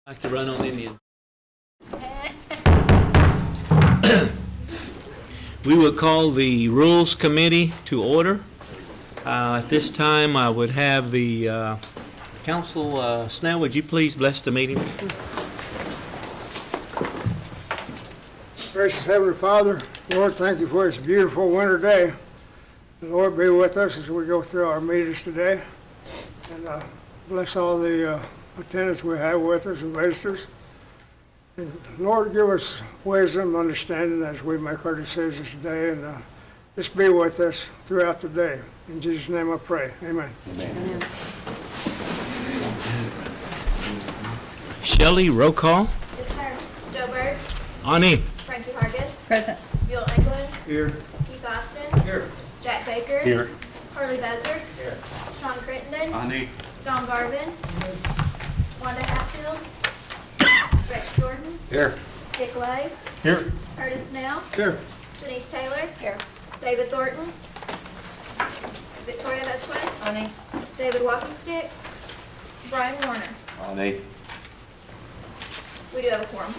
Like to run on Indian. We would call the Rules Committee to order. At this time, I would have the Council, Snell, would you please bless the meeting? Gracious Heavenly Father, Lord, thank you for this beautiful winter day. And Lord, be with us as we go through our meetings today. And bless all the attendants we have with us and visitors. And Lord, give us wisdom, understanding as we make our decisions today. And just be with us throughout the day. In Jesus' name I pray. Amen. Amen. Shelley, roll call. Yes, sir. Joe Bird, Ani. Frankie Hargis, Present. Bill England, Here. Keith Austin, Here. Jack Baker, Here. Harley Bezer, Sean Crittenden, Ani. Don Garvin, Wanda Hatfield, Rex Jordan, Here. Dick Lay, Here. Curtis Snell, Here. Denise Taylor, David Thornton, Victoria Vesquez, Ani. David Walkingstick, Brian Warner. Ani. We do have a quorum.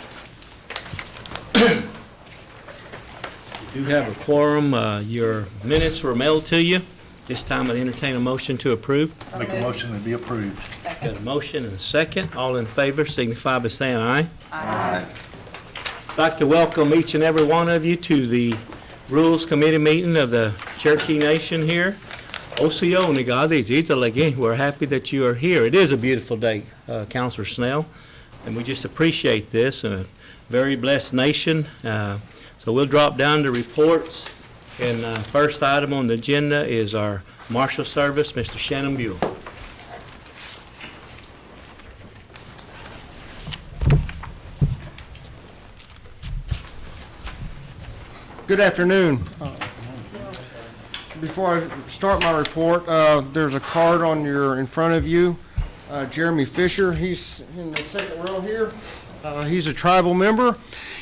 You do have a quorum. Your minutes were mailed to you. This time I entertain a motion to approve. Make a motion to be approved. Got a motion and a second. All in favor signify by saying aye. Aye. I'd like to welcome each and every one of you to the Rules Committee meeting of the Cherokee Nation here. OCO, Nigadi, we're happy that you are here. It is a beautiful day, Councilor Snell, and we just appreciate this. A very blessed nation. So we'll drop down to reports. And first item on the agenda is our Marshal Service, Mr. Shannon Buell. Good afternoon. Before I start my report, there's a card in front of you. Jeremy Fisher, he's in the second row here. He's a tribal member.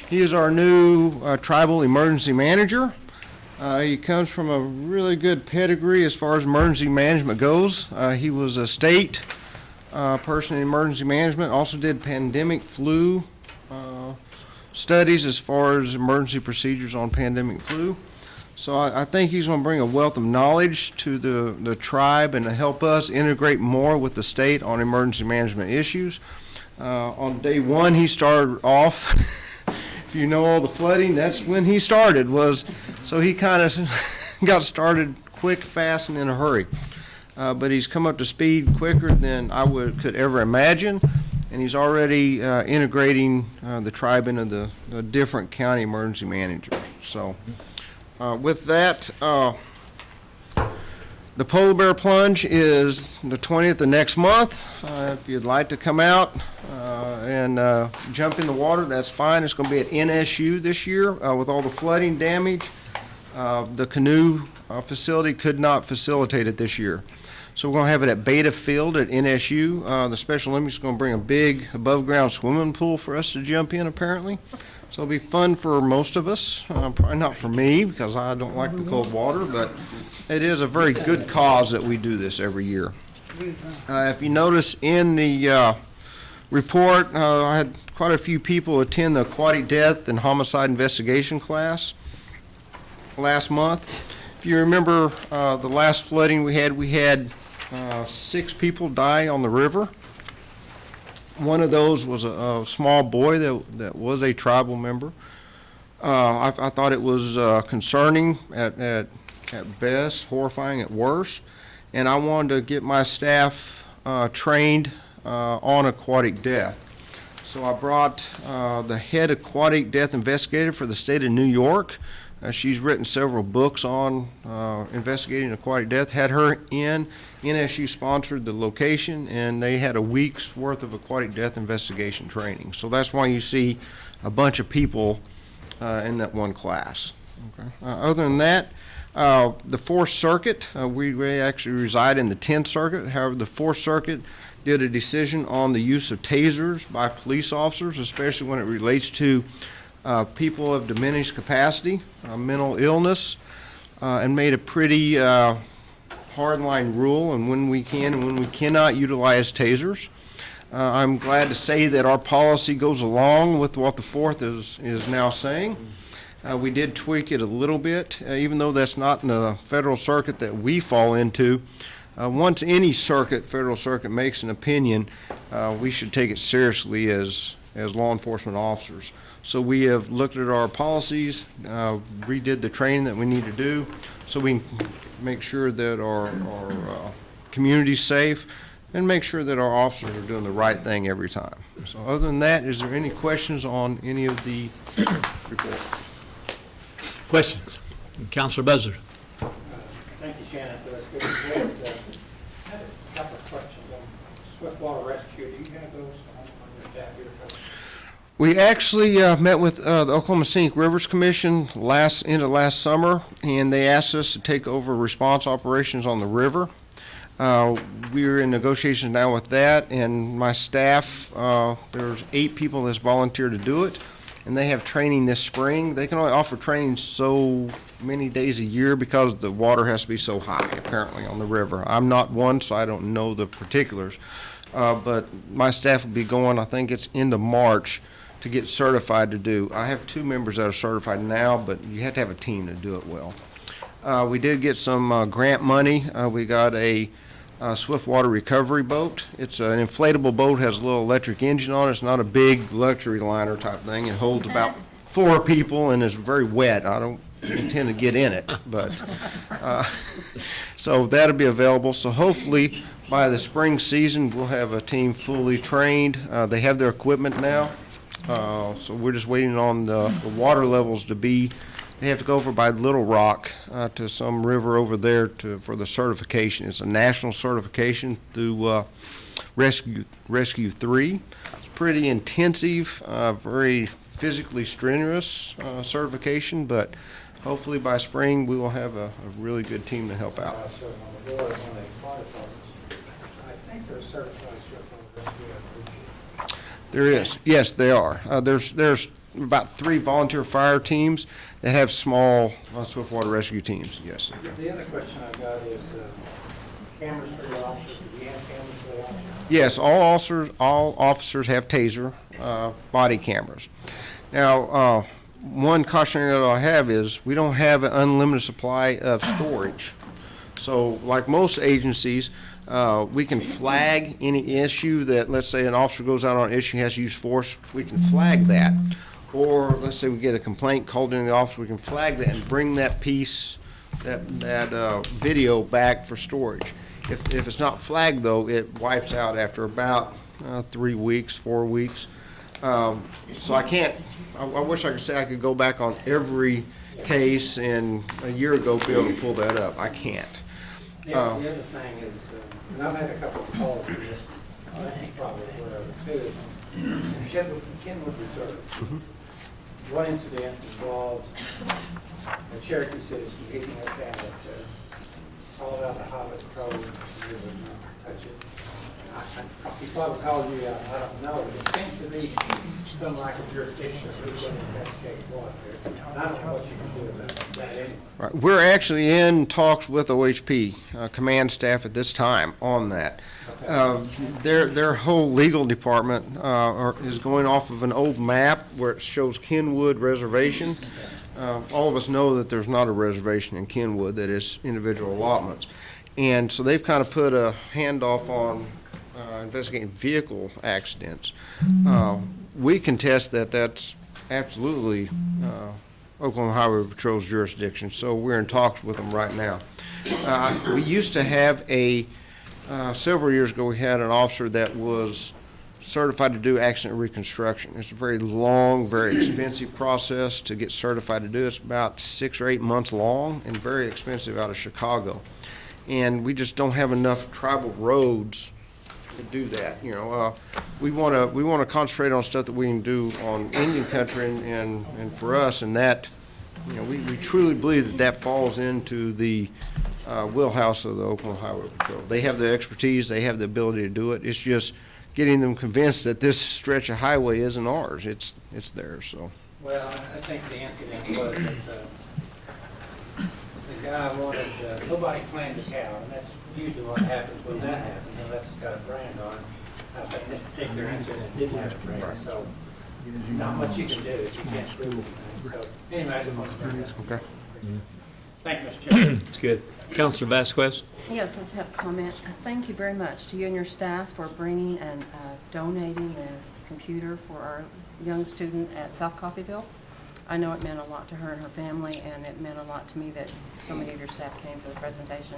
He is our new tribal emergency manager. He comes from a really good pedigree as far as emergency management goes. He was a state person in emergency management, also did pandemic flu studies as far as emergency procedures on pandemic flu. So I think he's going to bring a wealth of knowledge to the tribe and to help us integrate more with the state on emergency management issues. On day one, he started off, if you know all the flooding, that's when he started, so he kind of got started quick, fast, and in a hurry. But he's come up to speed quicker than I could ever imagine. And he's already integrating the tribe into the different county emergency managers. So with that, the Polar Bear Plunge is the 20th of next month. If you'd like to come out and jump in the water, that's fine. It's going to be at NSU this year with all the flooding damage. The canoe facility could not facilitate it this year. So we're going to have it at Beta Field at NSU. The Special Olympics is going to bring a big above-ground swimming pool for us to jump in, apparently. So it'll be fun for most of us. Probably not for me, because I don't like the cold water, but it is a very good cause that we do this every year. If you notice in the report, I had quite a few people attend the aquatic death and homicide investigation class last month. If you remember the last flooding we had 6 people die on the river. One of those was a small boy that was a tribal member. I thought it was concerning at best, horrifying at worst, and I wanted to get my staff trained on aquatic death. So I brought the head aquatic death investigator for the state of New York. She's written several books on investigating aquatic death. Had her in. NSU sponsored the location, and they had a week's worth of aquatic death investigation training. So that's why you see a bunch of people in that one class. Okay. Other than that, the 4th Circuit, we actually reside in the 10th Circuit. However, the 4th Circuit did a decision on the use of tasers by police officers, especially when it relates to people of diminished capacity, mental illness, and made a pretty hardline rule on when we can and when we cannot utilize tasers. I'm glad to say that our policy goes along with what the Fourth is now saying. We did tweak it a little bit, even though that's not in the federal circuit that we fall into. Once any federal circuit makes an opinion, we should take it seriously as law enforcement officers. So we have looked at our policies, redid the training that we need to do, so we can make sure that our community's safe and make sure that our officers are doing the right thing every time. So other than that, is there any questions on any of the reports? Questions? Counselor Buzzard. Thank you, Shannon, for this good report. I have a couple of questions on swiftwater rescue. Do you have those on your staff here? We actually met with the Oklahoma Scenic Rivers Commission end of last summer, and they asked us to take over response operations on the river. We're in negotiations now with that, and my staff, there's 8 people that's volunteered to do it, and they have training this spring. They can only offer training so many days a year because the water has to be so high, apparently, on the river. I'm not one, so I don't know the particulars, but my staff will be going, I think it's into March, to get certified to do. I have 2 members that are certified now, but you have to have a team to do it well. We did get some grant money. We got a swiftwater recovery boat. It's an inflatable boat, has a little electric engine on it. It's not a big luxury liner type thing. It holds about 4 people and is very wet. I don't intend to get in it, but so that'll be available. So hopefully by the spring season, we'll have a team fully trained. They have their equipment now. So we're just waiting on the water levels to be, they have to go over by Little Rock to some river over there for the certification. It's a national certification through Rescue 3. It's pretty intensive, very physically strenuous certification, but hopefully by spring we will have a really good team to help out. So on the board, one of the fire departments, I think they're certified swiftwater rescue. There is, yes, they are. There's about 3 volunteer fire teams that have small swiftwater rescue teams, yes. The other question I've got is cameras for your officers. Do you have cameras for the officers? Yes, all officers have TASER body cameras. Now, one cautionary note I have is we don't have an unlimited supply of storage. So like most agencies, we can flag any issue that, let's say an officer goes out on an issue, has to use force, we can flag that. Or let's say we get a complaint called into the office, we can flag that and bring that piece, that video back for storage. If it's not flagged though, it wipes out after about 3 weeks, 4 weeks. So I can't, I wish I could say I could go back on every case and a year ago be able to pull that up. I can't. The other thing is, and I've had a couple of calls for this, I think probably whatever, too. Kenwood Reserve. One incident involved a Cherokee citizen hitting up down at, called out the highway patrol, and he would not touch it. He probably called you, I don't know, but it seems to be some lack of jurisdiction, who's going to investigate what there. And I don't know what you can do about that anyway. Right. We're actually in talks with OHP, command staff at this time on that. Their whole legal department is going off of an old map where it shows Kenwood Reservation. All of us know that there's not a reservation in Kenwood, that is individual allotments. And so they've kind of put a handoff on investigating vehicle accidents. We contest that that's absolutely Oklahoma Highway Patrol's jurisdiction, so we're in talks with them right now. We used to have several years ago, we had an officer that was certified to do accident reconstruction. It's a very long, very expensive process to get certified to do. It's about 6 or 8 months long and very expensive out of Chicago. And we just don't have enough tribal roads to do that. You know, we want to concentrate on stuff that we can do on Indian country, and for us, and that, you know, we truly believe that falls into the wheelhouse of the Oklahoma Highway Patrol. They have the expertise, they have the ability to do it. It's just getting them convinced that this stretch of highway isn't ours. It's theirs. So. Well, I think the incident was that the guy wanted, nobody planned a cow, and that's usually what happens when that happens, unless it's got a brand on it. but in this particular incident, it didn't have a brake, so not much you can do if you can't prove anything. So anyway, I just want to bring that up. Okay. Thank you, Mr. Chairman. It's good. Counselor Vasquez? Yes, I just have a comment. Thank you very much to you and your staff for bringing and donating the computer for our young student at South Coffeyville. I know it meant a lot to her and her family, and it meant a lot to me that so many of your staff came for the presentation.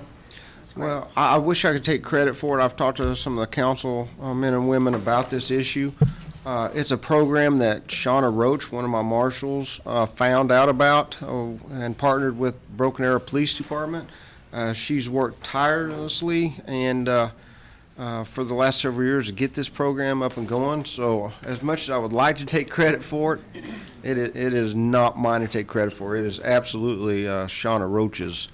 It's great. Well, I wish I could take credit for it. I've talked to some of the council men and women about this issue. It's a program that Shauna Roach, one of my marshals, found out about and partnered with Broken Arrow Police Department. She's worked tirelessly and for the last several years to get this program up and going. So as much as I would like to take credit for it, it is not mine to take credit for. It is absolutely Shauna Roach's.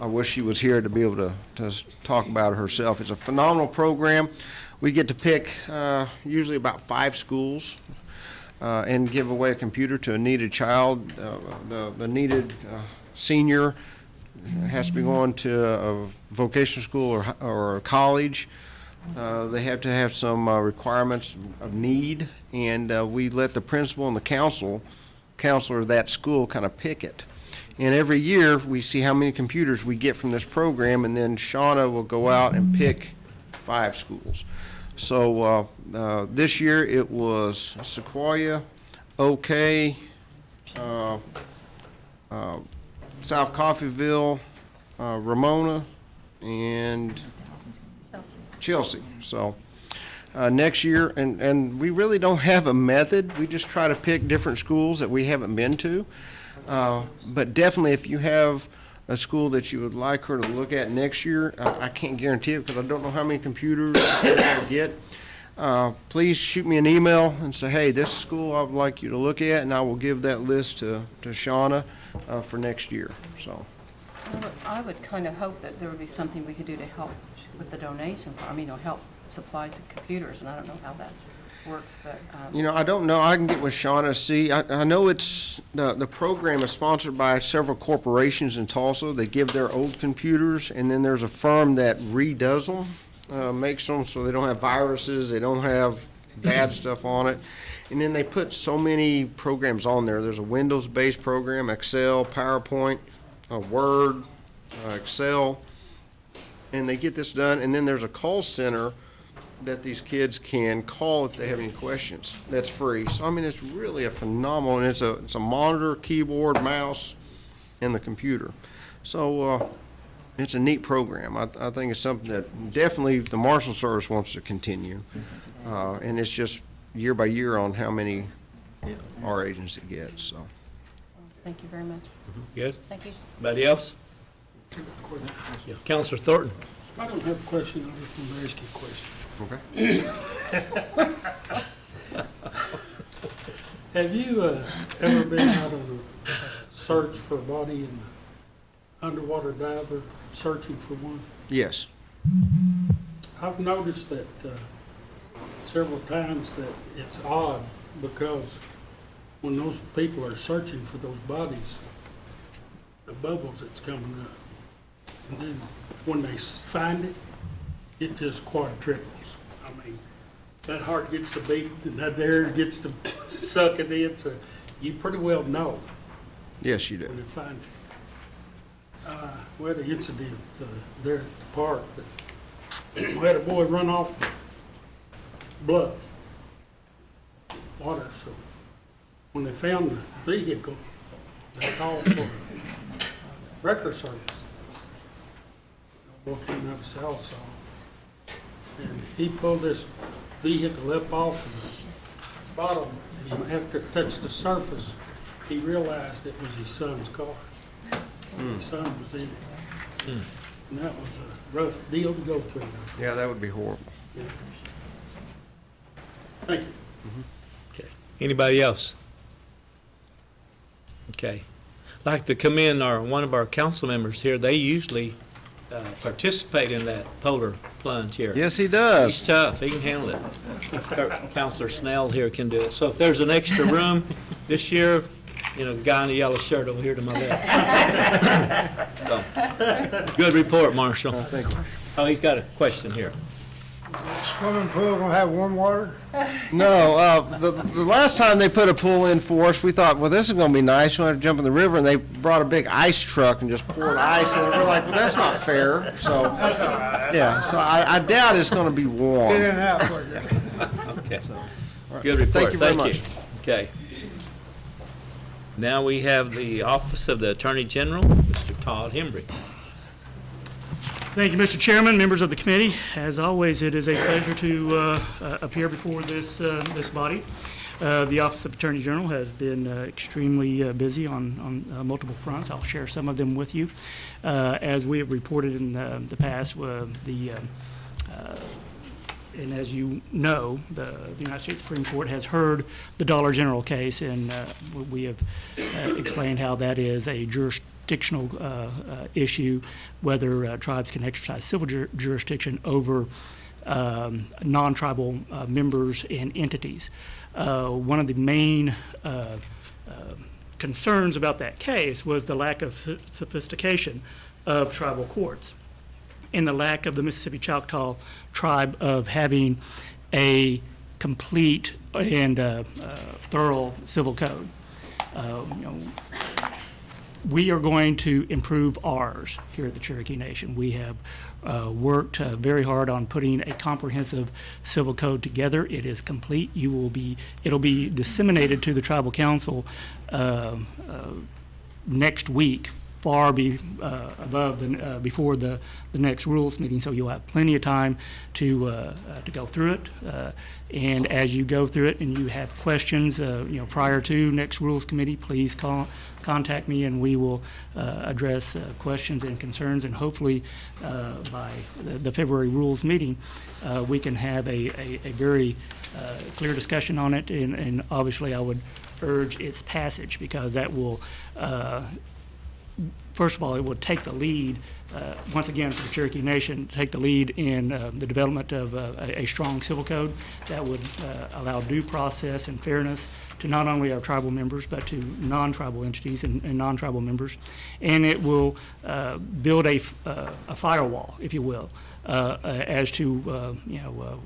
I wish she was here to be able to talk about it herself. It's a phenomenal program. We get to pick usually about 5 schools and give away a computer to a needed child. The needed senior has to be going to a vocational school or a college. They have to have some requirements of need, and we let the principal and the counselor of that school kind of pick it. And every year, we see how many computers we get from this program, and then Shauna will go out and pick 5 schools. So this year, it was Sequoia, OK, South Coffeyville, Ramona, and Chelsea. So next year, and we really don't have a method. We just try to pick different schools that we haven't been to. But definitely, if you have a school that you would like her to look at next year, I can't guarantee it because I don't know how many computers we're going to get. Please shoot me an email and say, hey, this school I would like you to look at, and I will give that list to Shauna for next year. So I would kind of hope that there would be something we could do to help with the donation. I mean, help supplies of computers, and I don't know how that works, but. I don't know. I can get with Shauna to see. I know it's, the program is sponsored by several corporations in Tulsa. They give their old computers, and then there's a firm that redoes them, makes them so they don't have viruses, they don't have bad stuff on it. And then they put so many programs on there. There's a Windows-based program, Excel, PowerPoint, Word, Excel, and they get this done. And then there's a call center that these kids can call if they have any questions. That's free. So I mean, it's really a phenomenal, and it's a monitor, keyboard, mouse, and the computer. So it's a neat program. I think it's something that definitely the Marshal Service wants to continue, and it's just year by year on how many our agency gets. So Thank you very much. Good. Thank you. Anybody else? Yeah. Counselor Thornton? I don't have a question, I just want to ask you a question. okay. Have you ever been out on a search for a body in the underwater diver, searching for one? Yes. I've noticed that several times that it's odd because when those people are searching for those bodies, the bubbles that's coming up, and then when they find it, it just quadruples. I mean, that heart gets to beat and that air gets to sucking in, so you pretty well know Yes, you when do. they find it. We had an incident there at the park that we had a boy run off the bluff, water, so when they found the vehicle, they called for record service. The boy came out of South Saw, and he pulled this vehicle up off the bottom, and after it touched the surface, he realized it was his son's car. His son was in it. And that was a rough deal to go through. Yeah, that would be horrible. Yeah. Thank you. Okay. Anybody else? Okay. I'd like to commend one of our council members here. They usually participate in that polar plunge here. Yes, he He's does. tough. He can handle it. Counselor Snell here can do it. So if there's an extra room this year, the guy in the yellow shirt over here to my left. So, good report, Marshall. Thank you. Oh, he's got a question here. Swimming pool gonna have warm water? No, the last time they put a pool in for us, we thought, well, this is gonna be nice, we want to jump in the river, and they brought a big ice truck and just poured ice, and we're like, well, that's not fair, so. Yeah, so I doubt it's gonna be Get in warm. and out quicker. Good report. Thank you very much. Okay. Now we have the Office of the Attorney General, Mr. Todd Hembry. Thank you, Mr. Chairman, members of the committee. As always, it is a pleasure to appear before this body. The Office of Attorney General has been extremely busy on multiple fronts. I'll share some of them with you. As we have reported in the past, and as you know, the United States Supreme Court has heard the Dollar General case, and we have explained how that is a jurisdictional issue, whether tribes can exercise civil jurisdiction over non-tribal members and entities. One of the main concerns about that case was the lack of sophistication of tribal courts and the lack of the Mississippi Choctaw tribe of having a complete and thorough civil code. We are going to improve ours here at the Cherokee Nation. We have worked very hard on putting a comprehensive civil code together. It is complete. It'll be disseminated to the Tribal Council next week, far before the next rules meeting, so you'll have plenty of time to go through it. And as you go through it and you have questions, prior to next rules committee, please contact me, and we will address questions and concerns. And hopefully, by the February rules meeting, we can have a very clear discussion on it. And obviously, I would urge its passage, because that will. First of all, it would take the lead, once again, for the Cherokee Nation, take the lead in the development of a strong civil code that would allow due process and fairness to not only our tribal members, but to non-tribal entities and non-tribal members. And it will build a firewall, if you will, as to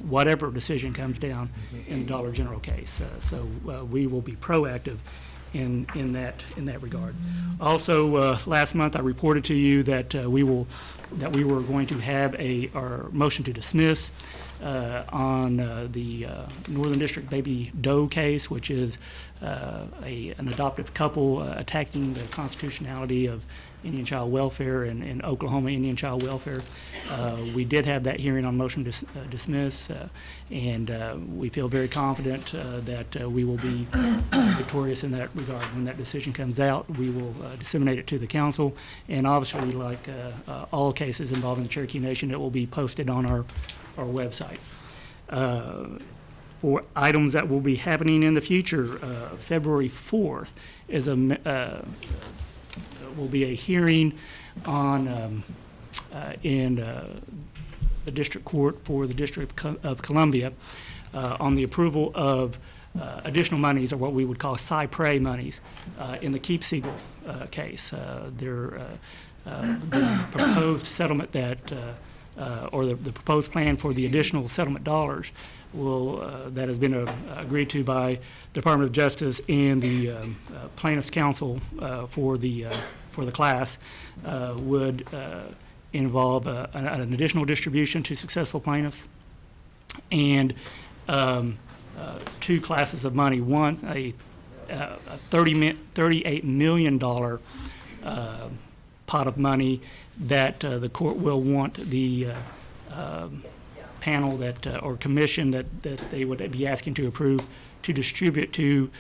whatever decision comes down in the Dollar General case. So we will be proactive in that regard. Also, last month I reported to you that we were going to have our motion to dismiss on the Northern District Baby Doe case, which is an adoptive couple attacking the constitutionality of Indian child welfare and Oklahoma Indian child welfare. We did have that hearing on motion to dismiss, and we feel very confident that we will be victorious in that regard. When that decision comes out, we will disseminate it to the council, and obviously, like all cases involving the Cherokee Nation, it will be posted on our website. For items that will be happening in the future, February 4th will be a hearing on in the district court for the District of Columbia on the approval of additional monies, or what we would call Cypre monies, in the Keep Siegel case. The proposed settlement or the proposed plan for the additional settlement dollars that has been agreed to by Department of Justice and the Plaintiffs' Counsel for the class would involve an additional distribution to successful plaintiffs, and two classes of money. One, a $38 million pot of money that the court will want the panel or commission that they would be asking to approve to distribute to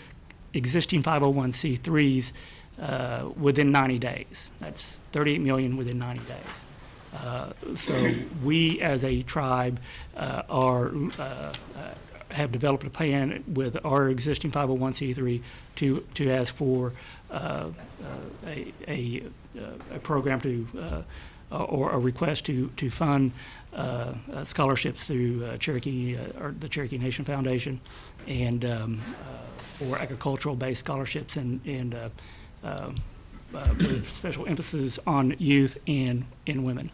existing 501c3s within 90 days. That's $38 million within 90 days. So we, as a tribe, have developed a plan with our existing 501c3 to ask for a program or a request to fund scholarships through Cherokee or the Cherokee Nation Foundation, and or agricultural-based scholarships and with special emphasis on youth and women.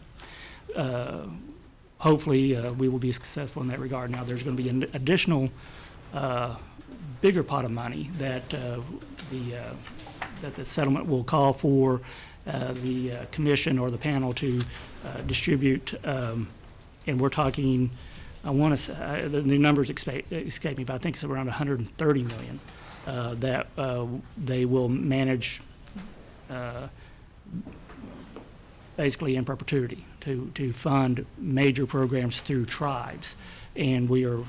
hopefully, we will be successful in that regard. Now, there's going to be an additional bigger pot of money that the settlement will call for the commission or the panel to distribute, and we're talking, I want to say, the numbers escape me, but I think it's around 130 million that they will manage basically in perpetuity to fund major programs through tribes. And we are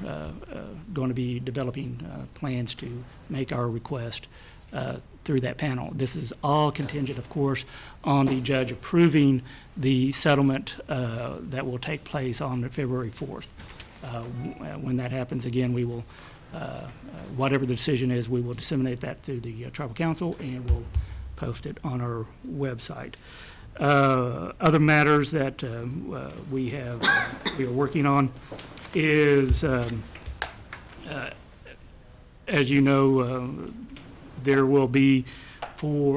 going to be developing plans to make our request through that panel. This is all contingent, of course, on the judge approving the settlement that will take place on February 4th. When that happens, again, we will, whatever the decision is, we will disseminate that through the tribal council and we'll post it on our website. Other matters that we are working on is, as you know, there will be,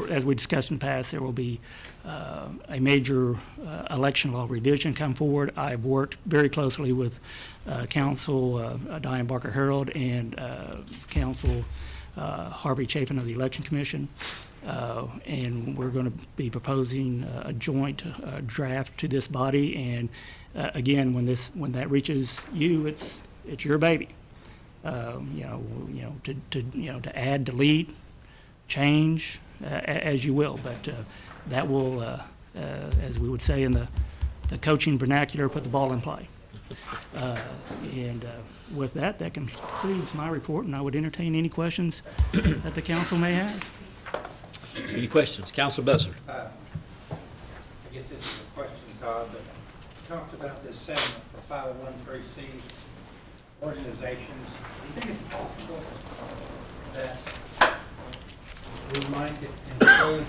as we discussed in the past, there will be a major election law revision come forward. I've worked very closely with Counsel Diane Barker Harold and Counsel Harvey Chapin of the Election Commission. And we're going to be proposing a joint draft to this body. And again, when that reaches you, it's your baby. To add, delete, change as you will. But that will, as we would say in the coaching vernacular, put the ball in play. And with that concludes my report, and I would entertain any questions that the council may have. Any questions? Councilor Bussard. I guess this is a question, Todd, but you talked about this settlement for 501(c) organizations. Do you think it's possible that we might include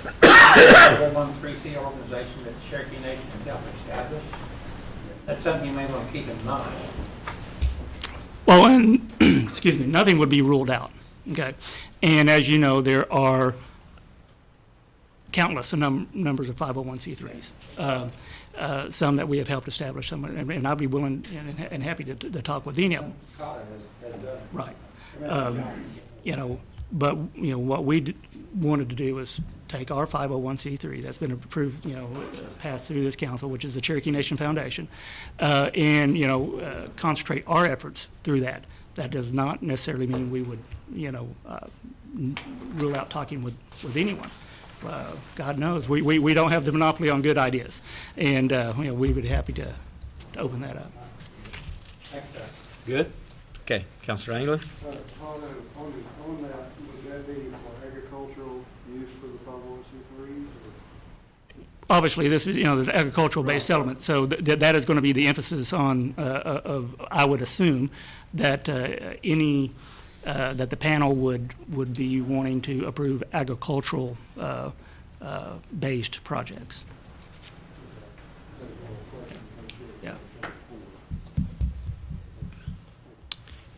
a 501(c) organization that the Cherokee Nation has helped establish? That's something you may want to keep in mind. Well, and, excuse me, nothing would be ruled out, okay? And as you know, there are countless numbers of 501(c)(3)s. Some that we have helped establish, some, and I'll be willing and happy to talk with any of them. Has done it. Right. But what we wanted to do was take our 501(c)(3) that's been approved, passed through this council, which is the Cherokee Nation Foundation, and concentrate our efforts through that. That does not necessarily mean we would, rule out talking with anyone. God knows, we don't have the monopoly on good ideas, and we would be happy to open that up. Thanks, sir. Good? Okay, Councilor England? On that, would that be for agricultural use for the 501(c)(3)s? Obviously, this is, the agricultural-based settlement, so that is going to be the emphasis on, I would assume, that that the panel would be wanting to approve agricultural based projects. Yeah.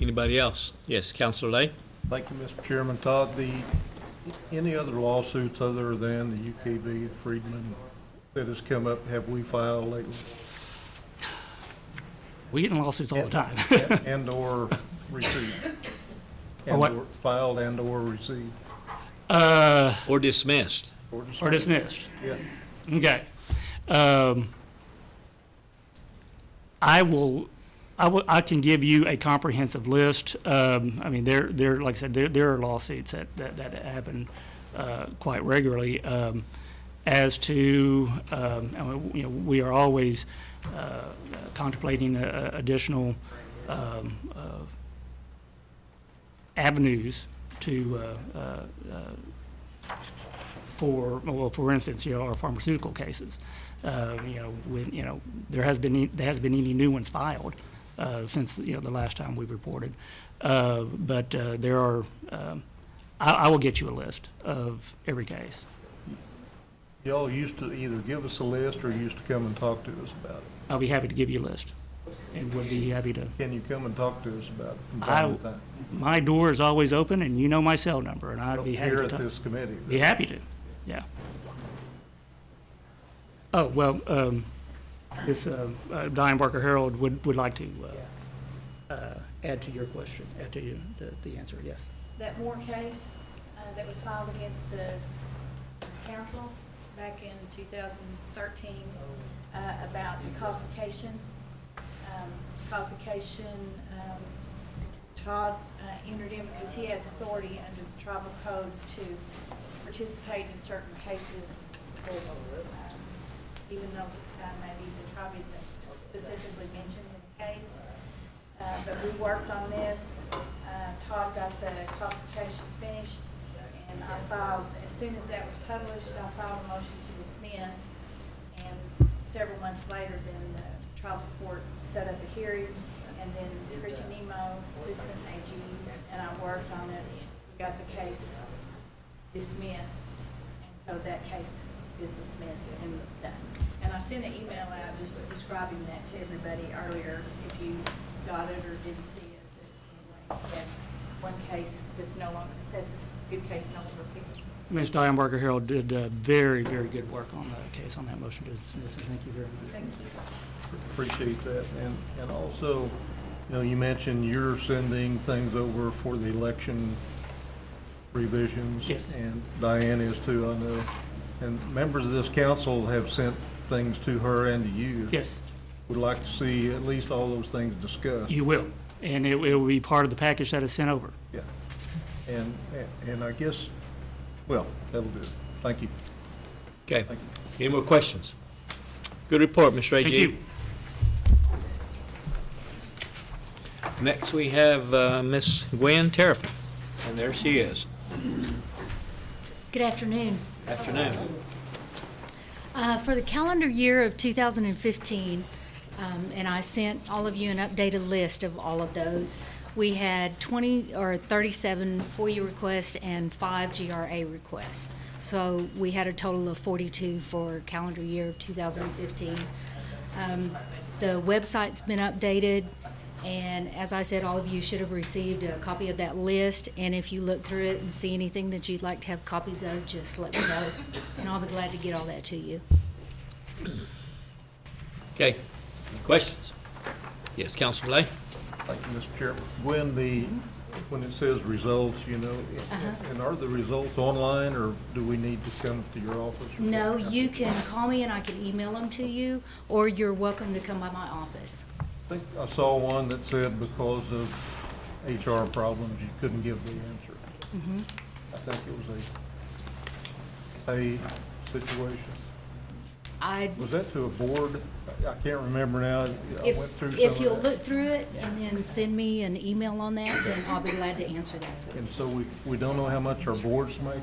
Anybody else? Yes, Councilor Lay? Thank you, Mr. Chairman. Todd, any other lawsuits other than the UKB, Freedman, that has come up, have we filed lately? We get in lawsuits all the time. And/or received? Or what? And/or filed and/or received? Or dismissed? Or dismissed. Yeah. Okay. I can give you a comprehensive list. There, like I said, there are lawsuits that happen quite regularly. As to, we are always contemplating additional avenues to, for instance, our pharmaceutical cases. There has been any new ones filed since the last time we reported, but there are. I will get you a list of every case. Y'all used to either give us a list or used to come and talk to us about it. I'll be happy to give you a list, and would be happy to. Can you come and talk to us about it from time to time? My door is always open, and you know my cell number, and I'd be happy Here to at talk. this committee. Be happy to, yeah. Oh, well, This Diane Barker Harold would like to add to your question, add to the answer, yes. That Moore case that was filed against the council back in 2013 about the codification. Todd entered in because he has authority under the tribal code to participate in certain cases, even though maybe the tribe isn't specifically mentioned in the case. But we worked on this. Todd got the codification finished, and I filed, as soon as that was published, I filed a motion to dismiss. And several months later, then the tribal court set up a hearing, and then Chrissy Nemo, assistant AG, and I worked on it. We got the case dismissed, and so that case is dismissed and done. And I sent an email out just describing that to everybody earlier, if you got it or didn't see it. But anyway, that's one case that's no longer, that's a good case, no longer picked. Ms. Diane Barker Harold did very, very good work on the case, on that motion to dismiss, and thank you very much. Thank you. Appreciate that. And also, you know, you mentioned you're sending things over for the election revisions. Yes. And Diane is too, I know. And members of this council have sent things to her and to you. Yes, Would like to see at least all those things discussed. you will, and it will be part of the package that is sent over. Yeah. And I guess, well, that'll do it. Thank you. Okay. Thank you. Any more questions? Good report, Mr. Thank A.G. you. Next, we have Miss Gwen Terrapin, and there she is. Good afternoon. Afternoon. For the calendar year of 2015, and I sent all of you an updated list of all of those, we had 37 FOIA requests and 5 GRA requests. So we had a total of 42 for calendar year of 2015. The website's been updated, and as I said, all of you should have received a copy of that list, and if you look through it and see anything that you'd like to have copies of, just let me know, and I'll be glad to get all that to you. Okay. Any questions? Yes, Councilor Lay? Thank you, Mr. Chairman. When it says results, you know, and are the results online, or do we need to come to your office? No, you can call me and I can email them to you, or you're welcome to come by my office. I think I saw one that said because of HR problems, you couldn't give the answer. I think it was a pay situation. Was that to a board? I can't remember now. I went through some If of you'll that. look through it and then send me an email on that, then I'll be glad to answer that for you. And so we don't know how much our boards make?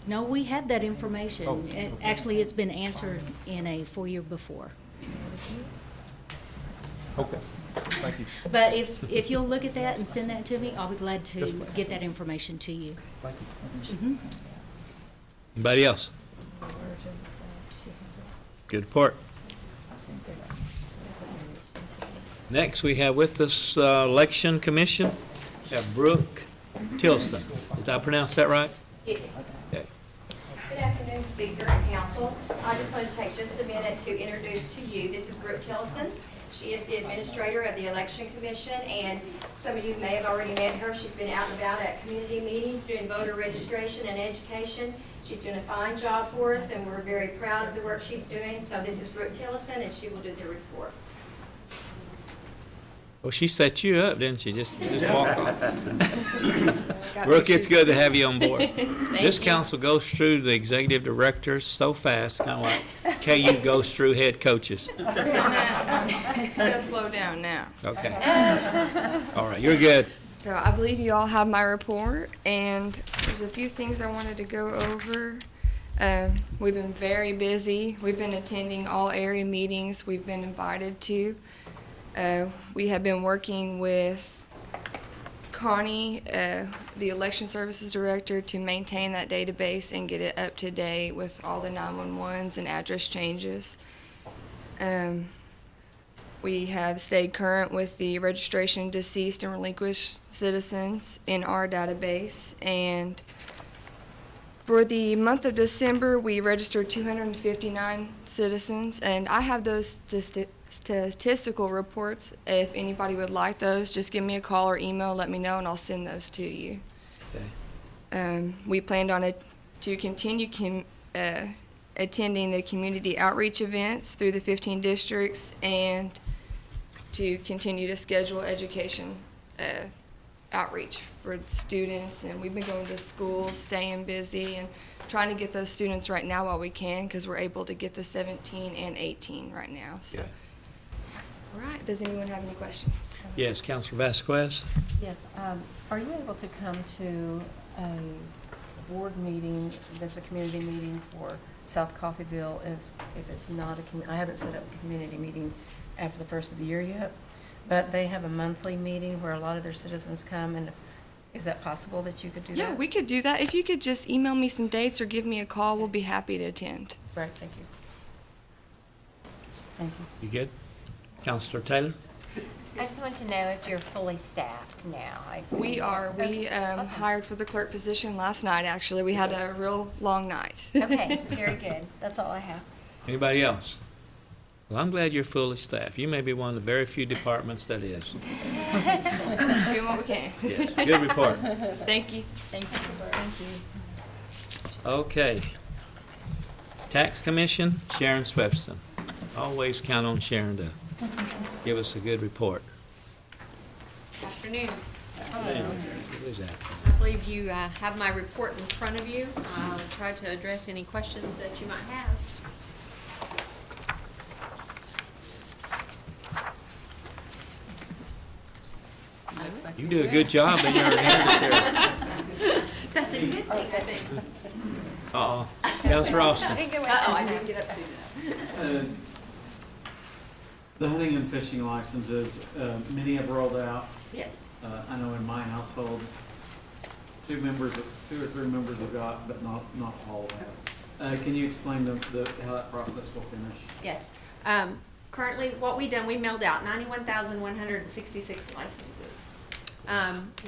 No, we have that information. Oh, okay. Actually, it's been answered in a FOIA before. Okay, thank you. But if you'll look at that and send that to me, I'll be glad Yes, to ma'am. get that information to you. Thank you. Anybody else? Good report. Next, we have with us Election Commission. We have Brooke Tilson. Did I pronounce that right? Yes. Okay. Good afternoon, Speaker and Council. I just want to take just a minute to introduce to you, this is Brooke Tillison. She is the Administrator of the Election Commission, and some of you may have already met her. She's been out and about at community meetings doing voter registration and education. She's doing a fine job for us, and we're very proud of the work she's doing. So this is Brooke Tillison, and she will do the report. Well, she set you up, didn't she? Just walk off. Brooke, it's good to have you on board. This council goes through the executive directors so fast, kind of like KU goes through head coaches. It's gonna slow down now. Okay. All right, you're good. So I believe you all have my report, and there's a few things I wanted to go over. We've been very busy. We've been attending all area meetings we've been invited to. We have been working with Connie, the Election Services Director, to maintain that database and get it up to date with all the 911s and address changes. We have stayed current with the registration of deceased and relinquished citizens in our database, and For the month of December, we registered 259 citizens, and I have those statistical reports. If anybody would like those, just give me a call or email, let me know, and I'll send those to you. Okay. We planned on it to continue attending the community outreach events through the 15 districts and to continue to schedule education outreach for students. And we've been going to schools, staying busy, and trying to get those students right now while we can, because we're able to get the 17 and 18 right now. So, all right. Does anyone have any questions? Yes, Counselor Vasquez? Yes, are you able to come to a board meeting that's a community meeting for South Coffeyville if it's not I haven't set up a community meeting after the first of the year yet, but they have a monthly meeting where a lot of their citizens come, and is that possible that you could do that? Yeah, we could do that. If you could just email me some dates or give me a call, we'll be happy to attend. Right, thank you. Thank you. You good? Counselor Taylor? I just want to know if you're fully staffed now. We are. We Awesome. hired for the clerk position last night, actually. We had a real long night. Okay, very good. That's all I have. Anybody else? Well, I'm glad you're fully staffed. You may be one of the very few departments that is. Doing what we can. Yes, good report. Thank you. Thank you. Thank you. Okay. Tax Commission, Sharon Swepston. Always count on Sharon to give us a good report. Afternoon. It is after. I believe you have my report in front of you. I'll try to address any questions that you might have. You do a good job in your hand. That's a good thing, I think. Uh-oh. Counselor Austin. Uh-oh, I didn't get up soon enough. The hunting and fishing licenses, many have rolled out. Yes. I know in my household, two or three members have got, but not all have. Can you explain how that process will finish? Yes. Currently, what we done, we mailed out 91,166 licenses.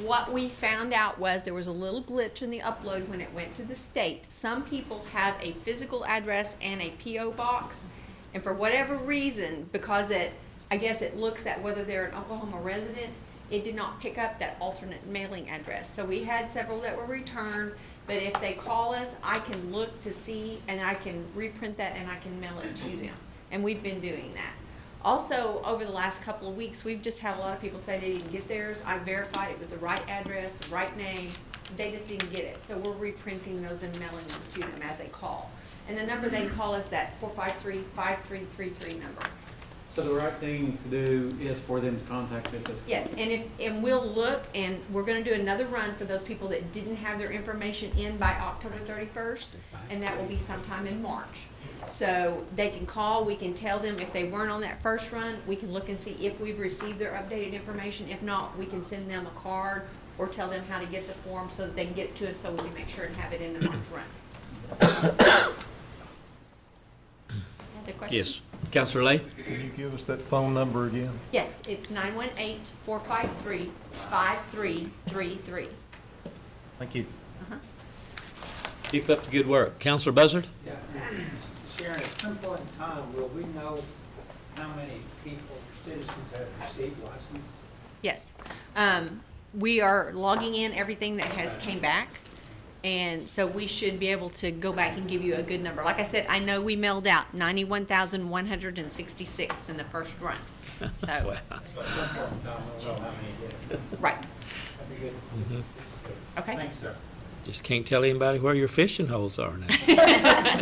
What we found out was there was a little glitch in the upload when it went to the state. Some people have a physical address and a P.O. box, and for whatever reason, because I guess it looks at whether they're an Oklahoma resident, it did not pick up that alternate mailing address. So we had several that were returned, but if they call us, I can look to see, and I can reprint that, and I can mail it to them. And we've been doing that. Also, over the last couple of weeks, we've just had a lot of people say they didn't get theirs. I verified it was the right address, the right name. They just didn't get it. So we're reprinting those and mailing them to them as they call. And the number they call is that 453-5333 number. So the right thing to do is for them to contact us. Yes, and we'll look, and we're gonna do another run for those people that didn't have their information in by October 31st, and that will be sometime in March. So they can call, we can tell them if they weren't on that first run, we can look and see if we've received their updated information. If not, we can send them a card or tell them how to get the form so that they can get it to us so we can make sure and have it in the March run. Other questions? Yes. Counselor Lay? Can you give us that phone number again? Yes, it's 918-453-5333. Thank you. Keep up the good work. Counselor Buzzard? Yeah. Sharon, at some point in time, will we know how many people, citizens have received license? Yes. We are logging in everything that has came back, and so we should be able to go back and give you a good number. Like I said, I know we mailed out 91,166 in the first run. So, Wow. But at some point in time, we'll know how many did. right. That'd be good. Okay. Thanks, sir. Just can't tell anybody where your fishing holes are now.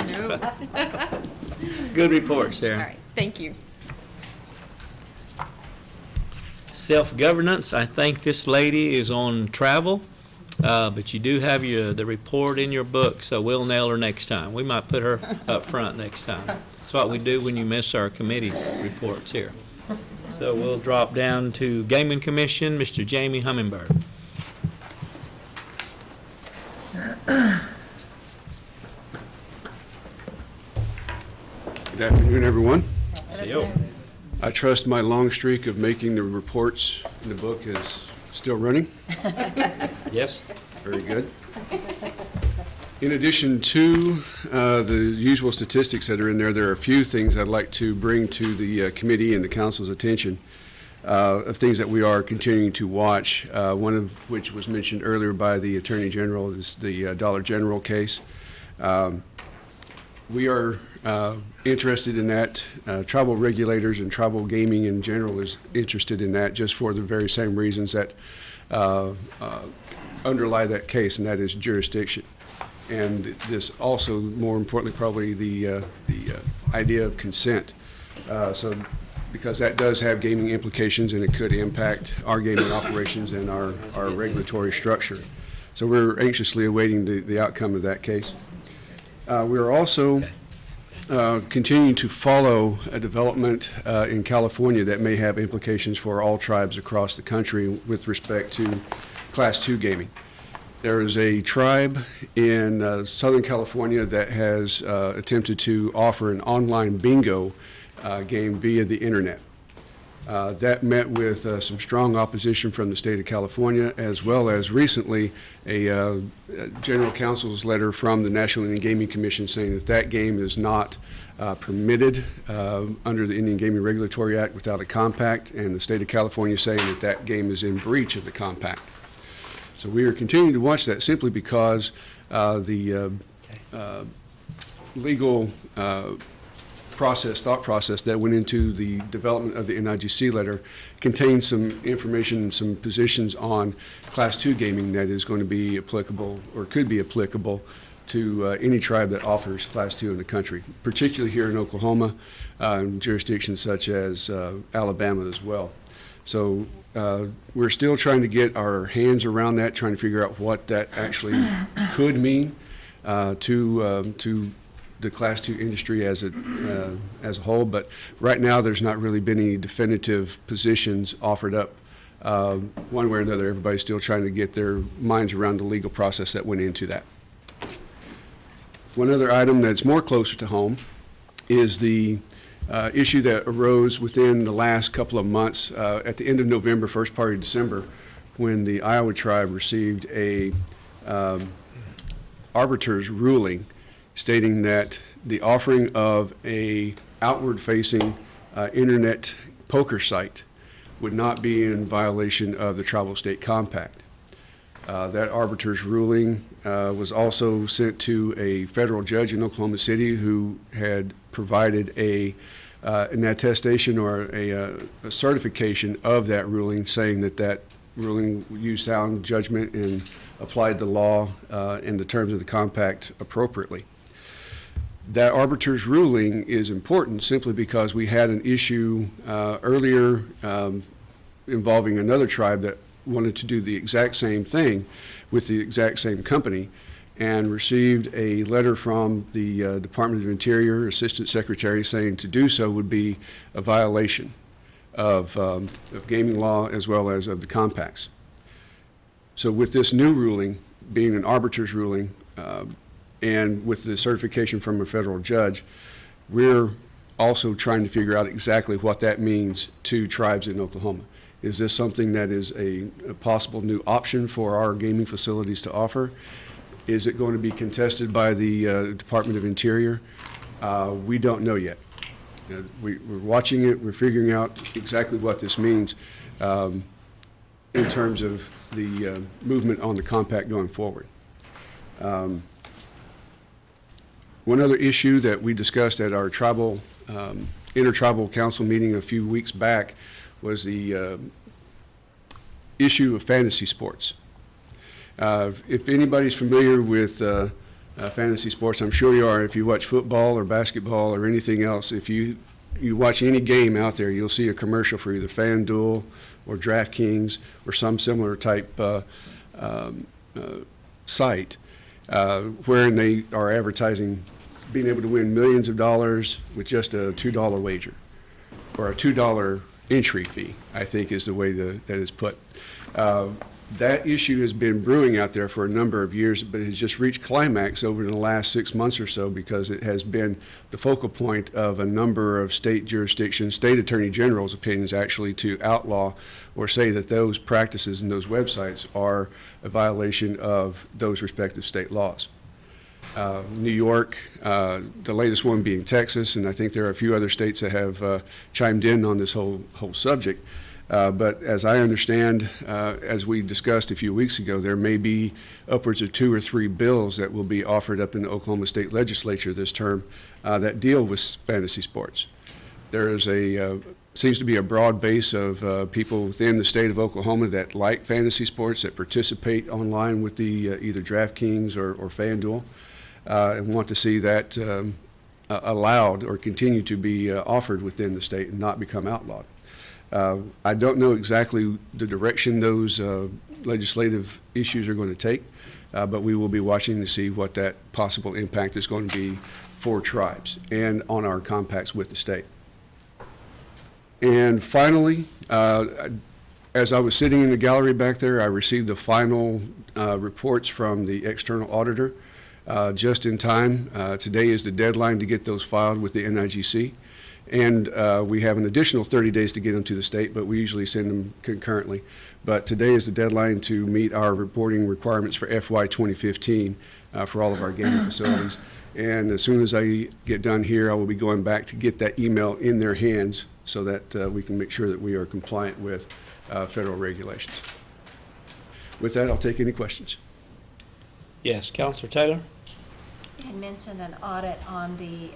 No. Good report, Sharon. All right. Thank you. Self-governance, I think this lady is on travel, but you do have the report in your book, so we'll nail her next time. We might put her up front next time. That's what we do when you miss our committee reports here. So we'll drop down to Gaming Commission, Mr. Jamie Hummingbird. Good afternoon, everyone. See you. I trust my long streak of making the reports in the book is still running. Yes? Very good. In addition to the usual statistics that are in there, there are a few things I'd like to bring to the committee and the council's attention of things that we are continuing to watch, one of which was mentioned earlier by the Attorney General, is the Dollar General case. We are interested in that. Tribal regulators and tribal gaming in general is interested in that just for the very same reasons that underlie that case, and that is jurisdiction. And this also, more importantly, probably the idea of consent. So, because that does have gaming implications and it could impact our gaming operations and our regulatory structure. So we're anxiously awaiting the outcome of that case. We are also continuing to follow a development in California that may have implications for all tribes across the country with respect to Class II gaming. There is a tribe in Southern California that has attempted to offer an online bingo game via the internet. That met with some strong opposition from the state of California, as well as recently a general counsel's letter from the National Indian Gaming Commission saying that that game is not permitted under the Indian Gaming Regulatory Act without a compact, and the state of California saying that that game is in breach of the compact. So we are continuing to watch that simply because the legal thought process that went into the development of the NIGC letter contains some information and some positions on Class II gaming that is going to be applicable or could be applicable to any tribe that offers Class II in the country, particularly here in Oklahoma, and jurisdictions such as Alabama as well. So we're still trying to get our hands around that, trying to figure out what that actually could mean to the Class II industry as a whole. But right now, there's not really been any definitive positions offered up one way or another. Everybody's still trying to get their minds around the legal process that went into that. One other item that's more closer to home is the issue that arose within the last couple of months at the end of November, first part of December, when the Iowa tribe received a arbiter's ruling stating that the offering of a outward-facing internet poker site would not be in violation of the Tribal State Compact. That arbiter's ruling was also sent to a federal judge in Oklahoma City who had provided an attestation or a certification of that ruling, saying that that ruling used sound judgment and applied the law in the terms of the compact appropriately. That arbiter's ruling is important simply because we had an issue earlier involving another tribe that wanted to do the exact same thing with the exact same company, and received a letter from the Department of Interior Assistant Secretary saying to do so would be a violation of gaming law as well as of the compacts. So with this new ruling being an arbiter's ruling, and with the certification from a federal judge, we're also trying to figure out exactly what that means to tribes in Oklahoma. Is this something that is a possible new option for our gaming facilities to offer? Is it going to be contested by the Department of Interior? We don't know yet. We're watching it. We're figuring out exactly what this means in terms of the movement on the compact going forward. One other issue that we discussed at our tribal intertribal council meeting a few weeks back was the issue of fantasy sports. If anybody's familiar with fantasy sports, I'm sure you are. If you watch football or basketball or anything else, if you watch any game out there, you'll see a commercial for either FanDuel or DraftKings or some similar type site wherein they are advertising being able to win millions of dollars with just a $2 wager, or a $2 entry fee, I think is the way that is put. That issue has been brewing out there for a number of years, but it has just reached climax over the last 6 months or so because it has been the focal point of a number of state jurisdictions, state attorney general's opinions actually, to outlaw or say that those practices and those websites are a violation of those respective state laws. New York, the latest one being Texas, and I think there are a few other states that have chimed in on this whole subject. But as I understand, as we discussed a few weeks ago, there may be upwards of 2 or 3 bills that will be offered up in the Oklahoma State Legislature this term that deal with fantasy sports. There is seems to be a broad base of people within the state of Oklahoma that like fantasy sports, that participate online with the either DraftKings or FanDuel, and want to see that allowed or continue to be offered within the state and not become outlawed. I don't know exactly the direction those legislative issues are going to take, but we will be watching to see what that possible impact is going to be for tribes and on our compacts with the state. And finally, as I was sitting in the gallery back there, I received the final reports from the external auditor just in time. Today is the deadline to get those filed with the NIGC. And we have an additional 30 days to get them to the state, but we usually send them concurrently. But today is the deadline to meet our reporting requirements for FY 2015 for all of our gaming facilities. And as soon as I get done here, I will be going back to get that email in their hands so that we can make sure that we are compliant with federal regulations. With that, I'll take any questions. Yes, Counselor Taylor? You had mentioned an audit on the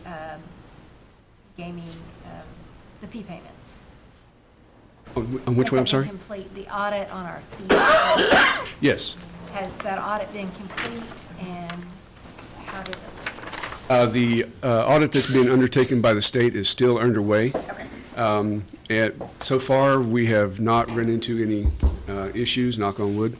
gaming, the fee payments. On which way, I'm sorry? Complete the audit on our fees. Yes. Has that audit been complete, and how did it? The audit that's being undertaken by the state is still underway. Okay. And so far, we have not run into any issues, knock on wood.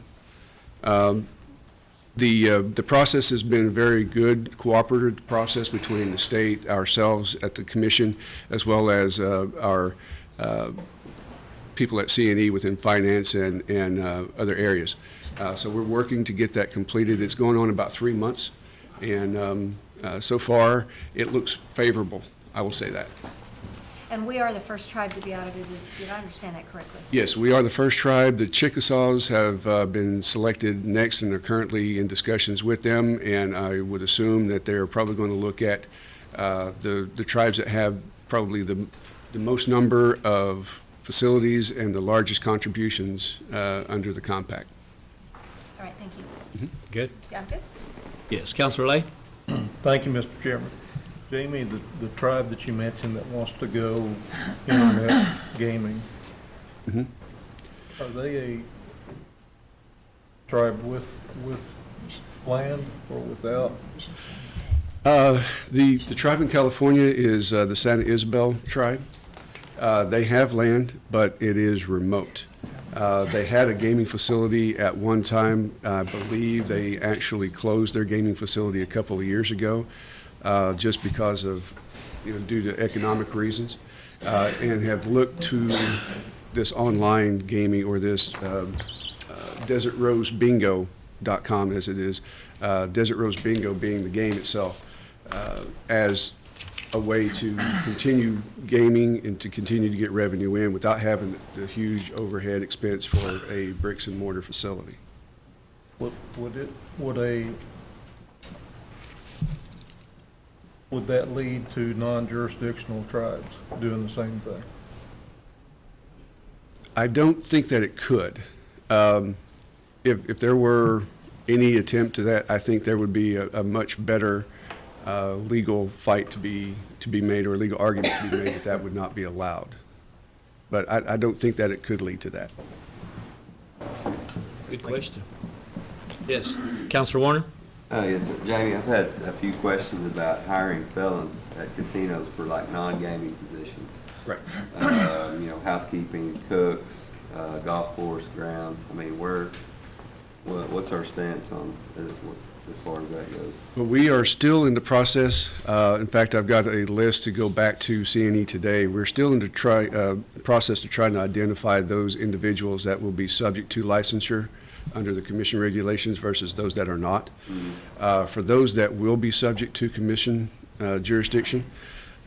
The process has been a very good cooperative process between the state, ourselves at the commission, as well as our people at C&E within finance and other areas. So we're working to get that completed. It's going on about 3 months, and so far it looks favorable, I will say that. And we are the first tribe to be audited. Did I understand that correctly? Yes, we are the first tribe. The Chickasaws have been selected next and are currently in discussions with them, and I would assume that they're probably going to look at the tribes that have probably the most number of facilities and the largest contributions under the compact. All right, thank you. Good. Yeah, I'm good. Yes, Counselor Lay? Thank you, Mr. Chairman. Jamie, the tribe that you mentioned that wants to go internet gaming, are they a tribe with land or without? The tribe in California is the Santa Isabel tribe. They have land, but it is remote. They had a gaming facility at one time. I believe they actually closed their gaming facility a couple of years ago, just because of, due to economic reasons, and have looked to this online gaming or this DesertRoseBingo.com as it is, Desert Rose Bingo being the game itself, as a way to continue gaming and to continue to get revenue in without having the huge overhead expense for a bricks and mortar facility. Would that lead to non-jurisdictional tribes doing the same thing? I don't think that it could. If there were any attempt to that, I think there would be a much better legal fight to be made, or a legal argument to be made that would not be allowed. But I don't think that it could lead to that. Good question. Yes, Counselor Warner? Yes, sir. Jamie, I've had a few questions about hiring felons at casinos for like non-gaming positions. Right. Housekeeping, cooks, golf course, grounds. I mean, what's our stance on as far as that goes? Well, we are still in the process. In fact, I've got a list to go back to C&E today. We're still in the process to try to identify those individuals that will be subject to licensure under the commission regulations versus those that are not. For those that will be subject to commission jurisdiction,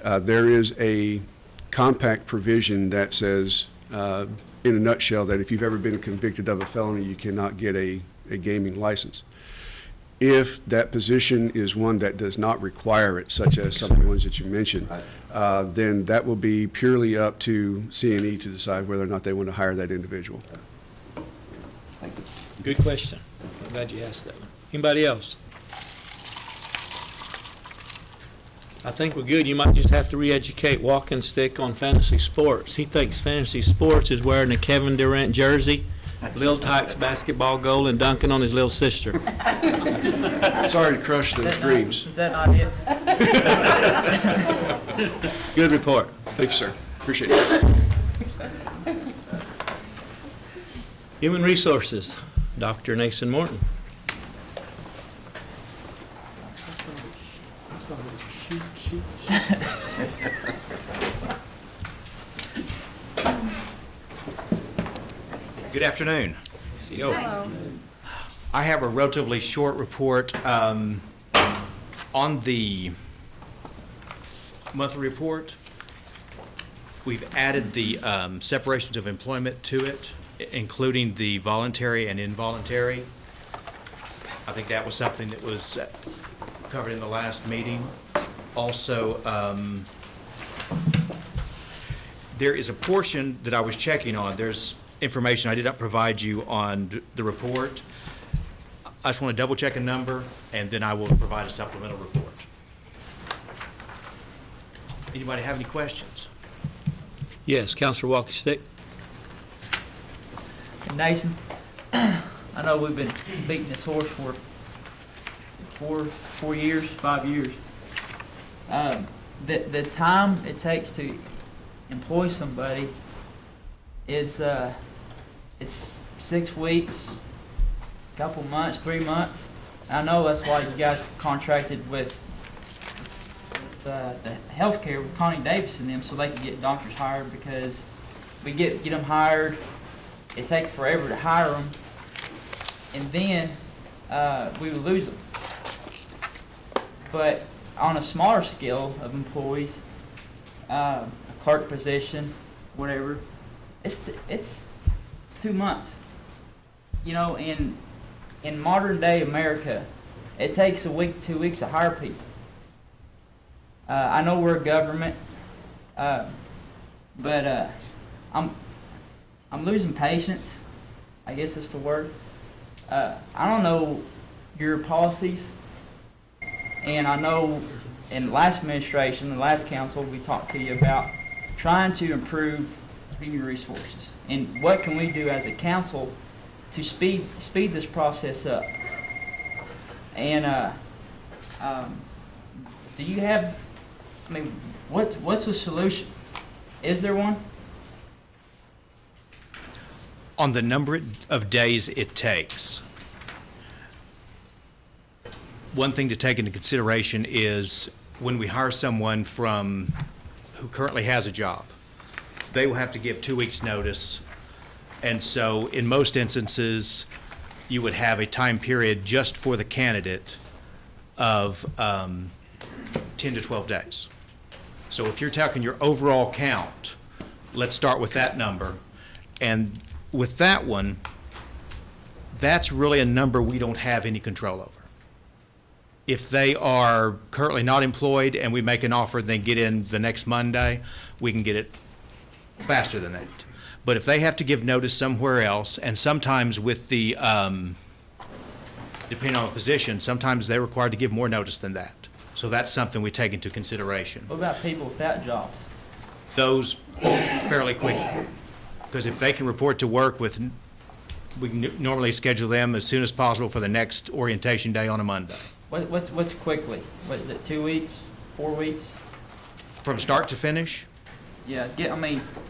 there is a compact provision that says, in a nutshell, that if you've ever been convicted of a felony, you cannot get a gaming license. If that position is one that does not require it, such as some of the ones that you mentioned, then that will be purely up to C&E to decide whether or not they want to hire that individual. Good question. I'm glad you asked that one. Anybody else? I think we're good. You might just have to re-educate Walking Stick on fantasy sports. He thinks fantasy sports is wearing a Kevin Durant jersey, Lil Tyke's basketball goal, and dunking on his little sister. Sorry to crush those dreams. Is that not it? Good report. Thank you, sir. Appreciate it. Human Resources, Dr. Nathan Morton. Good afternoon. Hello. I have a relatively short report on the monthly report. We've added the separations of employment to it, including the voluntary and involuntary. I think that was something that was covered in the last meeting. Also, there is a portion that I was checking on. There's information I did not provide you on the report. I just want to double check a number, and then I will provide a supplemental report. Anybody have any questions? Yes, Councilor Walking Stick. Nathan, I know we've been beating this horse for 5 years. The time it takes to employ somebody is it's 6 weeks, couple months, 3 months. I know that's why you guys contracted with the healthcare with Connie Davis and them, so they can get doctors hired, because we get them hired, it takes forever to hire them, and then we would lose them. But on a smaller scale of employees, a clerk position, whatever, it's 2 months. You know, in modern day America, it takes a week to 2 weeks to hire people. I know we're a government, but I'm losing patience, I guess that's the word. I don't know your policies, and I know in the last administration, the last council, we talked to you about trying to improve human resources. And what can we do as a council to speed this process up? And do you have, I mean, what's the solution? Is there one? On the number of days it takes, one thing to take into consideration is when we hire someone who currently has a job, they will have to give 2 weeks' notice. And so in most instances, you would have a time period just for the candidate of 10 to 12 days. So if you're talking your overall count, let's start with that number. And with that one, that's really a number we don't have any control over. If they are currently not employed and we make an offer and they get in the next Monday, we can get it faster than that. But if they have to give notice somewhere else, and sometimes with the, depending on the position, sometimes they're required to give more notice than that. So that's something we take into consideration. What about people without jobs? Those fairly quickly. Because if they can report to work we can normally schedule them as soon as possible for the next orientation day on a Monday. What's quickly? What is it, 2 weeks, 4 weeks? From start to finish? Yeah,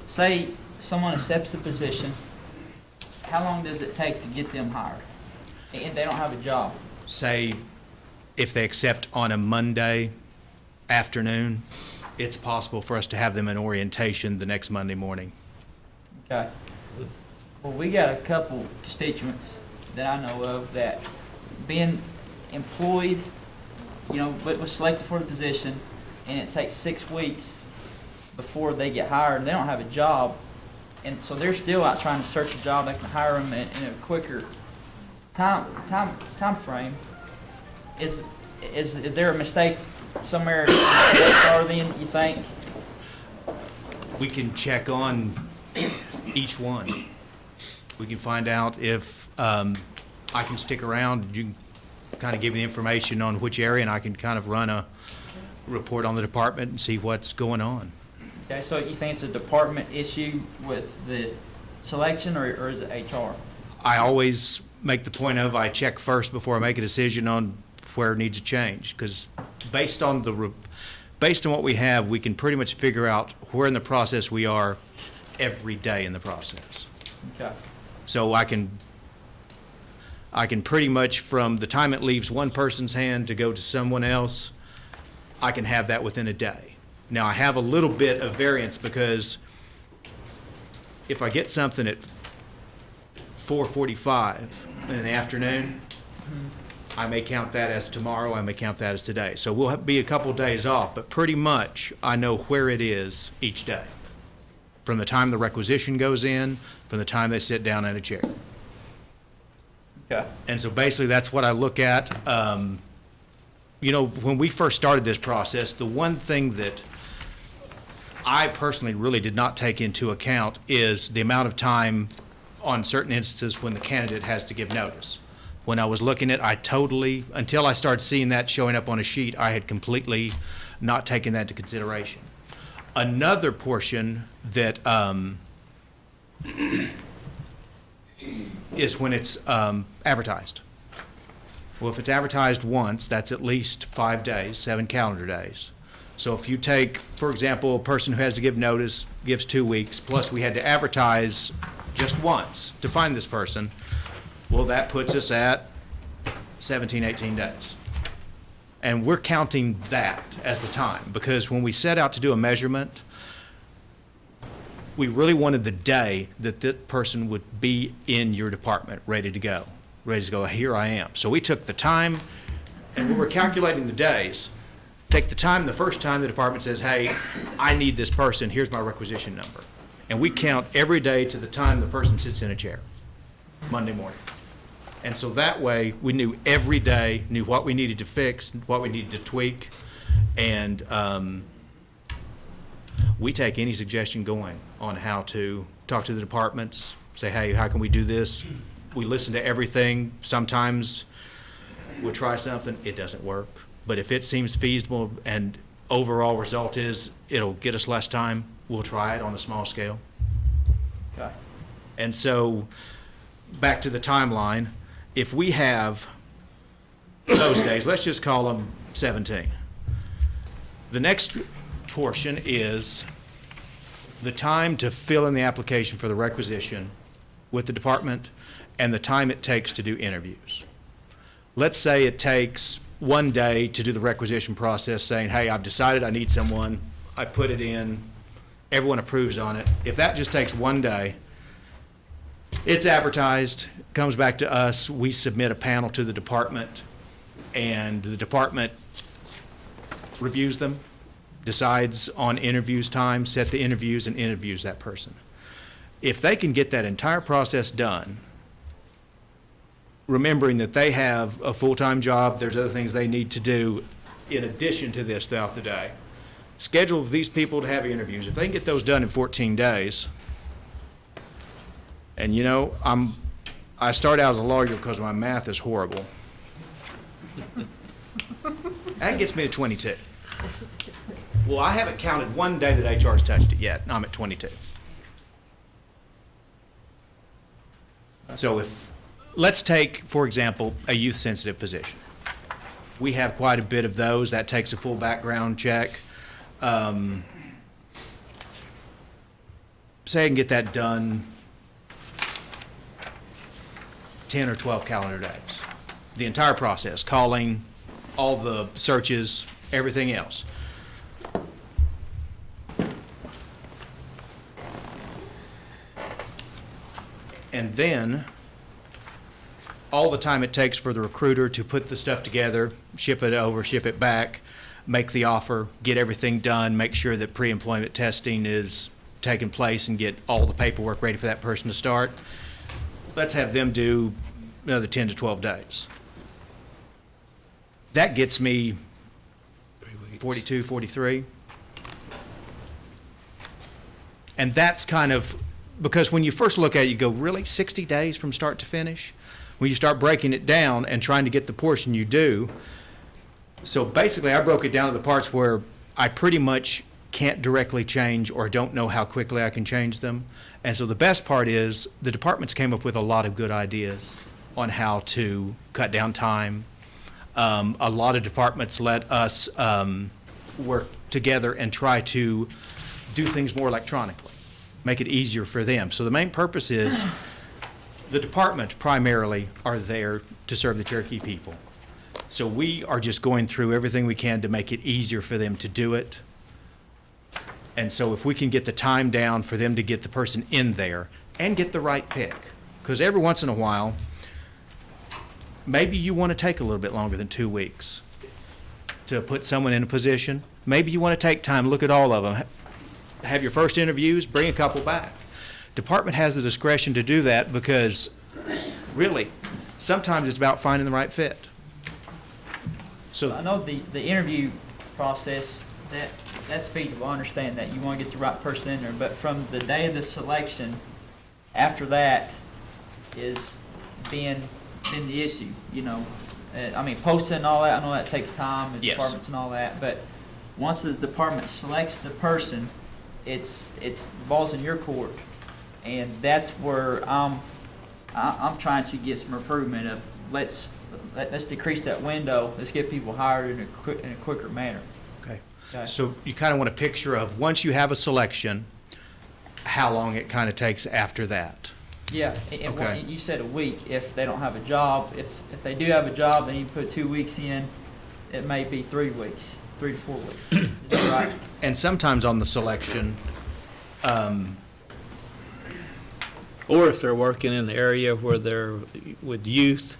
say someone accepts the position, how long does it take to get them hired? And they don't have a job. Say, if they accept on a Monday afternoon, it's possible for us to have them in orientation the next Monday morning. Okay. Well, we got a couple constituents that I know of that being employed, but was selected for the position, and it takes 6 weeks before they get hired, and they don't have a job, and so they're still out trying to search a job that can hire them in a quicker time frame. Is there a mistake somewhere in the HR then, you think? We can check on each one. We can find out if I can stick around. You can kind of give me the information on which area, and I can kind of run a report on the department and see what's going on. Okay, so you think it's a department issue with the selection, or is it HR? I always make the point of I check first before I make a decision on where it needs a change, because based on what we have, we can pretty much figure out where in the process we are every day in the process. Okay. So I can pretty much, from the time it leaves one person's hand to go to someone else, I can have that within a day. Now, I have a little bit of variance because if I get something at 4:45 in the afternoon, I may count that as tomorrow, I may count that as today. So we'll be a couple days off, but pretty much I know where it is each day, from the time the requisition goes in, from the time they sit down in a chair. Okay. And so basically, that's what I look at. You know, when we first started this process, the one thing that I personally really did not take into account is the amount of time on certain instances when the candidate has to give notice. When I was looking at, until I started seeing that showing up on a sheet, I had completely not taken that into consideration. Another portion that is when it's advertised. Well, if it's advertised once, that's at least 5 days, 7 calendar days. So if you take, for example, a person who has to give notice, gives 2 weeks, plus we had to advertise just once to find this person, well, that puts us at 17, 18 days. And we're counting that as the time, because when we set out to do a measurement, we really wanted the day that that person would be in your department, ready to go, here I am. So we took the time, and when we're calculating the days, take the time, the first time the department says, hey, I need this person, here's my requisition number. And we count every day to the time the person sits in a chair, Monday morning. And so that way, we knew every day, knew what we needed to fix, what we needed to tweak, and we take any suggestion going on how to talk to the departments, say, hey, how can we do this? We listen to everything. Sometimes we'll try something, it doesn't work. But if it seems feasible and overall result is it'll get us less time, we'll try it on a small scale. Okay. And so, back to the timeline, if we have those days, let's just call them 17. The next portion is the time to fill in the application for the requisition with the department and the time it takes to do interviews. Let's say it takes 1 day to do the requisition process, saying, hey, I've decided I need someone, I put it in, everyone approves on it. If that just takes 1 day, it's advertised, comes back to us, we submit a panel to the department, and the department reviews them, decides on interviews time, set the interviews, and interviews that person. If they can get that entire process done, remembering that they have a full-time job, there's other things they need to do in addition to this throughout the day, schedule these people to have interviews. If they can get those done in 14 days, and you know, I started out as a lawyer because my math is horrible. That gets me to 22. Well, I haven't counted 1 day that HR's touched it yet, and I'm at 22. So let's take, for example, a youth-sensitive position. We have quite a bit of those. That takes a full background check. Say I can get that done 10 or 12 calendar days. The entire process, calling, all the searches, everything else. And then all the time it takes for the recruiter to put the stuff together, ship it over, ship it back, make the offer, get everything done, make sure that pre-employment testing is taking place and get all the paperwork ready for that person to start. Let's have them do another 10 to 12 days. that gets me 42, 43. And that's kind of, because when you first look at it, you go, really, 60 days from start to finish? When you start breaking it down and trying to get the portion you do. So basically, I broke it down to the parts where I pretty much can't directly change or don't know how quickly I can change them. And so the best part is the departments came up with a lot of good ideas on how to cut down time. A lot of departments let us work together and try to do things more electronically, make it easier for them. So the main purpose is the department primarily are there to serve the Cherokee people. So we are just going through everything we can to make it easier for them to do it. And so if we can get the time down for them to get the person in there and get the right pick, because every once in a while, maybe you want to take a little bit longer than 2 weeks to put someone in a position. Maybe you want to take time, look at all of them, have your first interviews, bring a couple back. Department has the discretion to do that because really, sometimes it's about finding the right fit. So I know the interview process, that's feasible. I understand that. You want to get the right person in there. But from the day of the selection, after that is been the issue, you know. I mean, posting and all that, I know that takes time, and Yes. departments and all that. But once the department selects the person, it's balls in your court. And that's where I'm trying to get some improvement of let's decrease that window. Let's get people hired in a quicker manner. Okay. Okay. So you kind of want a picture of, once you have a selection, how long it kind of takes after that. Yeah, and Okay. you said a week if they don't have a job. If they do have a job, then you put 2 weeks in. It may be 3 weeks, 3 to 4 weeks. Is that right? And sometimes on the selection, Or if they're working in an area where they're with youth,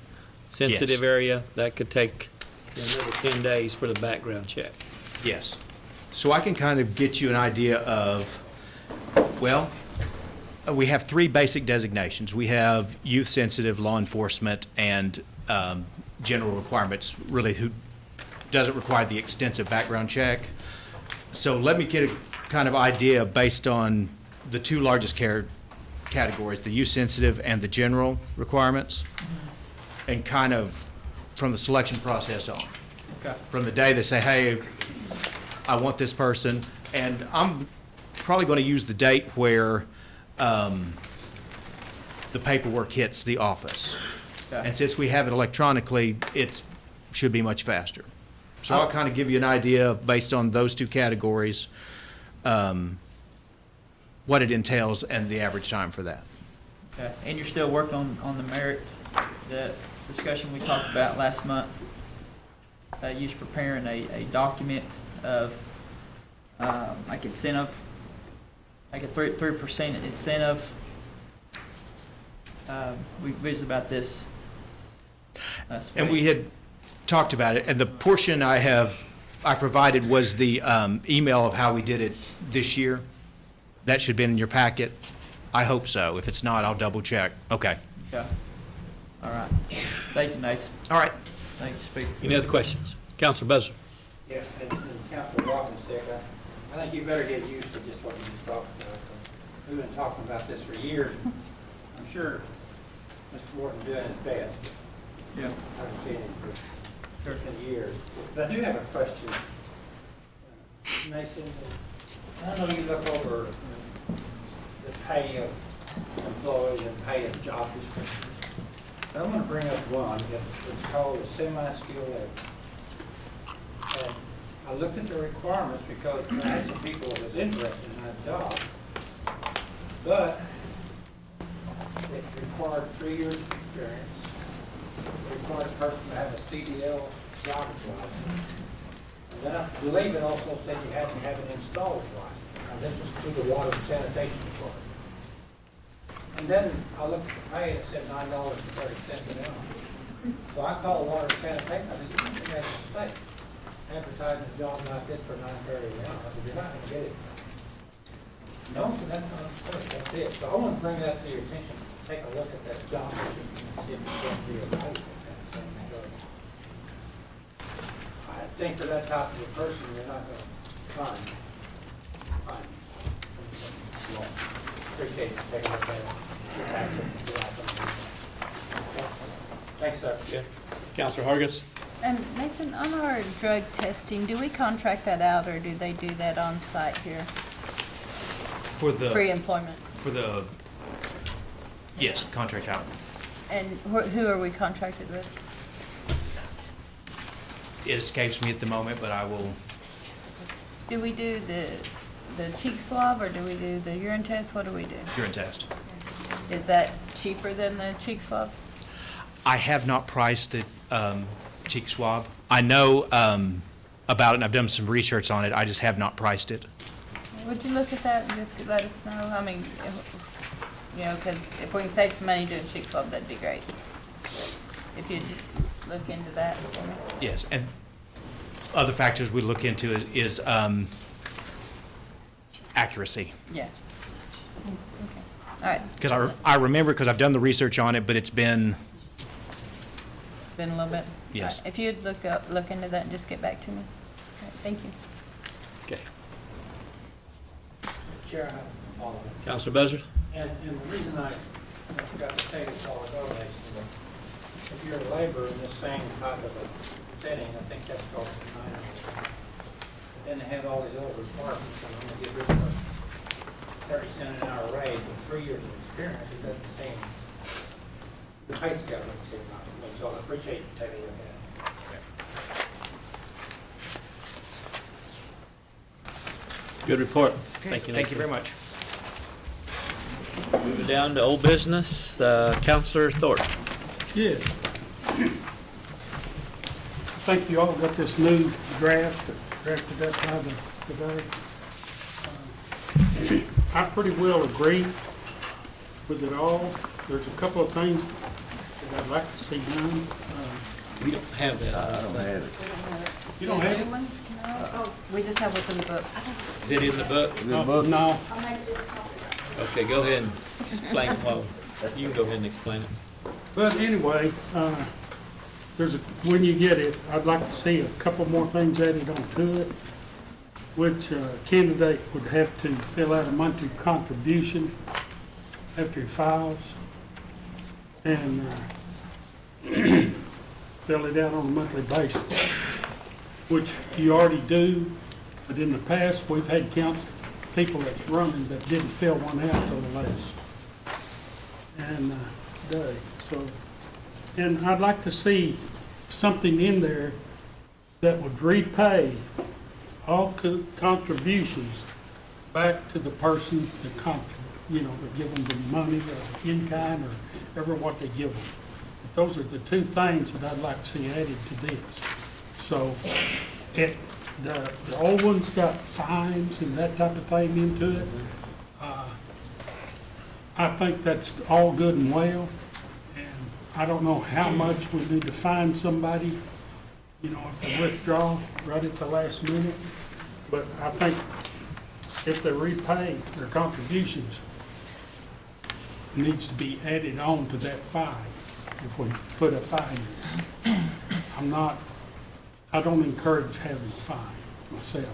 sensitive Yes. area, that could take another 10 days for the background check. yes. So I can kind of get you an idea of, well, we have 3 basic designations. We have youth sensitive, law enforcement, and general requirements, really, who doesn't require the extensive background check. So let me get a kind of idea based on the 2 largest categories, the youth sensitive and the general requirements, and kind of from the selection process on. Okay. From the day they say, hey, I want this person, and I'm probably going to use the date where the paperwork hits the office. Okay. And since we have it electronically, it should be much faster. So I'll kind of give you an idea based on those 2 categories, what it entails and the average time for that. Okay. And you're still working on the merit, the discussion we talked about last month. You're preparing a document of like incentive, like a 3% incentive. We visited about this last week. And we had talked about it, and the portion I provided was the email of how we did it this year. That should be in your packet. I hope so. If it's not, I'll double check. Okay. Yeah. All right. Thank you, Nathan. All right. Thank you, Speaker. Any other questions? Councilor Buzzer? Yes, and Councilor Watkins, I think you better get used to just what you just talked about. We've been talking about this for years. I'm sure Mr. Morton's doing his best. Yeah. I've seen him for 13 years. But I do have a question. Mason, I know you look over the pay of employees and pay of job descriptions. I want to bring up one. It's called a semi-skilled labor. And I looked at the requirements because I had some people that was interested in that job. But it required 3 years of experience. It required a person to have a CDL driver's license. And then I believe it also said you had to have an installer's license. Now this was through the water and sanitation department. And then I looked at the pay, it said $9.30 an hour. So I called water and sanitation, I said, you made a mistake. Advertising a job like this for $9.30 an hour, I said, you're not gonna get it. No, so that's not fair, that's it. So I want to bring that to your attention, take a look at that job, and see if it's going to be a value. I think for that type of a person, you're not gonna find. Appreciate you taking a look at it. Get back to it. Thanks, sir. Yeah. Counselor Hargis? And Mason, on our drug testing, do we contract that out or do they do that on site here? For the, Pre-employment? yes, contract out. And who are we contracted with? It escapes me at the moment, but I will, Do we do the cheek swab or do we do the urine test? What do we do? urine test. Is that cheaper than the cheek swab? I have not priced the cheek swab. I know about it, and I've done some research on it. I just have not priced it. Would you look at that and just let us know? I mean, you know, because if we can save some money doing cheek swab, that'd be great. If you just look into that for me. Yes, and other factors we look into is accuracy. Yeah. Okay. All right. Because I remember, because I've done the research on it, but it's been, Been a little bit? Yes. All right. If you'd look into that and just get back to me. All right, thank you. Okay. Chair, I have all of it. Counselor Buzzard? And the reason I forgot to say this all ago, is if you're a laborer in this same type of a setting, I think that's called a minor. But then they have all these other requirements, and I'm gonna get rid of a 30 cent an hour raise with 3 years of experience. It doesn't seem, the pay scale doesn't seem right to me, so I appreciate you taking a look at it. Good report. okay, Thank you, thank you Nathan. very much. Moving down to old business, Counselor Thornton. Yeah. I think you all got this new draft, drafted up by the today. I pretty well agree with it all. There's a couple of things that I'd like to see done. We don't have that. I don't have it. You don't have New it? one? No? Oh, we just have what's in the book. Is it in the book? No. Okay, go ahead and explain it. Well, you can go ahead and explain it. But anyway, when you get it, I'd like to see a couple more things added onto it, which candidate would have to fill out a monthly contribution after he files, and fill it out on a monthly basis, which you already do, but in the past, we've had people that's running that didn't fill one out till the last day. So, and I'd like to see something in there that would repay all contributions back to the person that that give them the money or in kind or ever what they give them. But those are the two things that I'd like to see added to this. So, the old one's got fines and that type of thing into it. I think that's all good and well, and I don't know how much we need to fine somebody, if they withdraw right at the last minute. But I think if they repay their contributions, it needs to be added on to that fine, if we put a fine in. I don't encourage having a fine myself.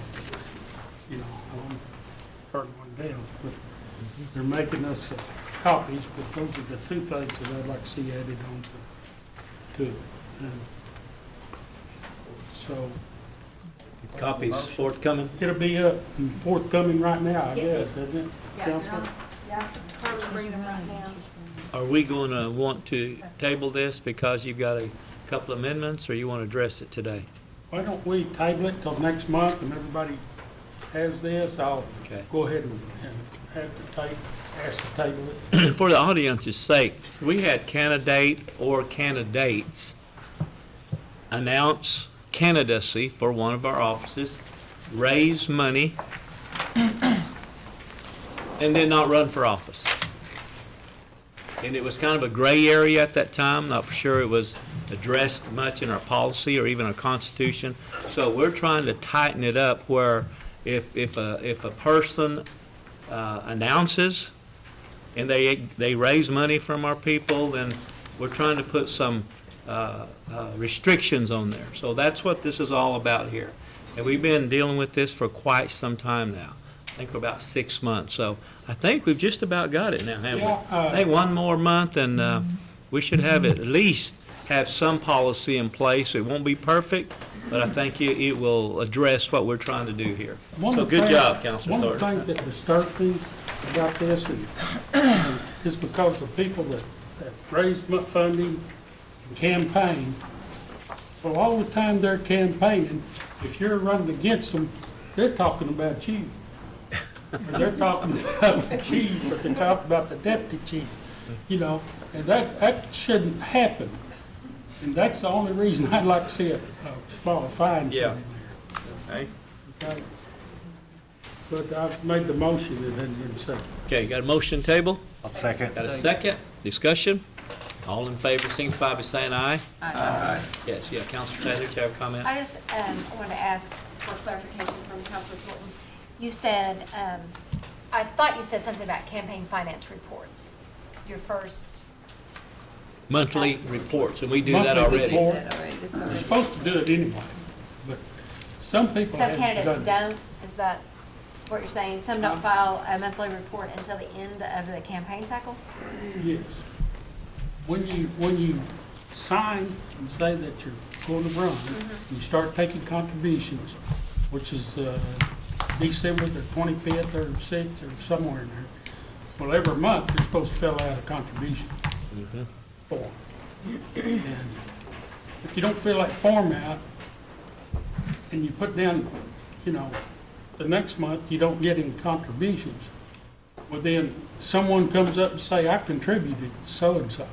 I don't turn one down, but they're making us copies, but those are the two things that I'd like to see added on to it. And so Copies forthcoming? it'll be up and forthcoming right now, I guess, isn't it, Counselor? Yeah, Carla's bringing them right now. Are we going to want to table this because you've got a couple amendments, or you want to address it today? Why don't we table it till next month and everybody has this? I'll Okay. go ahead and ask to table it. For the audience's sake, we had candidate or candidates announce candidacy for one of our offices, raise money, and then not run for office. And it was kind of a gray area at that time, not for sure it was addressed much in our policy or even our constitution. So we're trying to tighten it up where if a person announces and they raise money from our people, then we're trying to put some restrictions on there. So that's what this is all about here. And we've been dealing with this for quite some time now. I think for about 6 months. So I think we've just about got it now, haven't we? Yeah, I think one more month and we should have at least have some policy in place. It won't be perfect, but I think it will address what we're trying to do here. So good job, Councilor One of the Thornton. things that disturbs me about this is because the people that raise funding and campaign, well, all the time they're campaigning, if you're running against them, they're talking about you. Or they're talking about the chief, or they're talking about the deputy chief, you know, and that shouldn't happen. And that's the only reason I'd like to see a small fine put in Yeah. there. Okay? But I've made the motion, it hasn't been seconded. Okay, got a motion table? I'll second. Got a second? Discussion? All in favor, signify by saying aye. Aye. Yes, yeah, Councilor Taylor, do you have a comment? I just want to ask for clarification from Councilor Thornton. You said, I thought you said something about campaign finance reports. Your first, Monthly reports, and we do that Monthly already. report. You're supposed to do it anyway, but some people some haven't candidates done it. don't, is that what you're saying? Some don't file a monthly report until the end of the campaign cycle? Yes. When you sign and say that you're going to run, you start taking contributions, which is December the 25th or 6th or somewhere in there. Well, every month, you're supposed to fill out a contribution form. And if you don't fill that form out and you put down, you know, the next month you don't get any contributions, well then someone comes up and say, I contributed so-and-so.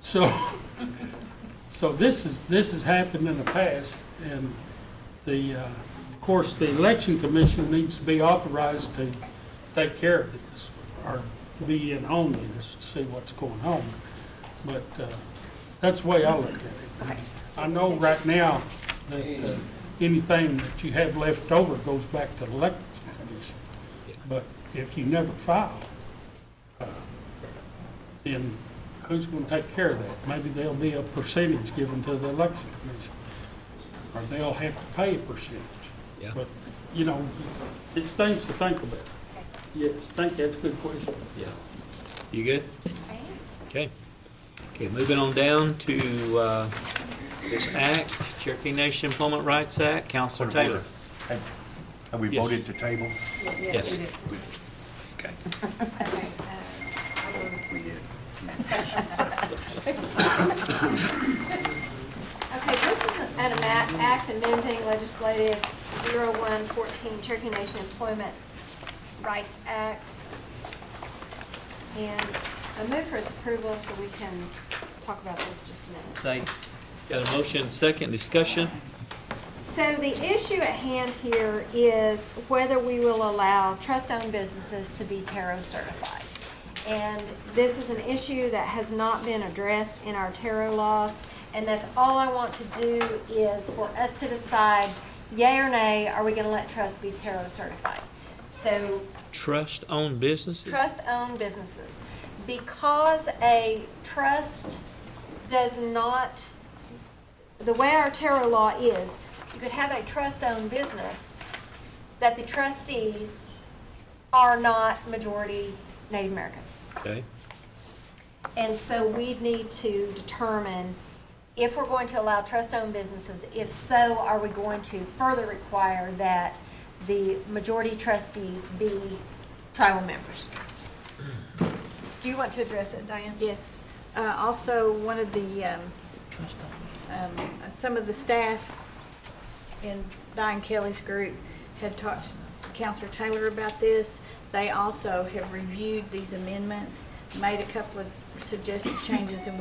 So this has happened in the past, and of course, the election commission needs to be authorized to take care of this, or be in on this, to see what's going on. But that's the way I look at it. I know right now that anything that you have left over goes back to the election commission. But if you never file, then who's going to take care of that? Maybe there'll be a percentage given to the election commission, or they'll have to pay a percentage. Yeah. But, you know, it's things to think about. Yes, thank you, that's a good question. Yeah. You good? Okay. Okay, moving on down to this act, Cherokee Nation Employment Rights Act. Councilor Taylor. Have we Yes. voted to table? Yes. we did. Okay. Okay, We did. Okay, this is an act amending legislative 0114 Cherokee Nation Employment Rights Act. And I move for its approval so we can talk about this just a minute. Say, Got a motion, second discussion? So the issue at hand here is whether we will allow trust-owned businesses to be TERO certified. And this is an issue that has not been addressed in our TERO law. And that's all I want to do is for us to decide, yay or nay, are we going to let trusts be TERO certified? So Trust-owned businesses? trust-owned businesses. Because a trust does not, the way our TERO law is, you could have a trust-owned business that the trustees are not majority Native American. Okay. And so we need to determine if we're going to allow trust-owned businesses. If so, are we going to further require that the majority trustees be tribal members? Do you want to address it, Diane? Yes. Also, one of the, some of the staff in Diane Kelly's group had talked to Counselor Taylor about this. They also have reviewed these amendments, made a couple of suggested changes, and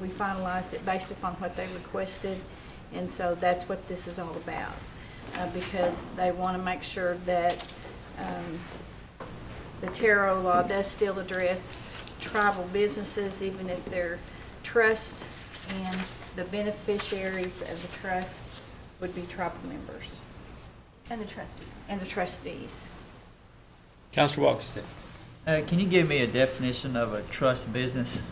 we finalized it based upon what they requested. And so that's what this is all about, because they want to make sure that the TERO law does still address tribal businesses, even if they're trusts, and the beneficiaries of the trust would be tribal members. And the trustees. And the trustees. Councilor Walkerstein. can you give me a definition of a trust business?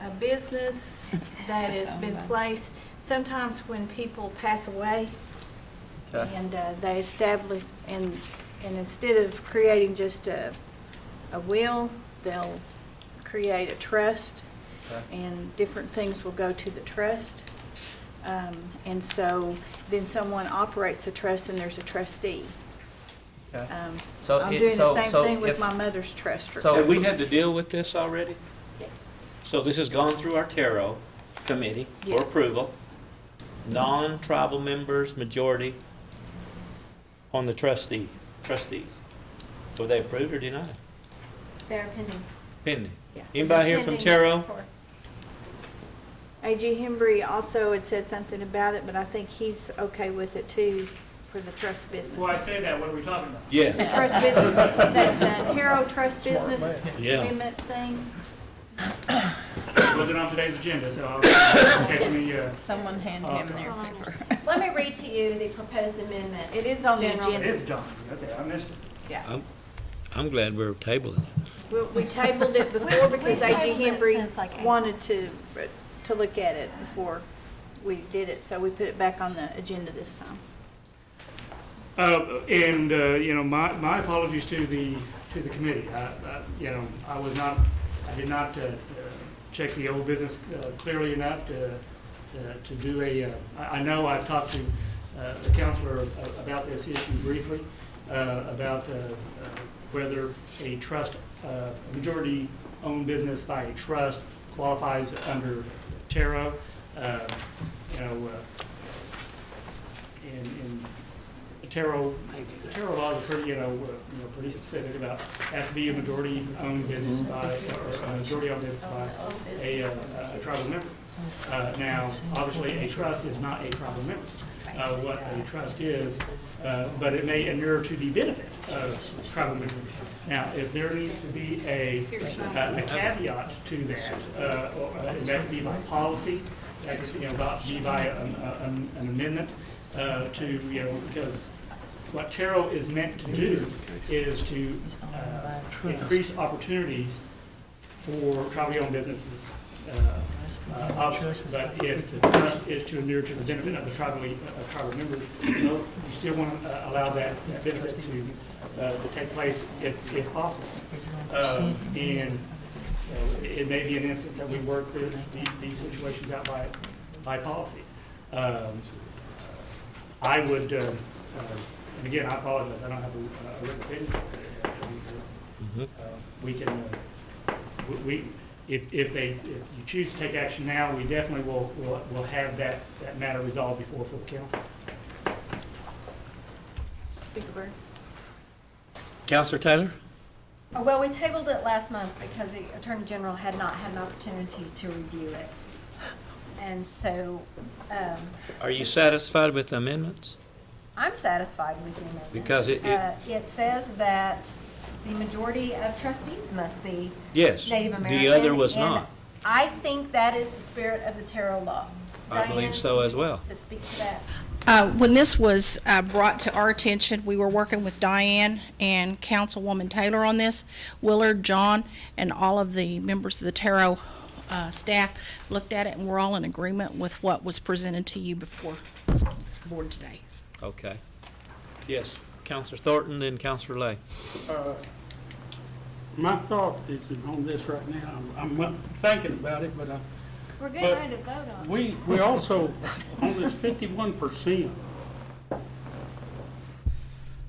a business that has been placed, sometimes when people pass away and they establish, and instead of creating just a will, they'll create a trust, and different things will go to the trust. And so then someone operates a trust and there's a trustee. So I'm it- doing the so- same so thing with if- my mother's trust. So- Have we had to deal with this already? Yes. So this has gone through our TERO committee for Yes. approval. Non-tribal members, majority on the trustees. Were they approved or denied? They're pending. Pending. Yeah. Anybody here from Pending TERO? for- A.G. Hembry also had said something about it, but I think he's okay with it too for the trust business. Well, I say that, what are we talking about? The Yes. trust business, the TERO trust business Yeah. agreement thing. It wasn't on today's agenda, so I'll catch me, Someone hand him their paper. Let me read to you the proposed amendment. It is on the General. it agenda. is John, okay, I missed it. Yeah. I'm glad we're tabling it. We tabled it before because We've A.G. tabled it Hembry since, like, April. wanted to look at it before we did it, so we put it back on the agenda this time. And, you know, my apologies to the committee. You know, I did not check the old business clearly enough to do I know I've talked to the counselor about this issue briefly, about whether a trust, majority-owned business by a trust qualifies under TERO. You know, in the TERO laws are pretty, pretty specific about has to be a majority-owned business by, or a majority-owned business by a tribal member. Now, obviously, a trust is not a tribal member. What a trust is, but it may inure to the benefit of tribal members. Now, if there needs to be a caveat to that, and that could be by policy, that could, be by an amendment to, because what TERO is meant to do is to increase opportunities for tribally owned businesses. But if the trust is to inure to the benefit of the tribal members, you still want to allow that benefit to take place if possible. And it may be an instance that we work these situations out by policy. I would, and again, I apologize, I don't have a written opinion. We can, if you choose to take action now, we definitely will have that matter resolved before full council. Speaker Bird? Counselor Taylor? Well, we tabled it last month because the Attorney General had not had an opportunity to review it. And so, Are you satisfied with the amendments? I'm satisfied with the amendment. Because it says that the majority of trustees must be Yes, Native American. the other was and not. I think that is the spirit of the TERO law. I believe so as well. To speak to that. When this was brought to our attention, we were working with Diane and Councilwoman Taylor on this. Willard, John, and all of the members of the TERO staff looked at it, and we're all in agreement with what was presented to you before this board today. Okay. Yes, Counselor Thornton, then Counselor Lay. My thought is on this right now, I'm thinking about it, but We're getting But ready to vote on it. we also, on this 51%,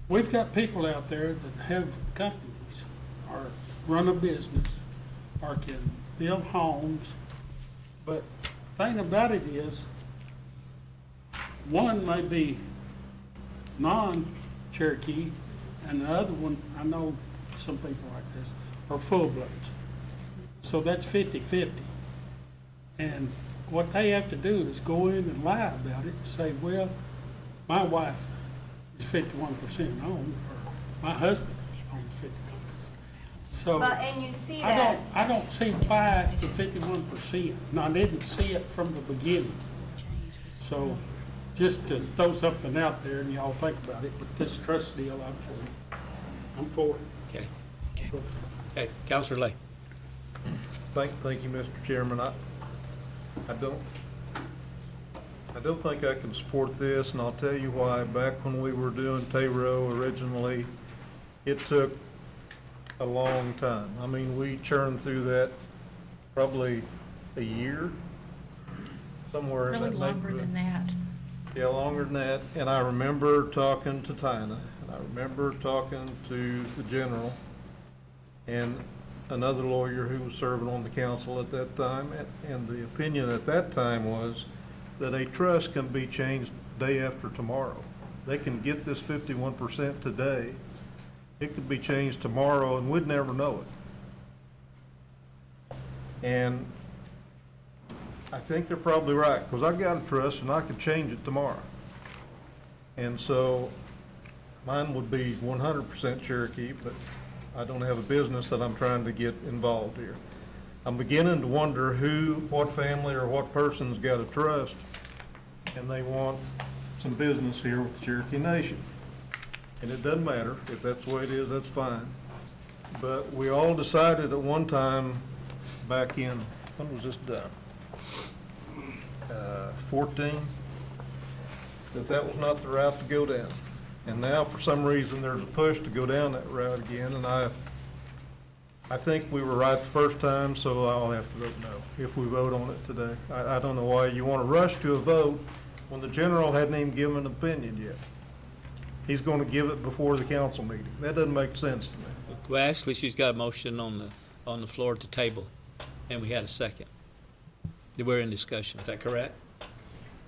we've got people out there that have companies or run a business or can build homes, but thing about it is, one may be non-Cherokee, and the other one, I know some people like this, are full-bloods. So that's 50-50. And what they have to do is go in and lie about it and say, well, my wife is 51% owned, or my husband owns 51%. So But, and you see that. I don't see why the 51%. And I didn't see it from the beginning. So just to throw something out there and y'all think about it, but this trust deal, I'm for it. I'm for it. Okay. Okay, Counselor Lay. Thank you, Mr. Chairman. I don't think I can support this, and I'll tell you why. Back when we were doing TERO originally, it took a long time. I mean, we churned through that probably a year, somewhere in Really that longer neighborhood. than that. Yeah, longer than that. And I remember talking to Tina, and I remember talking to the general and another lawyer who was serving on the council at that time. And the opinion at that time was that a trust can be changed day after tomorrow. They can get this 51% today. It could be changed tomorrow, and we'd never know it. And I think they're probably right, because I got a trust and I could change it tomorrow. And so mine would be 100% Cherokee, but I don't have a business that I'm trying to get involved here. I'm beginning to wonder what family or what person's got a trust and they want some business here with the Cherokee Nation. And it doesn't matter, if that's the way it is, that's fine. But we all decided at one time back in, when was this done? 14, that was not the route to go down. And now, for some reason, there's a push to go down that route again, and I think we were right the first time, so I'll have to vote no if we vote on it today. I don't know why you want to rush to a vote when the general hadn't even given an opinion yet. He's going to give it before the council meeting. That doesn't make sense to me. Well, actually, she's got a motion on the floor at the table, and we had a second. We're in discussion, is that correct?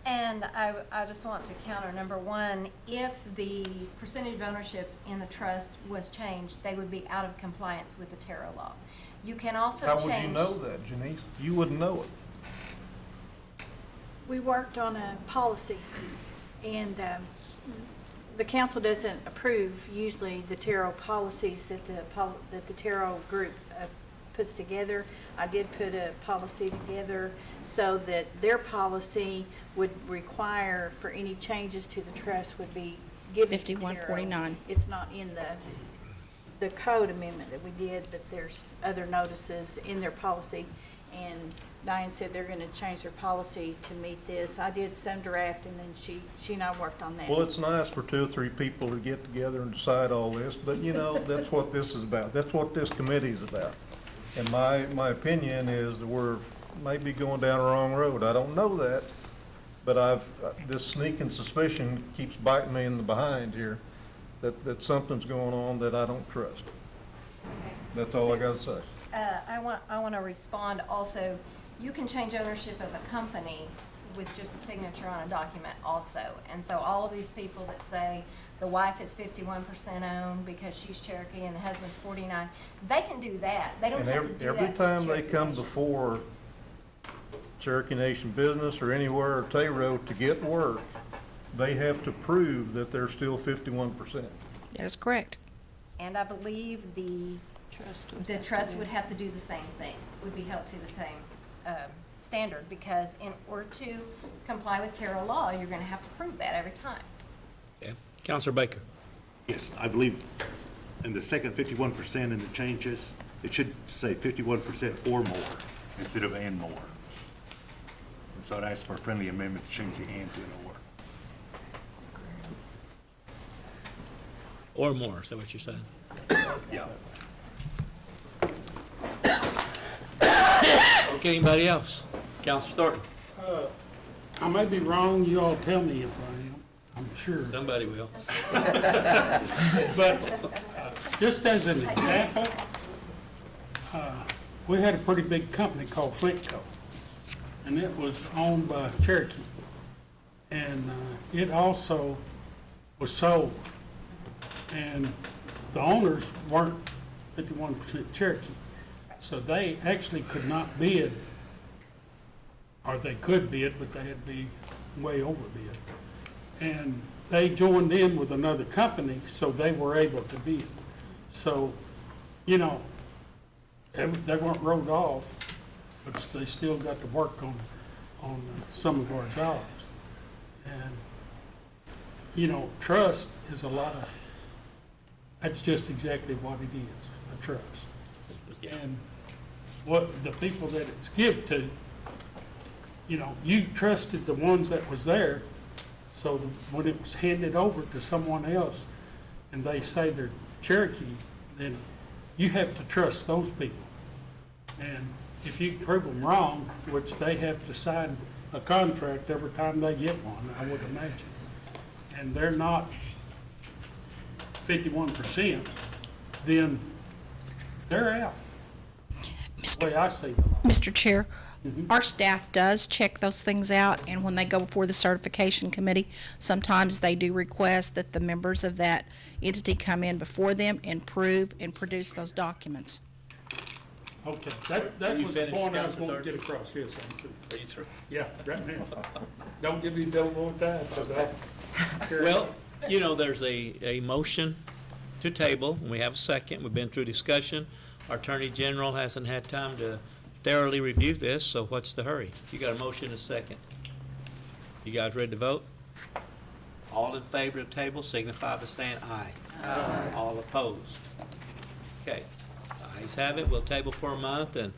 And I just want to counter, number one, if the percentage of ownership in the trust was changed, they would be out of compliance with the TERO law. You can also change. How would you know that, Janice? You wouldn't know it. We worked on a policy, and the council doesn't approve usually the TERO policies that the TERO group puts together. I did put a policy together so that their policy would require for any changes to the trust would be given to TERO. 5149. It's not in the code amendment that we did, but there's other notices in their policy. And Diane said they're going to change their policy to meet this. I did some draft, and then she and I worked on that. Well, it's nice for 2 or 3 people to get together and decide all this, but you know, that's what this is about. That's what this committee is about. And my opinion is that we're maybe going down a wrong road. I don't know that, but this sneaking suspicion keeps biting me in the behind here that something's going on that I don't trust. That's all I got to say. I want to respond also. You can change ownership of a company with just a signature on a document also. And so all of these people that say the wife is 51% owned because she's Cherokee and the husband's 49, they can do that. They don't have to do that. Every time they come before Cherokee Nation Business or anywhere or TERO to get work, they have to prove that they're still 51%. That is correct. And I believe the trust would have to do the same thing, would be held to the same standard, because in order to comply with TERO law, you're going to have to prove that every time. Yeah. Councilor Baker. Yes, I believe in the second 51% in the changes, it should say 51% or more instead of and more. And so I'd ask for a friendly amendment to change the and to an or. Or more, is that what you're saying? Yeah. Okay, anybody else? Councilor Thornton? I may be wrong, you all tell me if I am, I'm sure. Somebody will. But just as an example, we had a pretty big company called Flintco, and it was owned by Cherokee. And it also was sold, and the owners weren't 51% Cherokee. So they actually could not bid, or they could bid, but they had to be way overbid. And they joined in with another company, so they were able to bid. So, you know, they weren't wrote off, but they still got to work on some of our jobs. And, you know, trust is a lot of, that's just exactly what it is, a trust. Yeah. And what, the people that it's give to, you know, you trusted the ones that was there, so when it was handed over to someone else, and they say they're Cherokee, then you have to trust those people. And if you prove them wrong, which they have to sign a contract every time they get one, I would imagine, and they're not 51%, then they're out. The way I see the law. Mr. Chair, our staff does check those things out, and when they go before the certification committee, sometimes they do request that the members of that entity come in before them and prove and produce those documents. Okay, that you was the finished, point I was Councilman going to Thurman? get across, yes, I'm through. Are you through? Yeah, right now. Don't give me double more time, because I. Well, you know, there's a motion to table, and we have a second. We've been through discussion. Our Attorney General hasn't had time to thoroughly review this, so what's the hurry? You got a motion and a second. You guys ready to vote? All in favor of the table signify by saying aye. Aye. All opposed? Okay. Ayes have it. We'll table for a month, and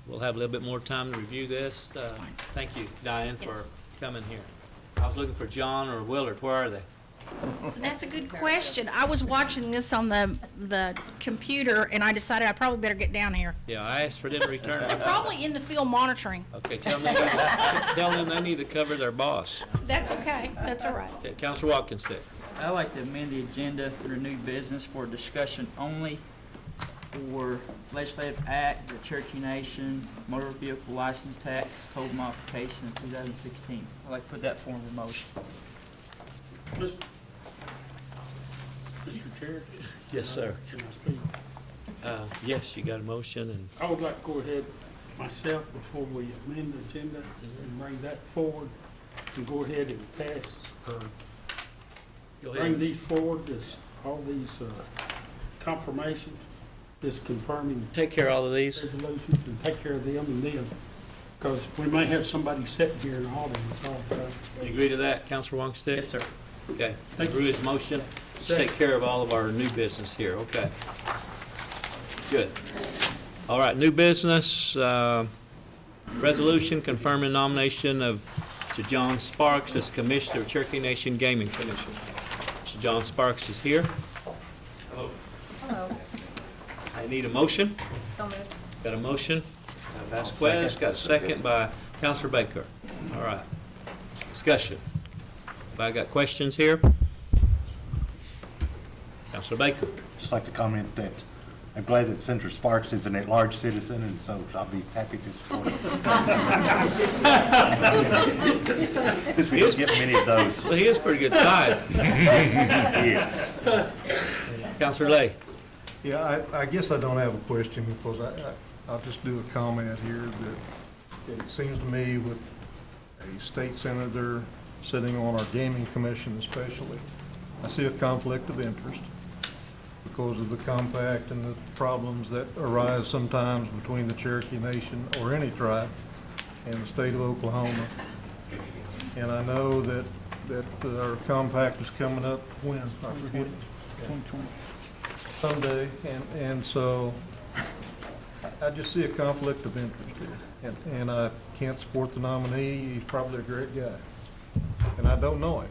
we'll have a little bit more time to review this. Thank you, Diane, for Yes. coming here. I was looking for John or Willard. Where are they? That's a good question. I was watching this on the computer, and I decided I probably better get down here. Yeah, I asked for them to return. They're probably in the field monitoring. Okay, tell them they need to cover their boss. That's okay. That's all right. Okay, Counselor Watkins there. I'd like to amend the agenda under new business for discussion only for legislative act, the Cherokee Nation motor vehicle license tax code modification in 2016. I'd like to put that form of a motion. Mr. Chair? Yes, sir. Can I speak? Yes, you got a motion, and I would like to go ahead myself before we amend the agenda and bring that forward and go ahead and pass, go bring ahead. these forward, all these confirmations, this confirming Take care of all of these. resolutions and take care of them and then, because we may have somebody sitting here in the audience all the time. You agree to that, Counselor Wongstead? Yes, sir. Okay. Thank you. Agree with his motion. Let's take care of all of our new business here. Okay. Good. All right, new business, resolution confirming nomination of Mr. John Sparks as Commissioner of Cherokee Nation Gaming Commission. Mr. John Sparks is here. Hello. I need a motion. So moved. Got a motion? Vasquez, got a second by Counselor Baker. All right. Discussion. Anybody got questions here? Counselor Baker. Just like to comment that I'm glad that Senator Sparks is an at-large citizen, and so I'll be happy to support him. Since we don't get many of those. Well, he is pretty good size. Yeah. Counselor Lay. Yeah, I guess I don't have a question because I'll just do a comment here that it seems to me with a state senator sitting on our gaming commission especially, I see a conflict of interest because of the compact and the problems that arise sometimes between the Cherokee Nation or any tribe and the state of Oklahoma. And I know that our compact is coming up when? I forget. 2020. Someday, and so I just see a conflict of interest here. And I can't support the nominee. He's probably a great guy. And I don't know him.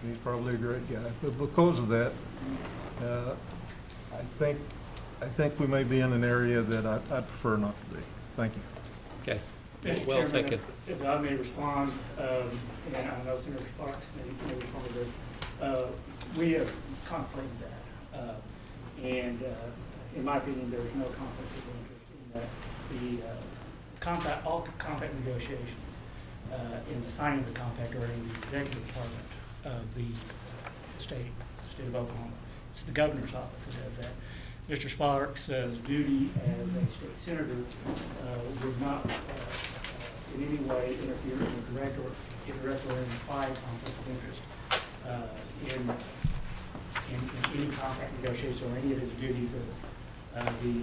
He's probably a great guy. But because of that, I think we may be in an area that I'd prefer not to be. Thank you. Okay. Mr. Well Chairman, taken. If I may respond, and I know Senator Sparks may respond to this, we have contemplated that. And in my opinion, there is no conflict of interest in that the compact, all compact negotiations in the signing of the compact are in the executive department of the state of Oklahoma. It's the governor's office that does that. Mr. Sparks' duty as a state senator would not in any way interfere in the direct or implied conflict of interest in any contract negotiations or any of his duties as the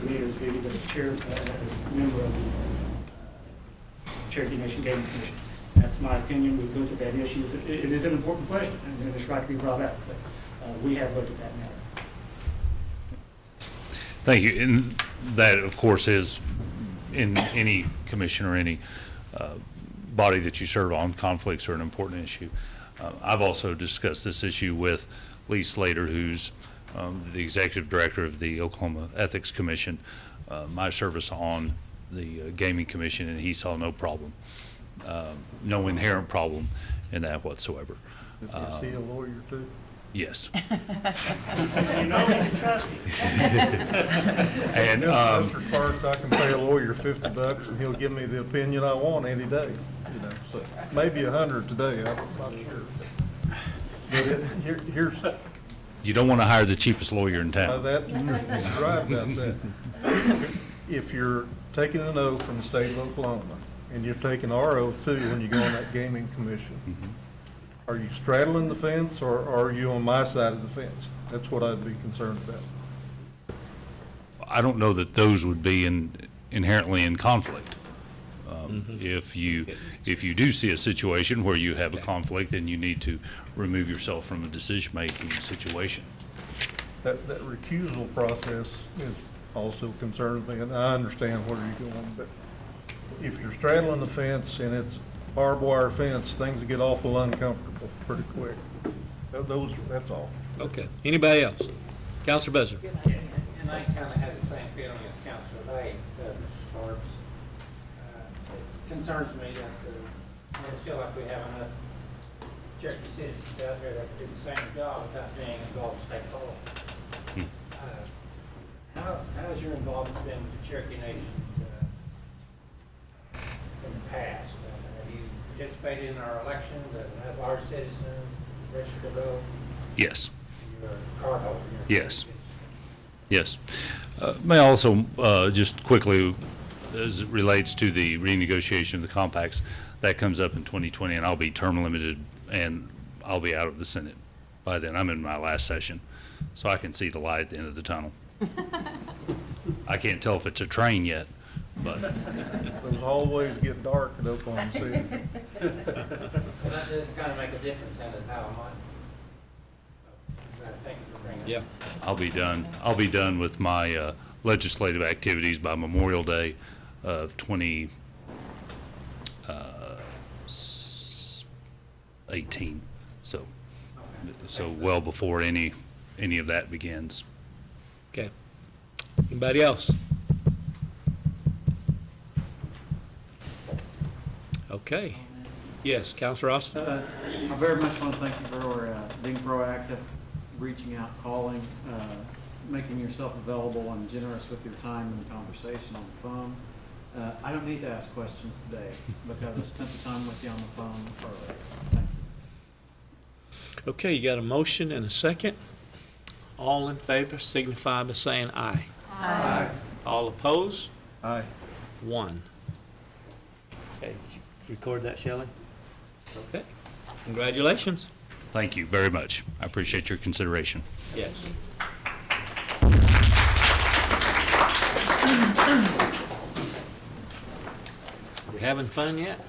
leader's duty, but as chair, as a member of the Cherokee Nation Gaming Commission. That's my opinion. We've looked at that issue. It is an important question, and it's right to be brought up, but we have looked at that matter. Thank you. And that, of course, is in any commission or any body that you serve on, conflicts are an important issue. I've also discussed this issue with Lee Slater, who's the executive director of the Oklahoma Ethics Commission, my service on the Gaming Commission, and he saw no problem, no inherent problem in that whatsoever. Is he a lawyer too? Yes. You know, you can trust him. And Mr. First, I can pay a lawyer $50 and he'll give me the opinion I want any day, you know, so maybe 100 today, I'm not sure. But here's, you don't want to hire the cheapest lawyer in town. that, you're right about that. If you're taking an oath from the state of Oklahoma, and you're taking our oath too when you go on that gaming commission, are you straddling the fence or are you on my side of the fence? That's what I'd be concerned about. I don't know that those would be inherently in conflict. If you do see a situation where you have a conflict, then you need to remove yourself from a decision-making situation. That recusal process is also concerns me, and I understand where you're going, but if you're straddling the fence and it's barbed wire fence, things get awful uncomfortable pretty quick. That's all. Okay. Anybody else? Counselor Buzzer. And I kind of had the same feeling as Councilor Bay, Mr. Sparks. It concerns me that I just feel like we have enough Cherokee citizens out there that do the same job without being involved in state law. How has your involvement been with the Cherokee Nation in the past? Have you participated in our elections? Have our citizens registered to vote? Yes. You're a card holder. Yes. Yes. May I also, just quickly, as it relates to the renegotiation of the compacts, that comes up in 2020, and I'll be term limited, and I'll be out of the Senate by then. I'm in my last session, so I can see the light at the end of the tunnel. I can't tell if it's a train yet, but. Those hallways get dark at Oklahoma City. Well, that does kind of make a difference in how thank you for bringing that. Yeah. I'll be done with my legislative activities by Memorial Day of 2018. So well before any of that begins. Okay. Anybody else? Okay. Yes, Counselor Austin? I very much want to thank you for being proactive, reaching out, calling, making yourself available and generous with your time and conversation on the phone. I don't need to ask questions today because I spent the time with you on the phone earlier. Thank you. Okay, you got a motion and a second. All in favor signify by saying aye. Aye. All opposed? Aye. 1. Okay, did you record that, Shelley? Okay. Congratulations. Thank you very much. I appreciate your consideration. Yes. You having fun yet?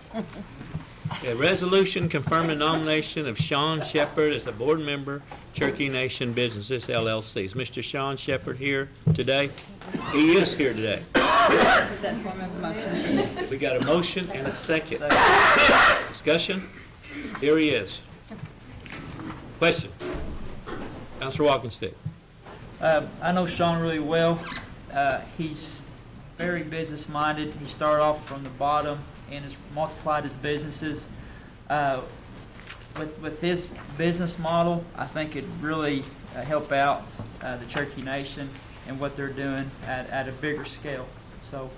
A resolution confirming nomination of Sean Shepard as a board member, Cherokee Nation Businesses LLC. Is Mr. Sean Shepard here today? He is here today. We got a motion and a second. Discussion? Here he is. Question? Councilor Walkenstick. I know Sean really well. He's very business-minded. He started off from the bottom and has multiplied his businesses. With his business model, I think it'd really help out the Cherokee Nation and what they're doing at a bigger scale. So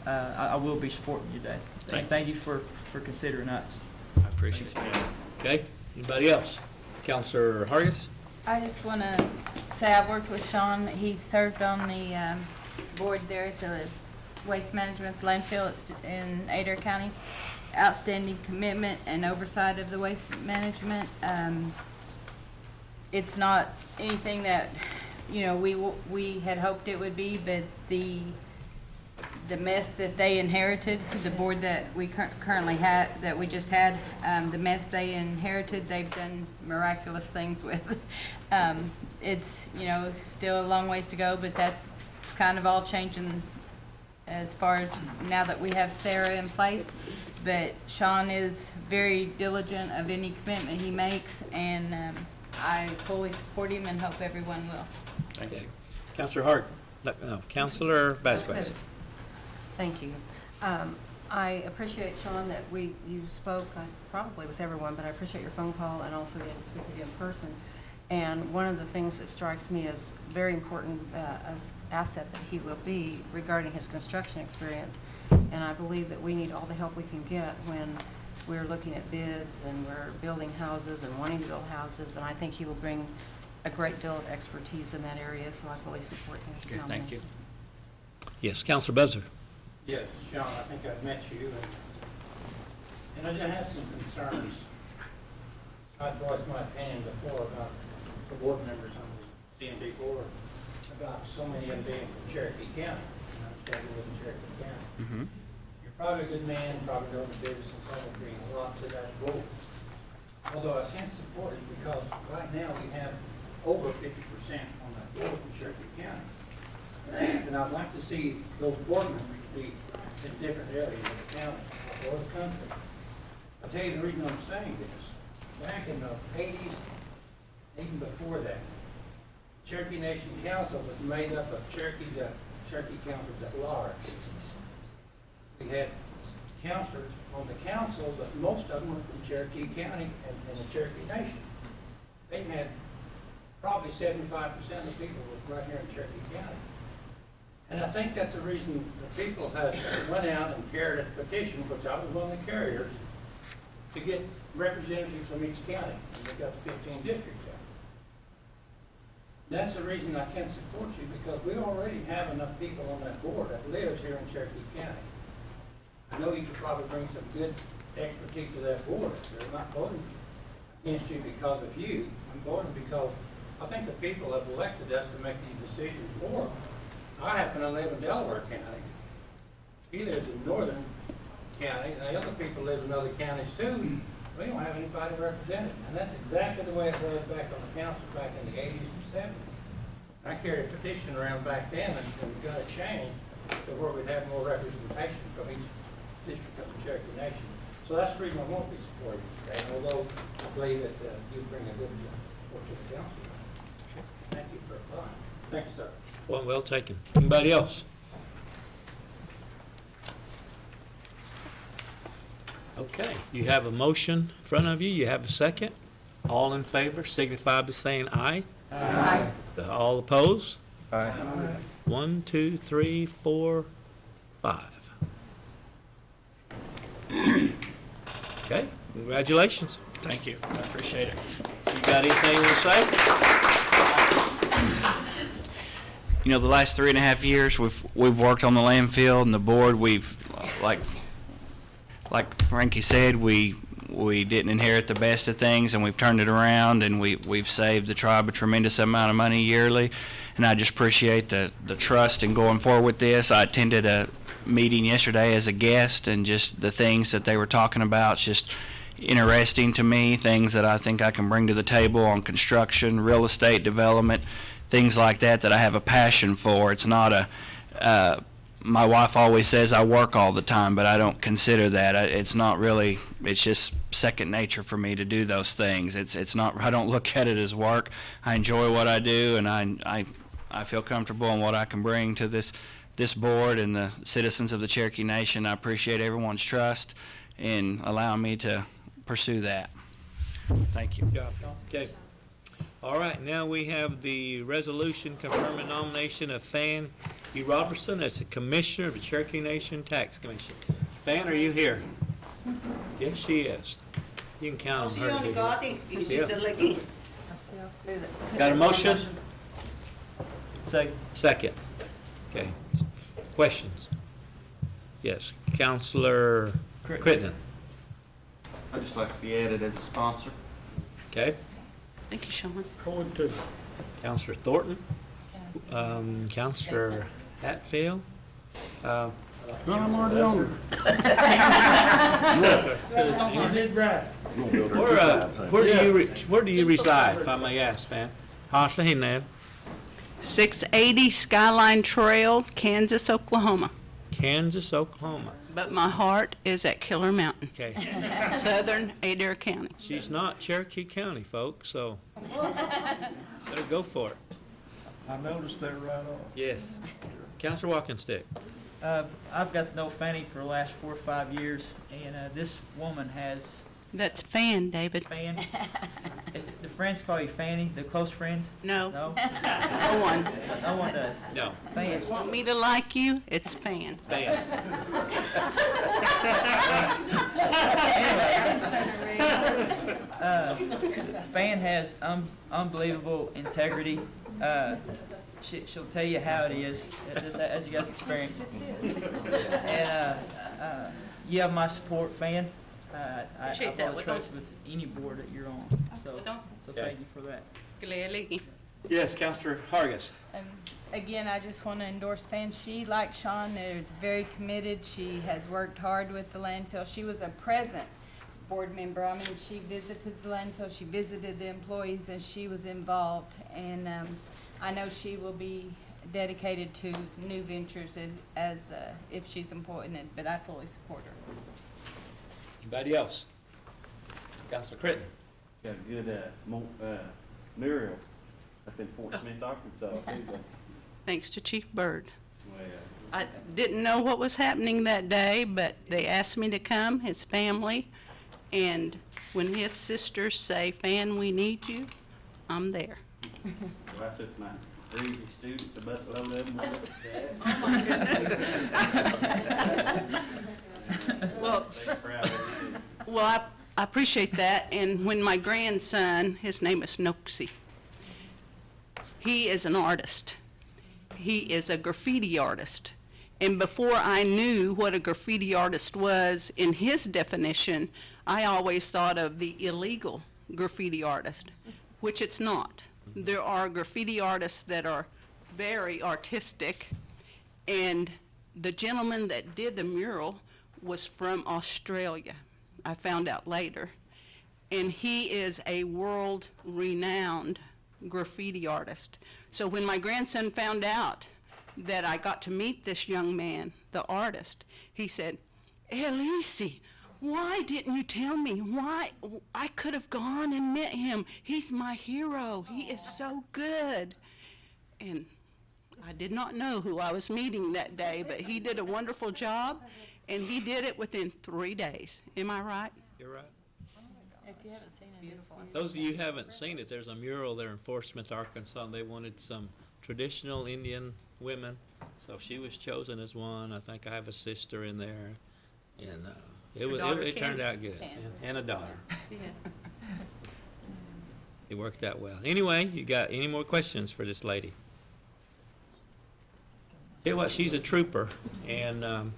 I will be supporting you today. Thank you for considering us. I appreciate it. Okay, anybody else? Councilor Hargis? I just want to say I've worked with Sean. He served on the board there at the Waste Management Landfill in Adair County. Outstanding commitment and oversight of the waste management. It's not anything that, you know, we had hoped it would be, but the mess that they inherited, the board that we currently had, that we just had, the mess they inherited, they've done miraculous things with. It's, you know, still a long ways to go, but that's it's kind of all changing as far as now that we have Sarah in place. But Sean is very diligent of any commitment he makes, and I fully support him and hope everyone will. Thank you. Counselor Hart, no, Counselor Vasquez. Thank you. I appreciate, Sean, that you spoke, probably with everyone, but I appreciate your phone call and also getting to speak with you in person. And one of the things that strikes me as very important as asset that he will be regarding his construction experience. And I believe that we need all the help we can get when we're looking at bids and we're building houses and wanting to build houses. And I think he will bring a great deal of expertise in that area, so I fully support him. Okay, thank you. Yes, Counselor Buzzer. Yes, Sean, I think I've met you, and I do have some concerns. I've voiced my opinion before about the board members on the C&D board, about so many of them being from Cherokee County. And I'm staying in Cherokee County. You're probably a good man, probably know the business, and someone brings a lot to that board. Although I can't support it because right now we have over 50% on that board in Cherokee County. And I'd like to see those board members be in different areas of the county or the country. I'll tell you the reason I'm saying this. Back in the 80s, even before that, Cherokee Nation Council was made up of Cherokee councils at large. We had councilors on the council, but most of them were from Cherokee County and the Cherokee Nation. They had probably 75% of the people were right here in Cherokee County. And I think that's the reason the people had went out and carried a petition, which I was one of the carriers, to get representatives from each county. And we got 15 districts out. That's the reason I can't support you, because we already have enough people on that board that lives here in Cherokee County. I know you could probably bring some good expertise to that board. I'm not voting against you because of you. I'm voting because I think the people have elected us to make these decisions for them. I happen to live in Delaware County. He lives in Northern County, and the other people live in other counties too. We don't have anybody represented, and that's exactly the way it was back on the council back in the 80s and 70s. I carried a petition around back then, and we got it changed to where we'd have more representation from each district of the Cherokee Nation. So that's the reason I won't be supporting you, and although I believe that you bring a good report to the council. Thank you for applying. Thank you, sir. Well taken. Anybody else? Okay, you have a motion in front of you. You have a second. All in favor, signify by saying aye. Aye. All opposed? Aye. 1, 2, 3, 4, 5. Okay, congratulations. Thank you. I appreciate it. You got anything to say? You know, the last 3.5 years, we've worked on the landfill and the board. We've, like Frankie said, we didn't inherit the best of things, and we've turned it around, and we've saved the tribe a tremendous amount of money yearly. And I just appreciate the trust in going forward with this. I attended a meeting yesterday as a guest, and just the things that they were talking about, it's just interesting to me, things that I think I can bring to the table on construction, real estate development, things like that I have a passion for. It's not my wife always says I work all the time, but I don't consider that. It's not really, it's just second nature for me to do those things. It's not, I don't look at it as work. I enjoy what I do, and I feel comfortable in what I can bring to this board and the citizens of the Cherokee Nation. I appreciate everyone's trust in allowing me to pursue that. Thank you. Okay. All right, now we have the resolution confirming nomination of Fan E. Robertson as the Commissioner of the Cherokee Nation Tax Commission. Fan, are you here? Yes, she is. You can count on her to be here. Yeah. Got a motion? Second. Okay. Questions? Yes. Counselor Crittenden. I'd just like to be added as a sponsor. Okay. Thank you, Sean. Forward to Counselor Thornton. Counselor Hatfield. No, I'm already on it. You did right. Where do you reside, if I may ask, Fan? Hartley, Ned. 680 Skyline Trail, Kansas, Oklahoma. Kansas, Oklahoma. But my heart is at Killer Mountain, Okay. southern Adair County. She's not Cherokee County, folks, so better go for it. I noticed that right off. Yes. Counselor Walkenstick. I've got to know Fanny for the last 4 or 5 years, and this woman has That's Fan, David. Fan. The friends call you Fanny, the close friends? No. No? No one. No one does. No. Fan. Want me to like you? It's Fan. Fan has unbelievable integrity. She'll tell you how it is, just as you guys experience. And you have my support, Fan. I Appreciate that. follow trust with any board that you're on. So thank you for that. Yes, Counselor Hargis. Again, I just want to endorse Fan. She, like Sean, is very committed. She has worked hard with the landfill. She was a present board member. I mean, she visited the landfill, she visited the employees, and she was involved. And I know she will be dedicated to new ventures as if she's employed in it, but I fully support her. Anybody else? Counselor Critton. Got a good mural up in Fort Smith, Arkansas. Thanks to Chief Byrd. Well, I didn't know what was happening that day, but they asked me to come, his family, and when his sisters say, Fan, we need you, I'm there. I took my breezy students, a bus load of them. Well, I appreciate that, and when my grandson, his name is Noxie, he is an artist. He is a graffiti artist. And before I knew what a graffiti artist was, in his definition, I always thought of the illegal graffiti artist, which it's not. There are graffiti artists that are very artistic, and the gentleman that did the mural was from Australia. I found out later. And he is a world-renowned graffiti artist. So when my grandson found out that I got to meet this young man, the artist, he said, Elise, why didn't you tell me? Why? I could have gone and met him. He's my hero. He is so good. And I did not know who I was meeting that day, but he did a wonderful job, and he did it within 3 days. Am I right? You're right. If you haven't seen it, it's beautiful. Those of you who haven't seen it, there's a mural there in Fort Smith, Arkansas, and they wanted some traditional Indian women. So she was chosen as one. I think I have a sister in there. And it turned out good. And a daughter. Yeah. It worked out well. Anyway, you got any more questions for this lady? Tell you what, she's a trooper, and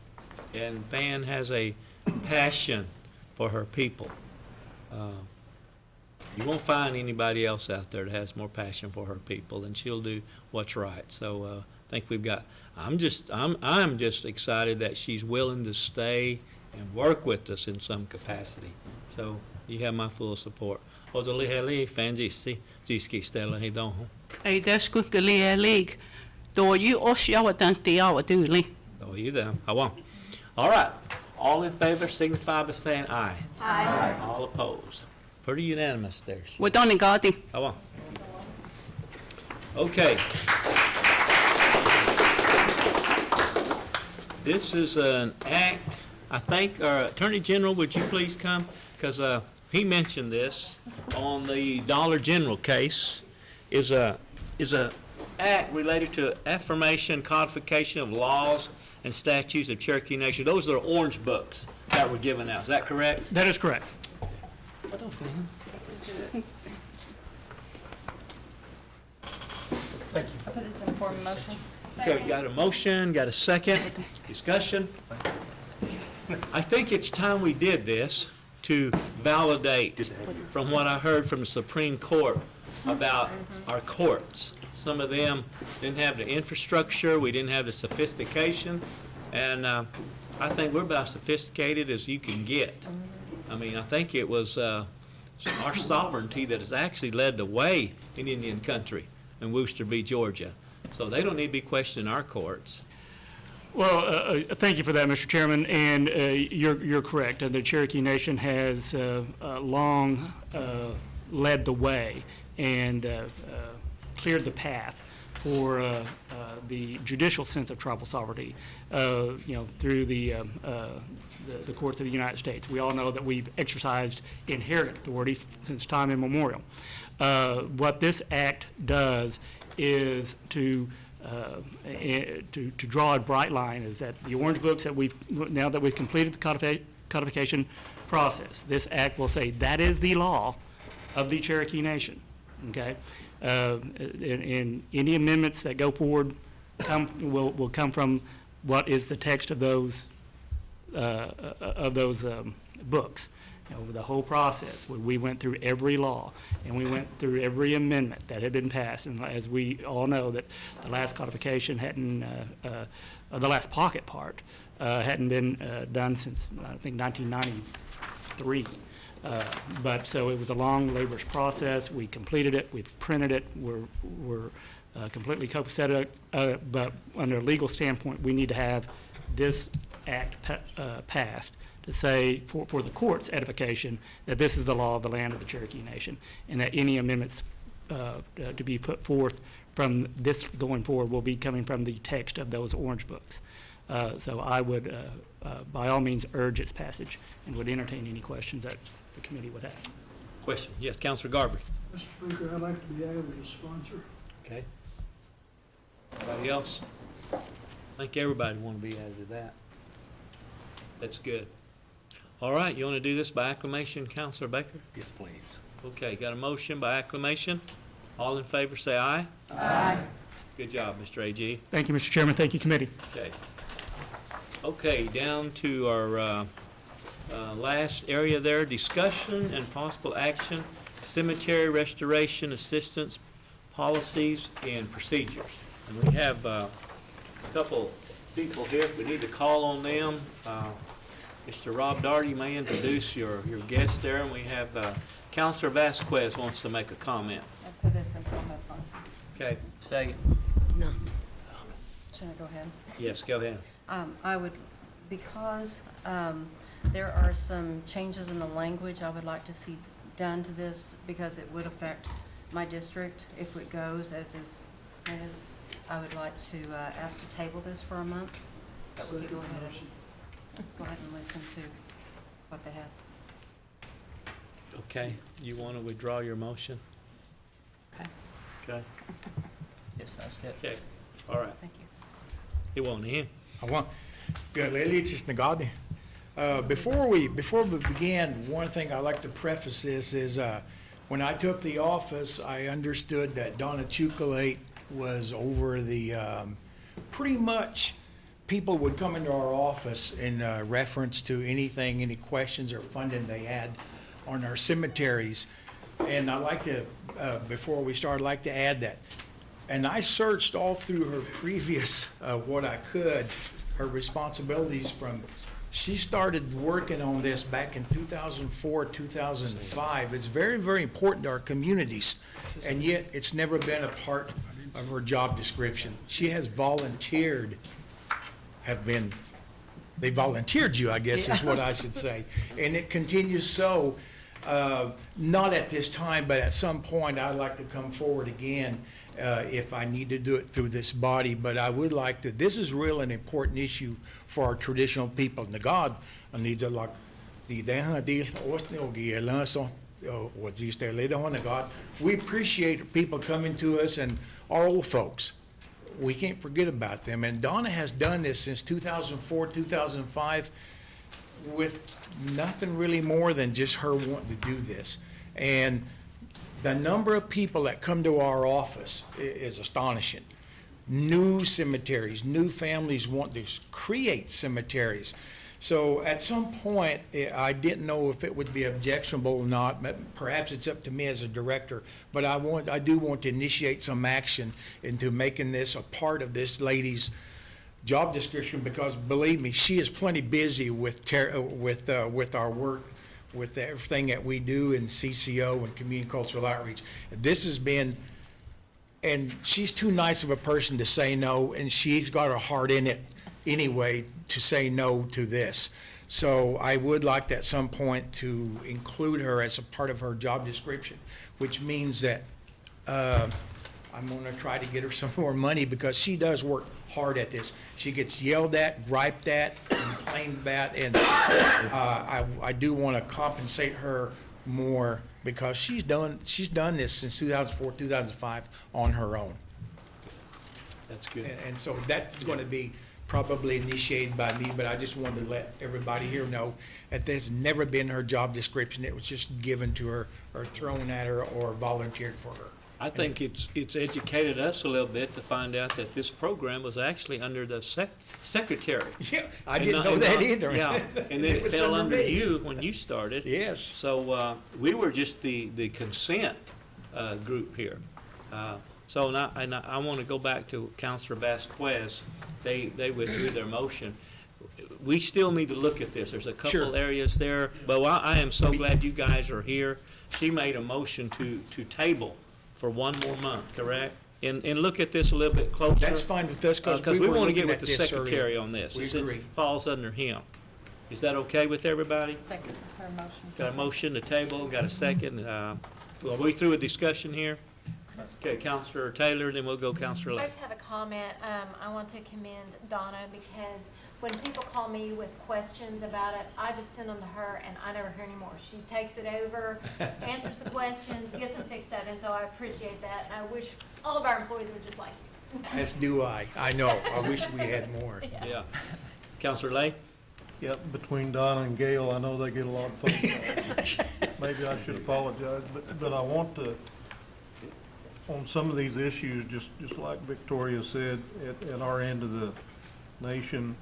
Van has a passion for her people. You won't find anybody else out there that has more passion for her people, and she'll do what's right. So I think we've got. I'm just excited that she's willing to stay and work with us in some capacity. So you have my full support. Hey, that's good. League. Do you you them? I won't. All right. All in favor signify by saying aye. Aye. All opposed. Pretty unanimous there. We don't got him. I won't. Okay. This is an act, I think, Attorney General, would you please come? Because he mentioned this on the Dollar General case, is a act related to affirmation, codification of laws and statutes of Cherokee Nation. Those are orange books that were given out. Is that correct? That is correct. Thank you. Put this in form of motion. Okay, we got a motion, got a second. Discussion. I think it's time we did this to validate from what I heard from the Supreme Court about our courts. Some of them didn't have the infrastructure, we didn't have the sophistication, and I think we're about as sophisticated as you can get. I mean, I think it was our sovereignty that has actually led the way in Indian country in Wooster v. Georgia. So they don't need to be questioning our courts. Well, thank you for that, Mr. Chairman, and you're correct. The Cherokee Nation has long led the way and cleared the path for the judicial sense of tribal sovereignty, through the courts of the United States. We all know that we've exercised inherent authority since time immemorial. What this act does is to draw a bright line, is that the orange books that now that we've completed the codification process, this act will say that is the law of the Cherokee Nation, okay? And any amendments that go forward will come from what is the text of those books. The whole process, we went through every law, and we went through every amendment that had been passed. And as we all know, that the last codification hadn't, the last pocket part hadn't been done since, I think, 1993. But so it was a long, laborious process. We completed it. We've printed it. We're completely copacetic. But under a legal standpoint, we need to have this act passed to say, for the court's edification, that this is the law of the land of the Cherokee Nation, and that any amendments to be put forth from this going forward will be coming from the text of those orange books. So I would, by all means, urge its passage and would entertain any questions that the committee would have. Question? Yes, Councilor Garber. Mr. Speaker, I'd like to be added as sponsor. Okay. Anybody else? I think everybody want to be added to that. That's good. All right, you want to do this by acclamation, Councilor Baker? Yes, please. Okay, got a motion by acclamation. All in favor, say aye. Aye. Good job, Mr. A.G. Thank you, Mr. Chairman. Thank you, committee. Okay. Okay, down to our last area there, discussion and possible action, cemetery restoration assistance policies and procedures. And we have a couple people here. We need to call on them. Mr. Rob Daugherty, you may introduce your guest there, and we have Councilor Vasquez wants to make a comment. I'll put this in front of my motion. Okay. Second. No. Should I go ahead? Yes, go ahead. I would, because there are some changes in the language I would like to see done to this, because it would affect my district if it goes as is printed. I would like to ask to table this for a month. But we could go ahead and listen to what they have. Okay, you want to withdraw your motion? Okay. Okay, Yes, I said. okay, all right. Thank you. He won't hear. Before we begin, one thing I'd like to preface this is, when I took the office, I understood that Donna Chukalate was over the, pretty much, people would come into our office in reference to anything, any questions or funding they had on our cemeteries. And I'd like to, before we start, I'd like to add that. And I searched all through her previous, what I could, her responsibilities from, she started working on this back in 2004, 2005. It's very, very important to our communities, and yet it's never been a part of her job description. She has volunteered, they volunteered you, I guess is what I should say. And it continues so, not at this time, but at some point I'd like to come forward again if I need to do it through this body. But I would like to, this is real an important issue for our traditional people. Nagad needs a lot. We appreciate people coming to us and our old folks. We can't forget about them. And Donna has done this since 2004, 2005 with nothing really more than just her wanting to do this. And the number of people that come to our office is astonishing. New cemeteries, new families want to create cemeteries. So at some point, I didn't know if it would be objectionable or not. Perhaps it's up to me as a director, but I do want to initiate some action into making this a part of this lady's job description, because believe me, she is plenty busy with our work, with everything that we do in CCO and community cultural outreach. This has been and she's too nice of a person to say no, and she's got her heart in it anyway to say no to this. So I would like at some point to include her as a part of her job description, which means that I'm going to try to get her some more money because she does work hard at this. She gets yelled at, griped at, complained about, and I do want to compensate her more because she's done this since 2004, 2005 on her own. That's good. And so that's going to be probably initiated by me, but I just wanted to let everybody here know that there's never been her job description. It was just given to her or thrown at her or volunteered for her. I think it's educated us a little bit to find out that this program was actually under the secretary. Yeah, I didn't know that either. Yeah, and then it was fell under me. you when you started. Yes. So we were just the consent group here. So now, and I want to go back to Councilor Vasquez. They withdrew their motion. We still need to look at this. There's a couple Sure. areas there, but I am so glad you guys are here. She made a motion to table for one more month, correct? And look at this a little bit closer. That's fine with us because we were want to get looking with at the this secretary earlier. on this. We Since agree. it falls under him. Is that okay with everybody? Second her motion. Got a motion to table, got a second. Are we through with discussion here? Okay, Counselor Taylor, then we'll go Counselor I Lake. just have a comment. I want to commend Donna because when people call me with questions about it, I just send them to her and I never hear any more. She takes it over, answers the questions, gets them fixed up, and so I appreciate that. And I wish all of our employees were just like you. As do I. I know. I wish we had more. Yeah. Counselor Lake? Yep, between Donna and Gail, I know they get a lot of phone calls. Maybe I should apologize, but I want to, on some of these issues, just like Victoria said, at our end of the nation,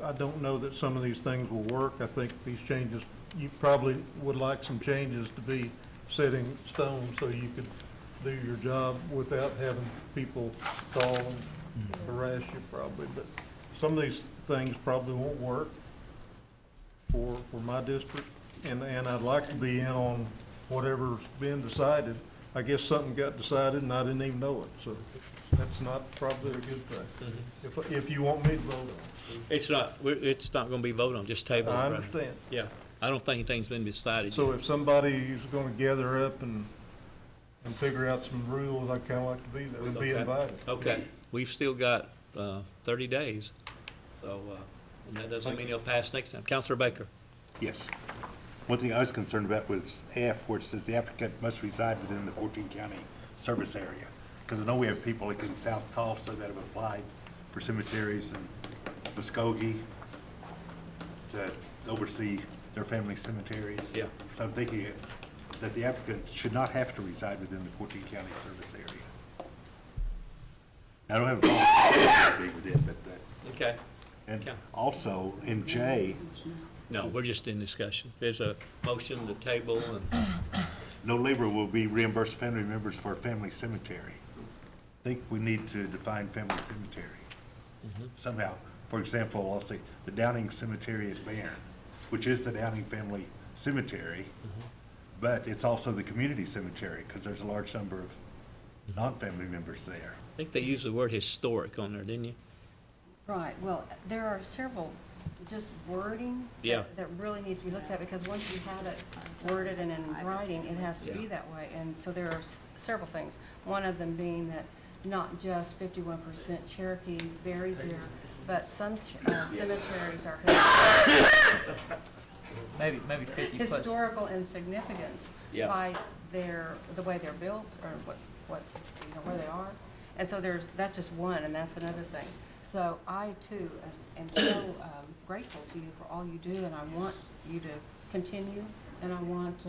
I don't know that some of these things will work. I think these changes, you probably would like some changes to be set in stone so you could do your job without having people call and harass you probably. But some of these things probably won't work for my district. And I'd like to be in on whatever's been decided. I guess something got decided and I didn't even know it, so that's not probably a good thing. If you want me to vote on it. It's not going to be voted on, just table it. I right? understand. Yeah, I don't think anything's been decided So yet. if somebody's gonna gather up and figure out some rules, I'd kinda like to be there, and be Okay. invited. Okay, we've still got 30 days, so, and that doesn't mean it'll pass next time. Counselor Baker? Yes. One thing I was concerned about was F, where it says the applicant must reside within the 14-county service area. Because I know we have people like in South Tulsa that have applied for cemeteries and Muskogee to oversee their family cemeteries. Yeah. So I'm thinking that the applicant should not have to reside within the 14-county service area. I don't have a problem with it, but Okay. and also in J, No, we're just in discussion. There's a motion to table and, no labor will be reimbursed family members for a family cemetery. I think we need to define family cemetery somehow. For example, I'll say the Downing Cemetery at Barron, which is the Downing family cemetery, but it's also the community cemetery because there's a large number of non-family members there. I think they used the word historic on there, didn't you? Right, well, there are several, just wording Yeah. that really needs to be looked at, because once you have it worded and in writing, it has to be Yeah. that way. And so there are several things, one of them being that not just 51% Cherokee buried there, but some cemeteries are Maybe 50 plus. historical in significance Yeah. by the way they're built, or where they are. And so that's just one, and that's another thing. So I too am so grateful to you for all you do, and I want you to continue, and I want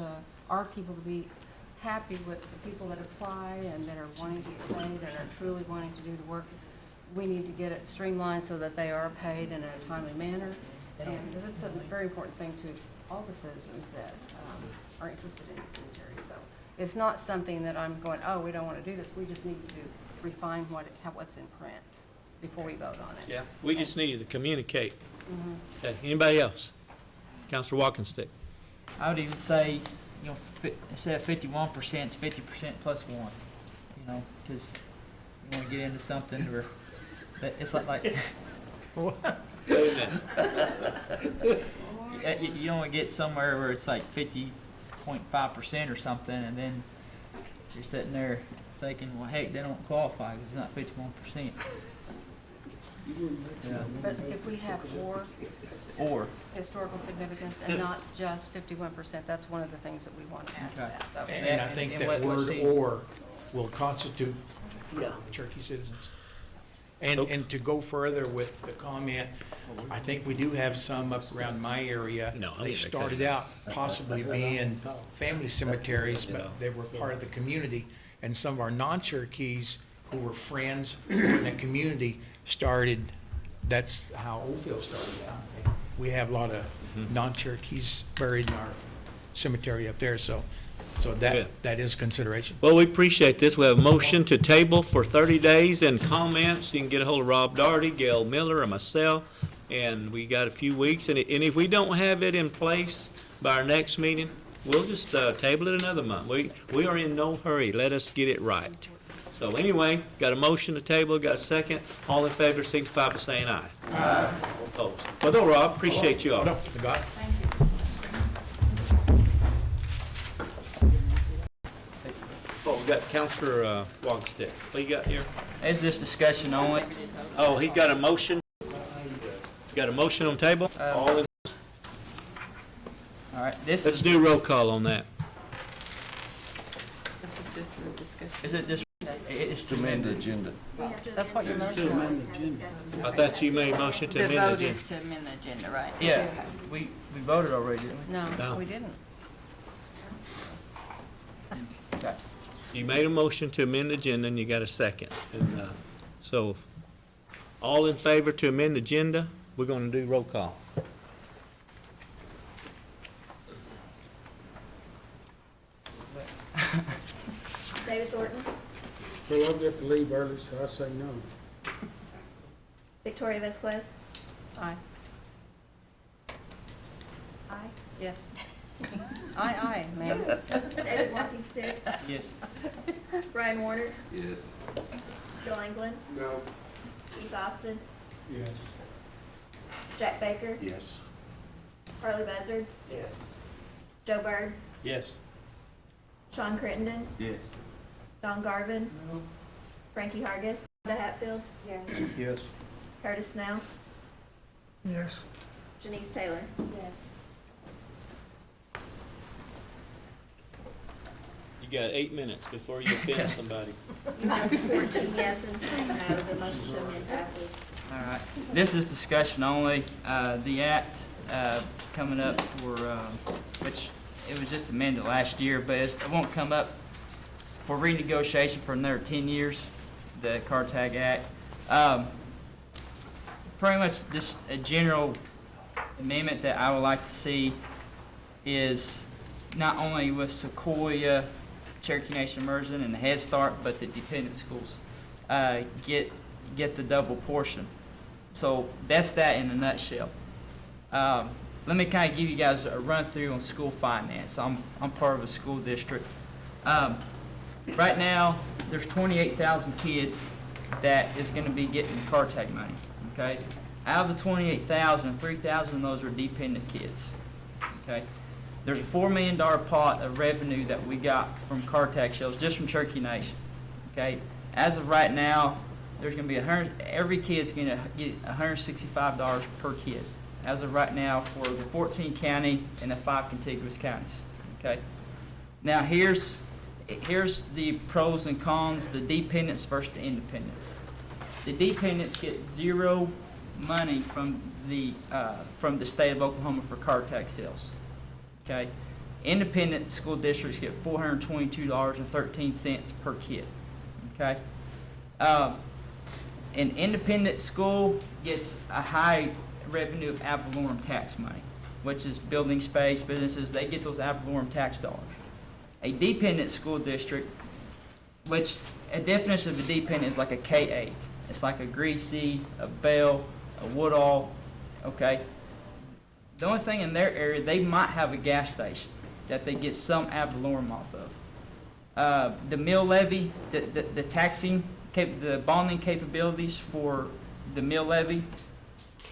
our people to be happy with the people that apply and that are wanting to get paid and are truly wanting to do the work. We need to get it streamlined so that they are paid in a timely manner, and because it's a very important thing to all the citizens that are interested in the cemetery. So it's not something that I'm going, oh, we don't want to do this. We just need to refine what's in print before we vote on it. Yeah. We just needed to communicate. Okay, anybody else? Counselor Walkenstick? I would even say, instead of 51%, it's 50% plus one. you know, because you want to get into something where it's like you don't want to get somewhere where it's like 50.5% or something, and then you're sitting there thinking, well, heck, they don't qualify because it's not 51%. Yeah. But if we have Or historical significance and not just 51%, that's one of the things that we want to add to that, so. And I think that what word she- "or" will constitute Cherokee citizens. And to go further with the comment, I think we do have some up around my area. No, I They think they started could. out possibly being family cemeteries, but they were part of the community. And some of our non-Cherokees who were friends in the community started, that's how Oldfield started out. We have a lot of non-Cherokees buried in our cemetery up there, so Good. that is consideration. Well, we appreciate this. We have a motion to table for 30 days and comments. You can get a hold of Rob Darty, Gail Miller, or myself, and we got a few weeks. And if we don't have it in place by our next meeting, we'll just table it another month. We are in no hurry. Let us get it right. So anyway, got a motion to table, got a second. All in favor, signify by saying aye. Aye. Opposed. Well, no, Rob, appreciate you all. No, got it. Oh, we got Counselor Wogstick. What you got here? Is this discussion only? Oh, he's got a motion. Got a motion on table? All in, All right, this let's is, do roll call on that. This is just the discussion. is it this, it's to amend the agenda. That's what your motion was. I thought you made a motion to The amend the vote agenda. is to amend the agenda, right? Yeah, we voted already, didn't we? No, No. we didn't. Okay. You made a motion to amend the agenda, and you got a second. And so, all in favor to amend the agenda, we're going to do roll call. David Thornton, Well, I'll get to leave early, so I say no. Victoria Vasquez, Aye. aye. Yes. Aye, ma'am. David Walkingstick, Yes. Brian Warner, Yes. Bill England, No. Keith Austin, Yes. Jack Baker, Yes. Harley Buzzard, Yes. Joe Byrd, Yes. Sean Crittenden, Yes. Don Garvin, Frankie Hargis, Linda Hatfield, Yes. Curtis Snell, Yes. Janice Taylor. Yes. You got 8 minutes before you offend somebody. You have 14 yes and 3 no. The motion to amend passes. All right, this is discussion only. The act coming up for, which it was just amended last year, but it won't come up for renegotiation for another 10 years, the Car Tag Act. Pretty much this, a general amendment that I would like to see is not only with Sequoia, Cherokee Nation Immersion, and the Head Start, but the dependent schools get the double portion. So that's that in a nutshell. Let me kind of give you guys a run through on school finance. I'm part of a school district. Right now, there's 28,000 kids that is going to be getting car tag money. Okay, out of the 28,000, 3,000 of those are dependent kids. Okay, there's a $4 million pot of revenue that we got from car tag sales just from Cherokee Nation. Okay, as of right now, there's going to be every kid's going to get $165 per kid. As of right now, for the 14 county and the 5 contiguous counties. Okay, now here's the pros and cons: the dependents versus the independents. The dependents get zero money from the state of Oklahoma for car tax sales. Okay, independent school districts get $422.13 per kid. Okay, an independent school gets a high revenue of ad valorem tax money, which is building space, businesses. They get those ad valorem tax dollars. A dependent school district, which a definition of a dependent is like a K-8. It's like a Greasy, a Bell, a Woodall, okay? The only thing in their area, they might have a gas station that they get some ad valorem off of. The mill levy, the taxing, the bonding capabilities for the mill levy,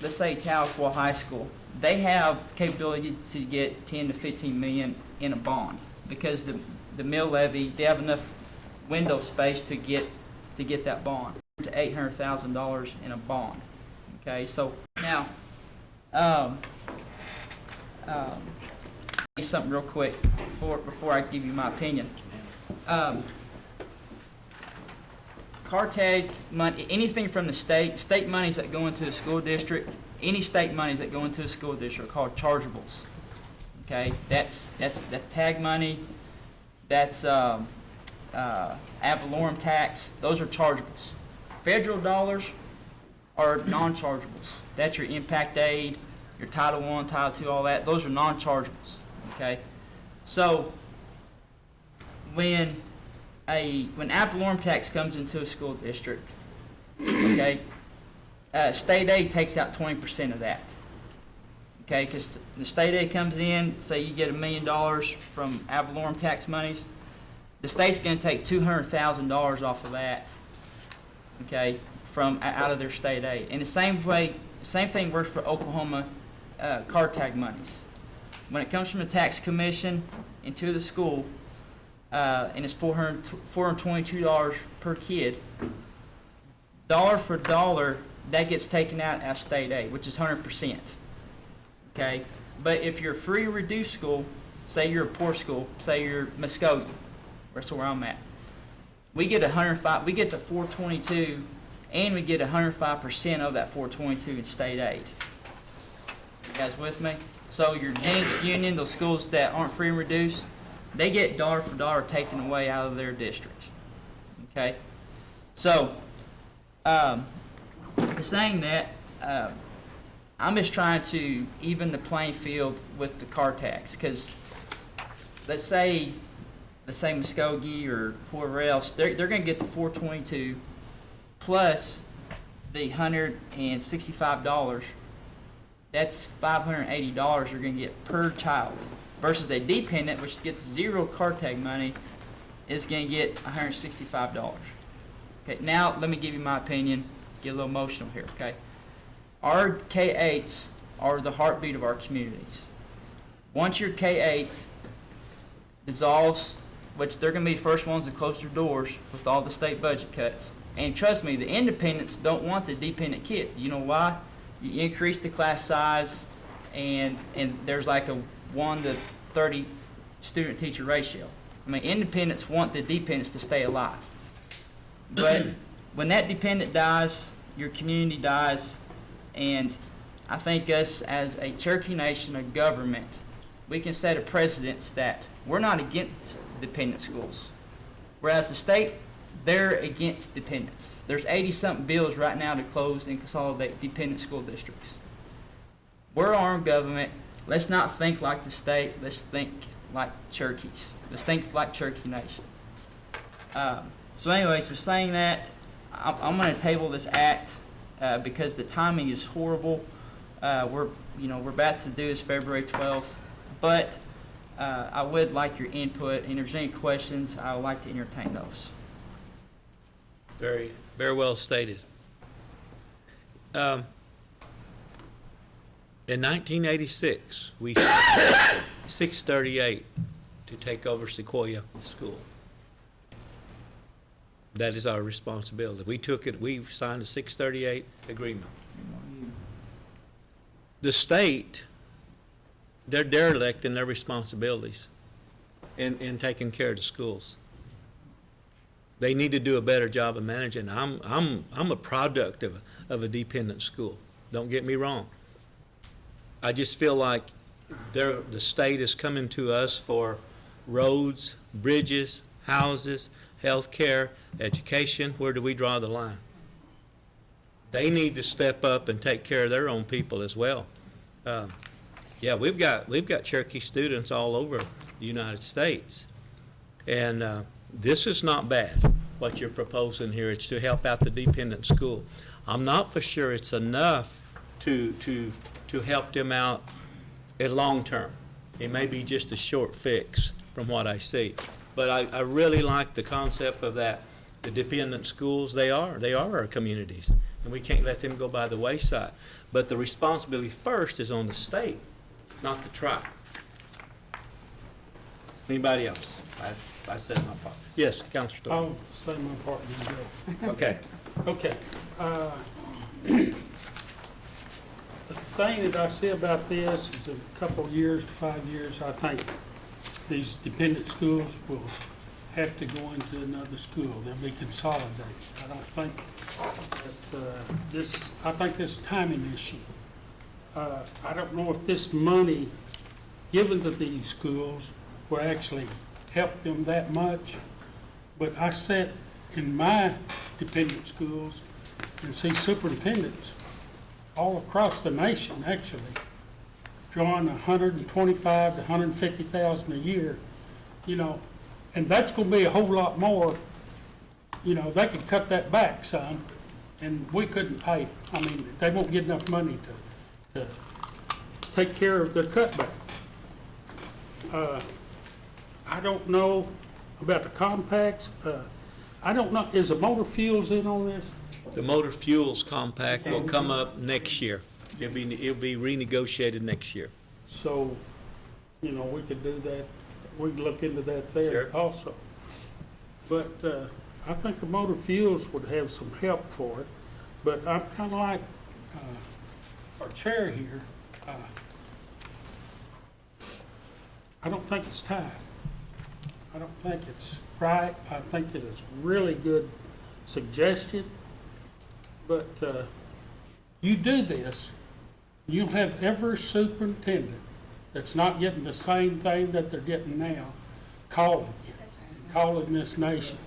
let's say Tahlequah High School, they have capability to get 10 to 15 million in a bond because the mill levy, they have enough window space to get that bond to $800,000 in a bond. Okay, so now, something real quick before I give you my opinion. Car tag money, anything from the state monies that go into a school district, any state monies that go into a school district are called chargeables. Okay, that's tag money, that's ad valorem tax. Those are chargeables. Federal dollars are non-chargeables. That's your impact aid, your Title I, Title II, all that. Those are non-chargeables. Okay, so when ad valorem tax comes into a school district, okay, state aid takes out 20% of that. Okay, because the state aid comes in, say you get $1 million from ad valorem tax monies, the state's going to take $200,000 off of that. Okay, from out of their state aid. And the same thing works for Oklahoma car tag monies. When it comes from the tax commission into the school, and it's $422 per kid, dollar for dollar, that gets taken out as state aid, which is 100%. Okay, but if you're a free or reduced school, say you're a poor school, say you're Muskogee, that's where I'm at, we get we get the 422, and we get 105% of that 422 in state aid. You guys with me? So your Jenks Union, those schools that aren't free and reduced, they get dollar for dollar taken away out of their districts. Okay? So, saying that, I'm just trying to even the playing field with the car tax, because let's say Muskogee or whoever else, they're going to get the 422 plus the $165. That's $580 you're going to get per child, versus a dependent, which gets zero car tag money, is going to get $165. Okay, now let me give you my opinion, get a little emotional here, okay? Our K-8s are the heartbeat of our communities. Once your K-8 dissolves, which they're going to be the first ones to close their doors with all the state budget cuts, and trust me, the independents don't want the dependent kids. You know why? You increase the class size, and there's like a 1 to 30 student-teacher ratio. I mean, independents want the dependents to stay alive. But when that dependent dies, your community dies, and I think us as a Cherokee Nation, a government, we can set a precedence that we're not against dependent schools. Whereas the state, they're against dependents. There's 80-something bills right now to close and consolidate dependent school districts. We're our own government. Let's not think like the state. Let's think like Cherokees. Let's think like Cherokee Nation. So anyways, for saying that, I'm going to table this act because the timing is horrible. We're about to do this February 12th, but I would like your input, and if there's any questions, I would like to entertain those. Very, very well stated. In 1986, we 638 to take over Sequoia School. That is our responsibility. We took it, we signed a 638 agreement. The state, they're derelict in their responsibilities in taking care of the schools. They need to do a better job of managing. I'm a product of a dependent school. Don't get me wrong. I just feel like the state is coming to us for roads, bridges, houses, health care, education. Where do we draw the line? They need to step up and take care of their own people as well. Yeah, we've got Cherokee students all over the United States, and this is not bad. What you're proposing here, it's to help out the dependent school. I'm not for sure it's enough to help them out in long term. It may be just a short fix from what I see. But I really like the concept of that, the dependent schools, they are our communities, and we can't let them go by the wayside. But the responsibility first is on the state, not the tribe. Anybody else? I said my part. Yes, Counselor Story. I'll say my part and then go. Okay. Okay. The thing that I see about this is in a couple of years, 5 years, I think these dependent schools will have to go into another school. They'll be consolidated. I don't think that I think this timing issue. I don't know if this money given to these schools will actually help them that much, but I sit in my dependent schools and see superintendents all across the nation actually drawing 125 to 150,000 a year, you know, and that's going to be a whole lot more. You know, they could cut that back some, and we couldn't pay. I mean, they won't get enough money to take care of their cutback. I don't know about the compacts. I don't know, is the motor fuels in on this? The motor fuels compact will come up next year. It'll be renegotiated next year. So, you know, we could do that, we could look into that there also. But I think the motor fuels would have some help for it, but I'm kind of like our chair here. I don't think it's time. I don't think it's right. I think that it's really good suggestion, but you do this, you'll have every superintendent that's not getting the same thing that they're getting now calling you, calling this nation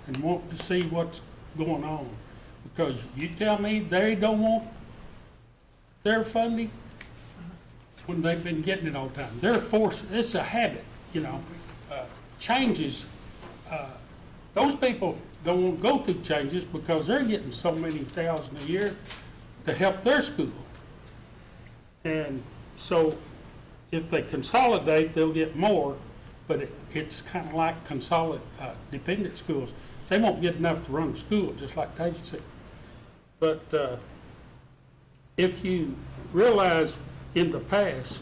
and wanting to see what's going on. Because you tell me they don't want their funding when they've been getting it all the time. They're forced, it's a habit, you know. Changes, those people don't want to go through changes because they're getting so many thousand a year to help their school. And so if they consolidate, they'll get more, but it's kind of like dependent schools. They won't get enough to run the school, just like David said. But if you realize in the past,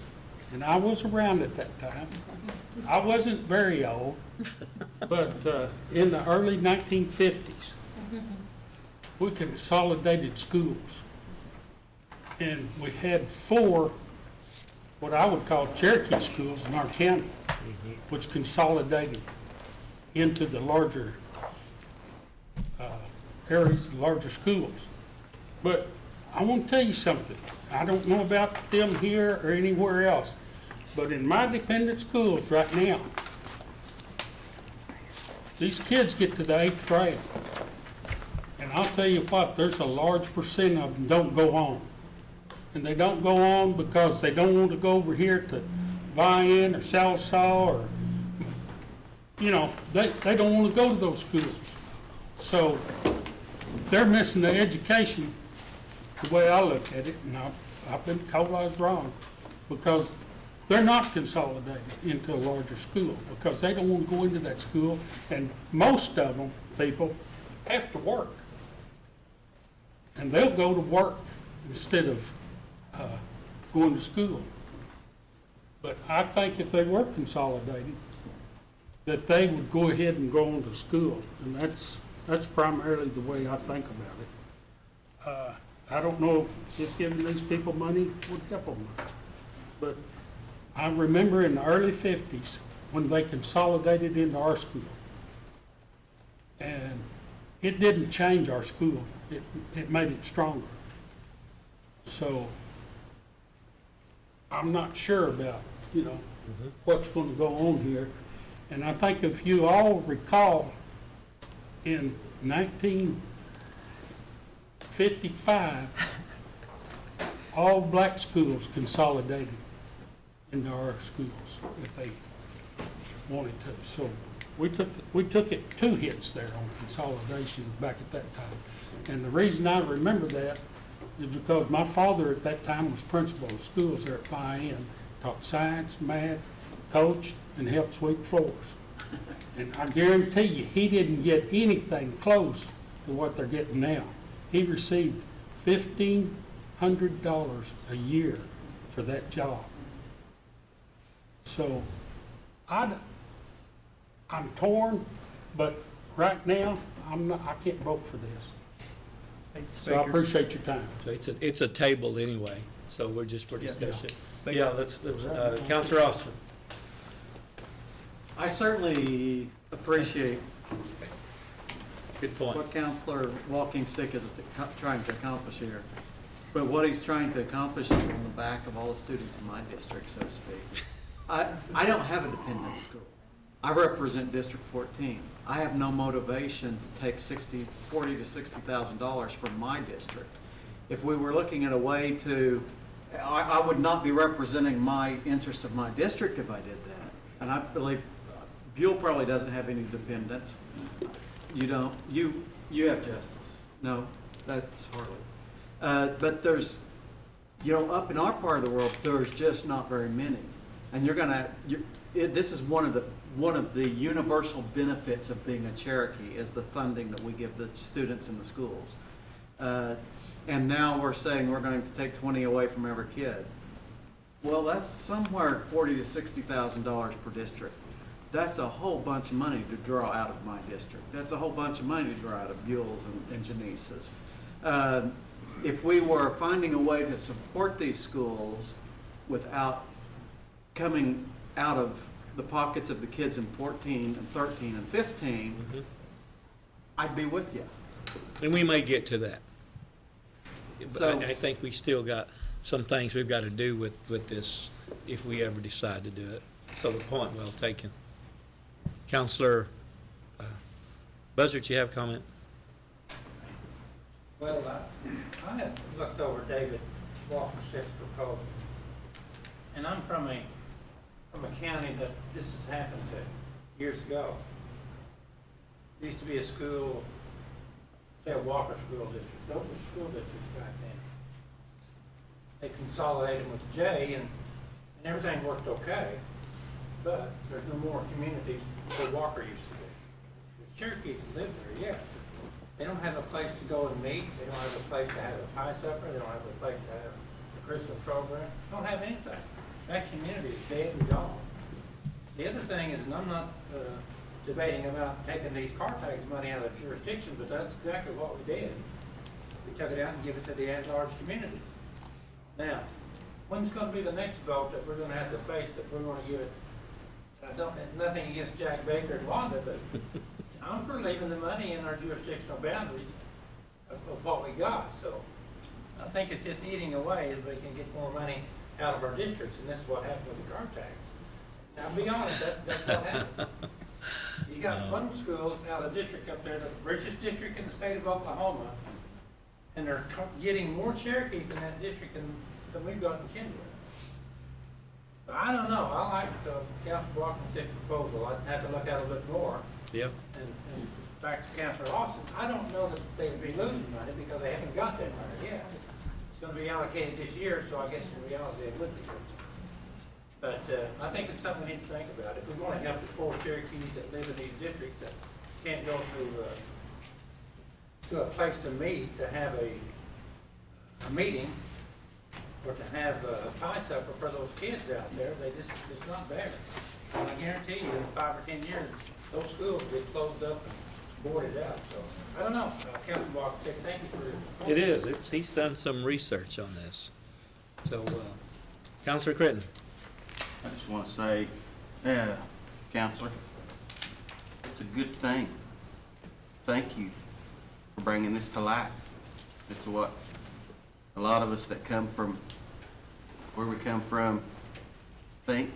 and I was around at that time, I wasn't very old, but in the early 1950s, we consolidated schools. And we had 4, what I would call Cherokee schools in our county, which consolidated into the larger areas, larger schools. But I want to tell you something. I don't know about them here or anywhere else, but in my dependent schools right now, these kids get to the 8th grade. And I'll tell you what, there's a large percent of them don't go on. And they don't go on because they don't want to go over here to Vian or Salsaw or, you know, they don't want to go to those schools. So they're missing the education the way I look at it, and I've been told I was wrong, because they're not consolidated into a larger school because they don't want to go into that school, and most of them, people, have to work. And they'll go to work instead of going to school. But I think if they were consolidated, that they would go ahead and go on to school, and that's primarily the way I think about it. I don't know if giving these people money would help them much, but I remember in the early 50s when they consolidated into our school, and it didn't change our school. It made it stronger. So I'm not sure about, you know, what's going to go on here. And I think if you all recall, in 1955, all black schools consolidated into our schools if they wanted to. So we took it 2 hits there on consolidation back at that time. And the reason I remember that is because my father at that time was principal of schools there at Vian, taught science, math, coached, and helped sweep floors. And I guarantee you, he didn't get anything close to what they're getting now. He received $1,500 a year for that job. So I'm torn, but right now, I can't vote for this. So I appreciate your time. So it's a table anyway, so we're just for discussion. Yeah, let's, Counselor Austin. I certainly appreciate Good point. what Counselor Walking Stick is trying to accomplish here. But what he's trying to accomplish is on the back of all the students in my district, so to speak. I don't have a dependent school. I represent District 14. I have no motivation to take $40,000 to $60,000 from my district. If we were looking at a way to, I would not be representing my interest of my district if I did that. And I believe Buell probably doesn't have any dependents. You don't, you have justice. No, that's hardly. But there's, up in our part of the world, there's just not very many. And this is one of the universal benefits of being a Cherokee is the funding that we give the students in the schools. And now we're saying we're going to take 20 away from every kid. Well, that's somewhere $40,000 to $60,000 per district. That's a whole bunch of money to draw out of my district. That's a whole bunch of money to draw out of Buell's and Janice's. If we were finding a way to support these schools without coming out of the pockets of the kids in 14 and 13 and 15, I'd be with you. And we may get to that. So- But I think we still got some things we've got to do with this if we ever decide to do it. So the point well taken. Counselor Buzzard, you have a comment? Well, I had looked over David Walker's proposal, and I'm from a county that this has happened to years ago. There used to be a school, say a Walker School District. Those were school districts back then. They consolidated them with J, and everything worked okay, but there's no more community where Walker used to be. The Cherokees live there, yeah. They don't have a place to go and meet. They don't have a place to have a pie supper. They don't have a place to have a Christmas program. They don't have anything. That community is dead and gone. The other thing is, and I'm not debating about taking these car tax money out of the jurisdiction, but that's exactly what we did. We took it out and give it to the at-large community. Now, when's going to be the next vote that we're going to have to face that we're going to give it? Nothing against Jack Baker and Wanda, but I'm for leaving the money in our jurisdictional boundaries of what we got. So I think it's just eating away if we can get more money out of our districts, and that's what happened with the car tax. Now, be honest, that's what happened. You got one school out of the district up there, the richest district in the state of Oklahoma, and they're getting more Cherokees in that district than we've got in Kenwood. So I don't know. I like Councilor Walken's proposal. I'd have to look at it a bit more. Yep. And back to Councilor Austin, I don't know that they would be losing money because they haven't got that money yet. It's going to be allocated this year, so I guess in reality they would be. But I think it's something we need to think about. If we want to help the poor Cherokees that live in these districts that can't go to a place to meet, to have a meeting, or to have a pie supper for those kids out there, it's not there. And I guarantee you, in 5 or 10 years, those schools will be closed up and boarded out. So I don't know. Councilman Walker, thank you for your. It is. He's done some research on this. So, Counselor Critton. I just want to say, Counselor, it's a good thing. Thank you for bringing this to light. It's what a lot of us that come from where we come from think.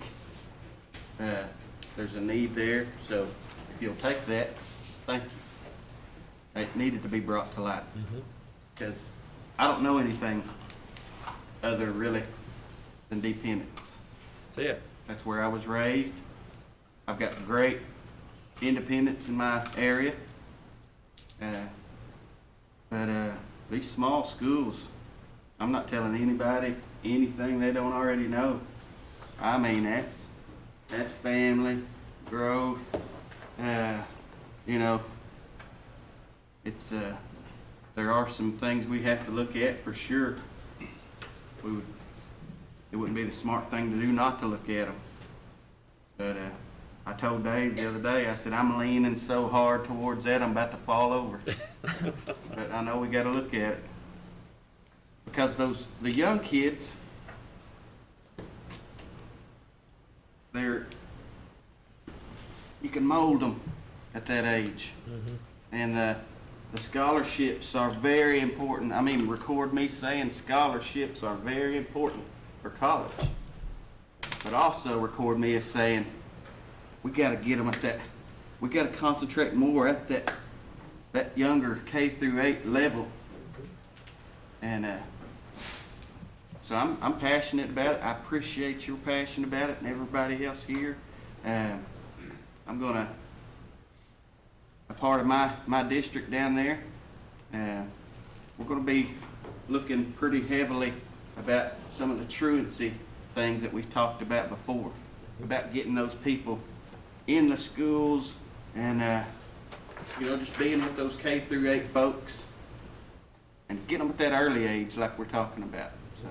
There's a need there, so if you'll take that, thank you. It needed to be brought to light. Because I don't know anything other really than dependence. That's it. That's where I was raised. I've got great independence in my area. But these small schools, I'm not telling anybody anything they don't already know. I mean, that's family, growth, you know, it's, there are some things we have to look at for sure. It wouldn't be the smart thing to do not to look at them. But I told Dave the other day, I said, I'm leaning so hard towards that, I'm about to fall over. But I know we gotta look at it. Because the young kids, you can mold them at that age. And the scholarships are very important. I mean, record me saying scholarships are very important for college. But also record me as saying, we gotta get them at that, we gotta concentrate more at that younger K through 8 level. And so I'm passionate about it. I appreciate your passion about it and everybody else here. I'm gonna, a part of my district down there, we're gonna be looking pretty heavily about some of the truancy things that we've talked about before, about getting those people in the schools and, you know, just being with those K through 8 folks and get them at that early age like we're talking about. So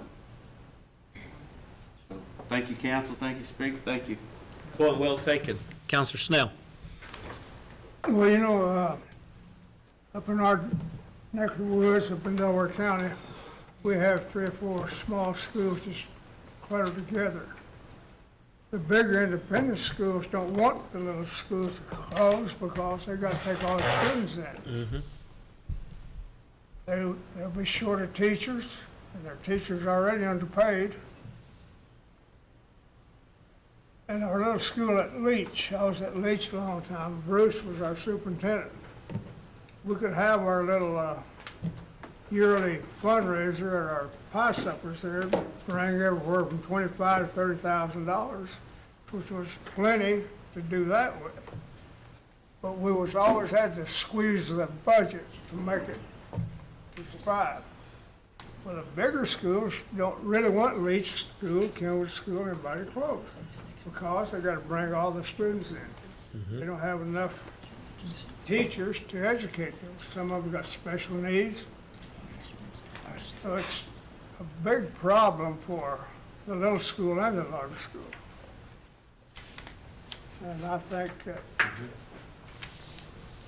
thank you, council. Thank you, speaker. Thank you. Point well taken. Counselor Snell. Well, you know, up in our neck of the woods, up in Delaware County, we have 3 or 4 small schools just cluttered together. The bigger independent schools don't want the little schools to close because they got to take all the students in. They'll be short of teachers, and their teachers are already underpaid. And our little school at Leach, I was at Leach a long time. Bruce was our superintendent. We could have our little yearly fundraiser at our pie suppers there, bring everywhere from $25,000 to $30,000, which was plenty to do that with. But we was always had to squeeze the budget to make it to survive. Well, the bigger schools don't really want Leach School, Kenwood School, everybody closed because they got to bring all the students in. They don't have enough teachers to educate them. Some of them got special needs. So it's a big problem for the little school and the larger school. And I think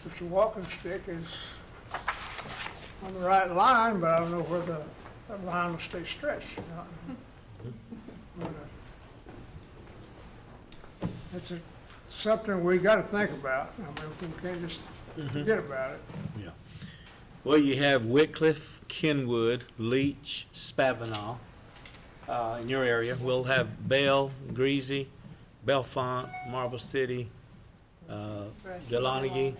Mr. Walkenstick is on the right line, but I don't know where the line will stay stretched. But, it's something we got to think about. I mean, we can't just forget about it. Yeah. Well, you have Wickliffe, Kenwood, Leach, Spavinaw in your area. We'll have Bell, Greasy, Bellefonte, Marble City, Delaney.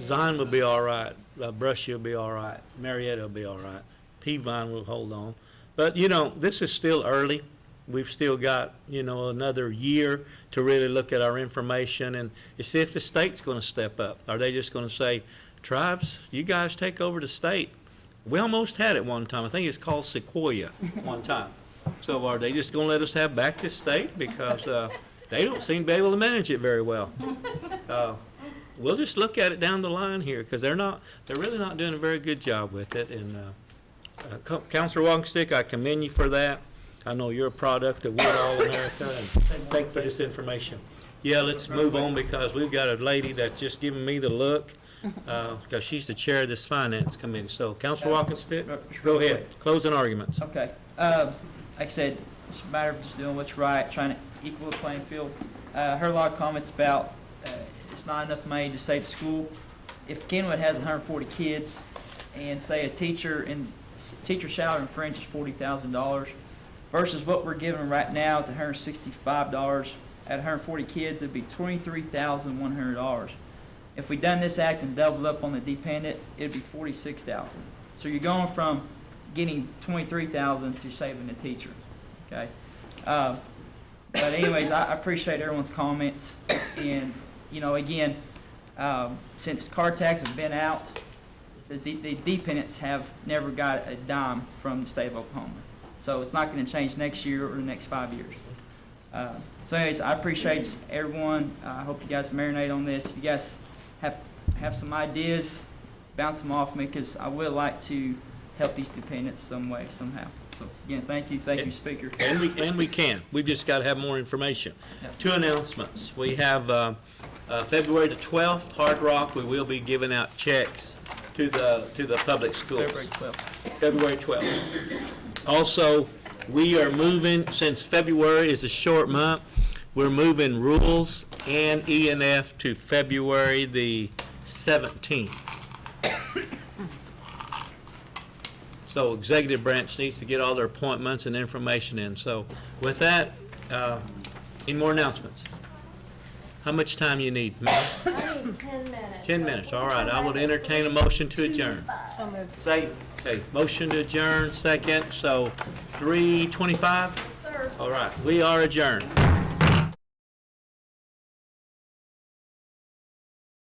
Zion will be all right. Brushy will be all right. Marietta will be all right. Peavine will hold on. But, you know, this is still early. We've still got, you know, another year to really look at our information and see if the state's going to step up. Are they just going to say, tribes, you guys take over the state? We almost had it one time. I think it's called Sequoia one time. So are they just going to let us have back this state? Because they don't seem to be able to manage it very well. We'll just look at it down the line here because they're really not doing a very good job with it. And Councilor Walkenstick, I commend you for that. I know you're a product of Woodall America, and thank you for this information. Yeah, let's move on because we've got a lady that's just giving me the look because she's the chair of this finance committee. So, Councilor Walkenstick, go ahead. Closing arguments. Okay. Like I said, it's a matter of just doing what's right, trying to equal the playing field. Heard a lot of comments about it's not enough money to save the school. If Kenwood has 140 kids and say a teacher salary and fringe is $40,000 versus what we're giving right now at $165 at 140 kids, it'd be $23,100. If we done this act and doubled up on the dependent, it'd be $46,000. So you're going from getting $23,000 to saving the teacher. Okay. But anyways, I appreciate everyone's comments, and you know, again, since car tax have been out, the dependents have never got a dime from the state of Oklahoma. So it's not going to change next year or the next 5 years. So anyways, I appreciate everyone. I hope you guys marinate on this. If you guys have some ideas, bounce them off me, because I would like to help these dependents some way, somehow. So again, thank you, Speaker. And we can. We've just got to have more information. Yep. 2 announcements. We have February the 12th, Hard Rock, we will be giving out checks to the public schools. February 12th. February 12th. Also, we are moving, since February is a short month, we're moving rules and E&F to February the 17th. So executive branch needs to get all their appointments and information in. So with that, any more announcements? How much time you need, ma'am? I need 10 minutes. 10 minutes, all right. I would entertain a motion to adjourn. So moved. Second. Okay, motion to adjourn, second, so 3:25? Sir. All right, we are adjourned.